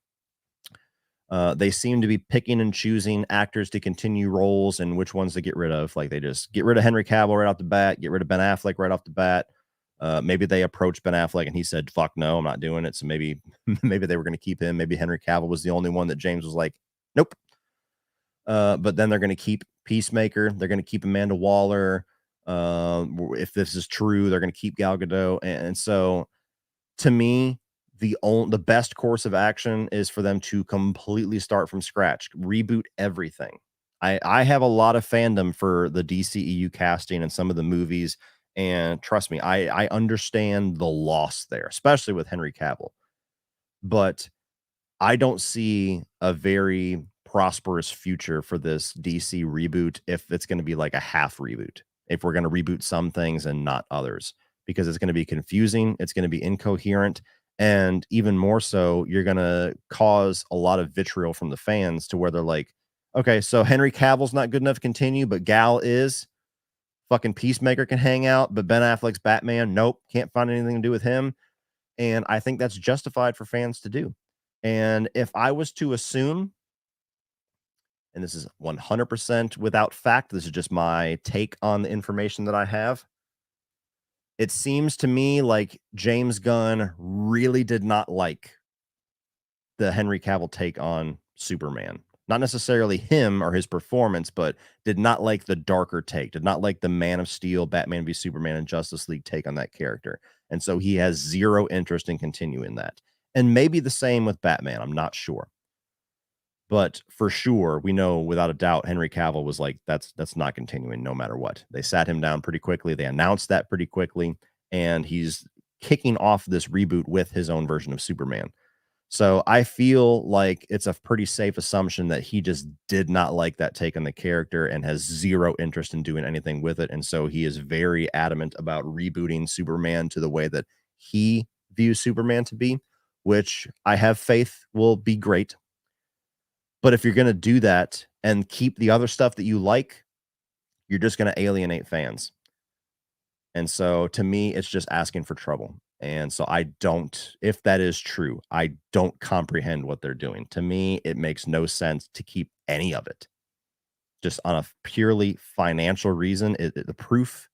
They seem to be picking and choosing actors to continue roles and which ones to get rid of. Like they just get rid of Henry Cavill right off the bat, get rid of Ben Affleck right off the bat. Maybe they approached Ben Affleck and he said, "Fuck no, I'm not doing it." So maybe maybe they were going to keep him. Maybe Henry Cavill was the only one that James was like, "Nope." But then they're going to keep Peacemaker. They're going to keep Amanda Waller. If this is true, they're going to keep Gal Gadot. And so, to me, the best course of action is for them to completely start from scratch, reboot everything. I have a lot of fandom for the DCEU casting and some of the movies, and trust me, I understand the loss there, especially with Henry Cavill. But I don't see a very prosperous future for this DC reboot if it's going to be like a half reboot. If we're going to reboot some things and not others, because it's going to be confusing, it's going to be incoherent, and even more so, you're going to cause a lot of vitriol from the fans to where they're like, okay, so Henry Cavill's not good enough to continue, but Gal is. Fucking Peacemaker can hang out, but Ben Affleck's Batman, nope, can't find anything to do with him. And I think that's justified for fans to do. And if I was to assume, and this is 100% without fact, this is just my take on the information that I have. It seems to me like James Gunn really did not like the Henry Cavill take on Superman. Not necessarily him or his performance, but did not like the darker take, did not like the Man of Steel, Batman v Superman, and Justice League take on that character. And so he has zero interest in continuing that. And maybe the same with Batman. I'm not sure. But for sure, we know without a doubt Henry Cavill was like, that's not continuing no matter what. They sat him down pretty quickly. They announced that pretty quickly. And he's kicking off this reboot with his own version of Superman. So I feel like it's a pretty safe assumption that he just did not like that take on the character and has zero interest in doing anything with it. And so he is very adamant about rebooting Superman to the way that he views Superman to be, which I have faith will be great. But if you're going to do that and keep the other stuff that you like, you're just going to alienate fans. And so to me, it's just asking for trouble. And so I don't, if that is true, I don't comprehend what they're doing. To me, it makes no sense to keep any of it. Just on a purely financial reason, the proof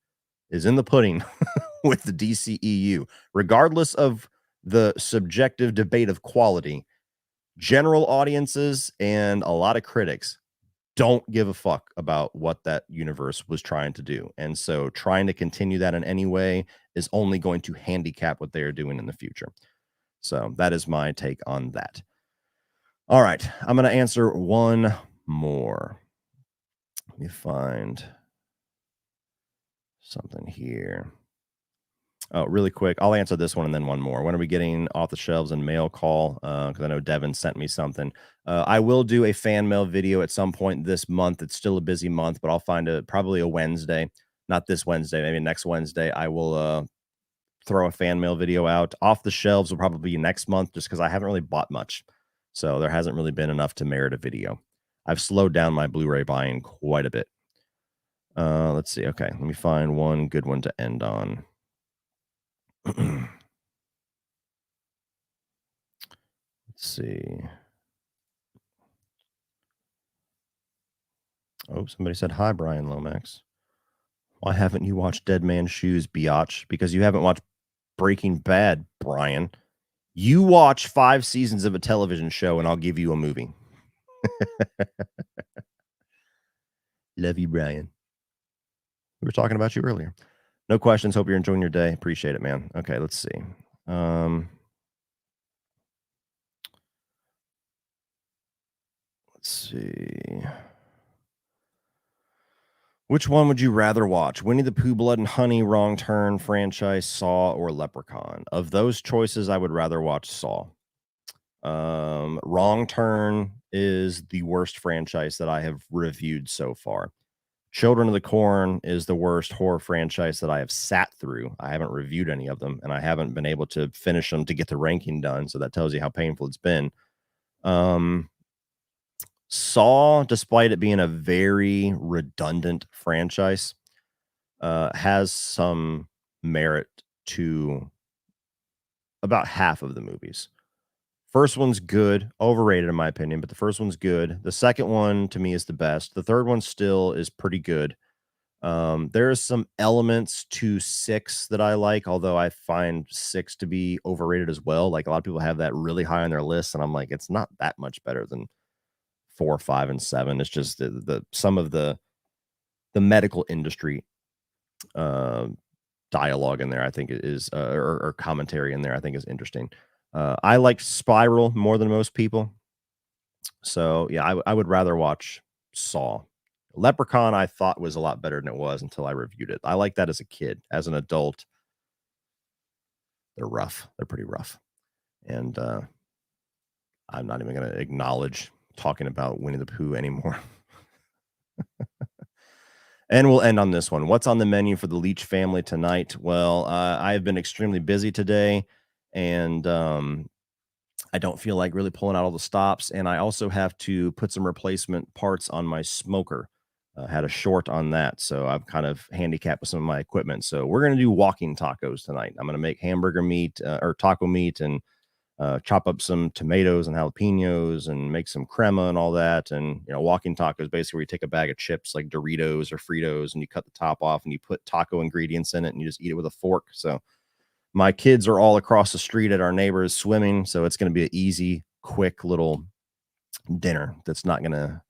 is in the pudding with the DCEU. Regardless of the subjective debate of quality, general audiences and a lot of critics don't give a fuck about what that universe was trying to do. And so trying to continue that in any way is only going to handicap what they are doing in the future. So that is my take on that. All right. I'm going to answer one more. Let me find something here. Oh, really quick. I'll answer this one and then one more. When are we getting off the shelves and mail call? Because I know Devin sent me something. I will do a fan mail video at some point this month. It's still a busy month, but I'll find probably a Wednesday. Not this Wednesday, maybe next Wednesday. I will throw a fan mail video out. Off the shelves will probably be next month just because I haven't really bought much. So there hasn't really been enough to merit a video. I've slowed down my Blu-ray buying quite a bit. Let's see. Okay, let me find one good one to end on. Let's see. Oh, somebody said, hi, Brian Lomax. Why haven't you watched Dead Man's Shoes, biatch? Because you haven't watched Breaking Bad, Brian. You watch 5 seasons of a television show and I'll give you a movie. Love you, Brian. We were talking about you earlier. No questions. Hope you're enjoying your day. Appreciate it, man. Okay, let's see. Let's see. Which one would you rather watch? Winnie the Pooh, Blood and Honey, Wrong Turn, Franchise, Saw, or Leprechaun? Of those choices, I would rather watch Saw. Wrong Turn is the worst franchise that I have reviewed so far. Children of the Corn is the worst horror franchise that I have sat through. I haven't reviewed any of them, and I haven't been able to finish them to get the ranking done. So that tells you how painful it's been. Saw, despite it being a very redundant franchise, has some merit to about half of the movies. First one's good, overrated in my opinion, but the first one's good. The second one to me is the best. The third one still is pretty good. There's some elements to 6 that I like, although I find 6 to be overrated as well. Like, a lot of people have that really high on their list, and I'm like, it's not that much better than 4, 5, and 7. It's just the some of the medical industry, um, dialogue in there, I think is, or commentary in there, I think is interesting. I like Spiral more than most people. So, yeah, I would rather watch Saw. Leprechaun, I thought was a lot better than it was until I reviewed it. I liked that as a kid. As an adult, they're rough. They're pretty rough. And, I'm not even gonna acknowledge talking about Winnie the Pooh anymore. And we'll end on this one. What's on the menu for the Leach family tonight? Well, I have been extremely busy today, and, I don't feel like really pulling out all the stops, and I also have to put some replacement parts on my smoker. Had a short on that, so I'm kind of handicapped with some of my equipment. So we're gonna do walking tacos tonight. I'm gonna make hamburger meat, or taco meat, and chop up some tomatoes and jalapenos and make some crema and all that. And walking tacos basically where you take a bag of chips like Doritos or Fritos and you cut the top off and you put taco ingredients in it and you just eat it with a fork. So my kids are all across the street at our neighbors swimming, so it's going to be an easy, quick little dinner. That's not gonna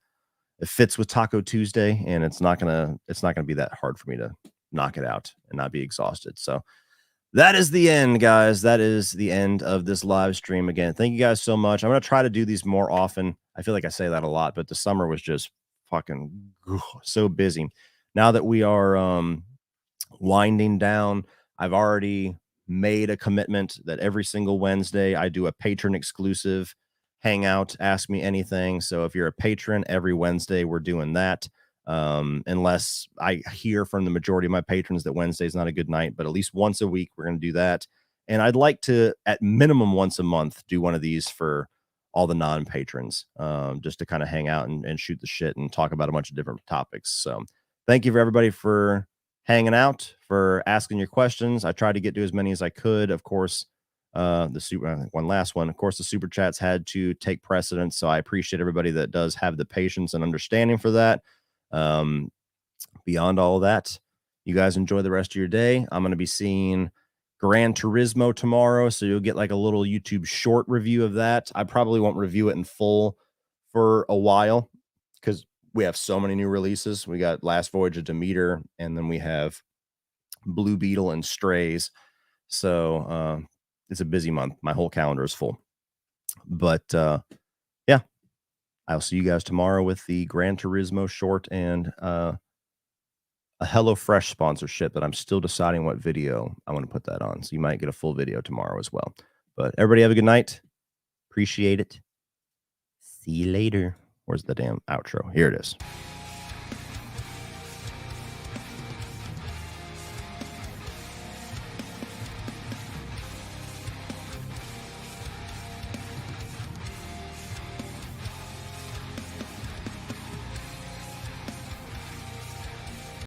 It fits with Taco Tuesday, and it's not gonna be that hard for me to knock it out and not be exhausted. So that is the end, guys. That is the end of this live stream. Again, thank you guys so much. I'm gonna try to do these more often. I feel like I say that a lot, but the summer was just fucking so busy. Now that we are winding down, I've already made a commitment that every single Wednesday I do a patron exclusive hangout, ask me anything. So if you're a patron, every Wednesday we're doing that. Unless I hear from the majority of my patrons that Wednesday is not a good night, but at least once a week we're going to do that. And I'd like to, at minimum once a month, do one of these for all the non-patrons, just to kind of hang out and shoot the shit and talk about a bunch of different topics. So thank you for everybody for hanging out, for asking your questions. I tried to get to as many as I could. Of course, the super one last one. Of course, the super chats had to take precedence. So I appreciate everybody that does have the patience and understanding for that. Um, Beyond all of that, you guys enjoy the rest of your day. I'm going to be seeing Gran Turismo tomorrow, so you'll get like a little YouTube short review of that. I probably won't review it in full for a while because we have so many new releases. We got Last Voyage of Demeter, and then we have Blue Beetle and Strays. So it's a busy month. My whole calendar is full. But yeah, I'll see you guys tomorrow with the Gran Turismo short and a HelloFresh sponsorship that I'm still deciding what video I want to put that on. So you might get a full video tomorrow as well. But everybody have a good night. Appreciate it. See you later. Where's the damn outro? Here it is.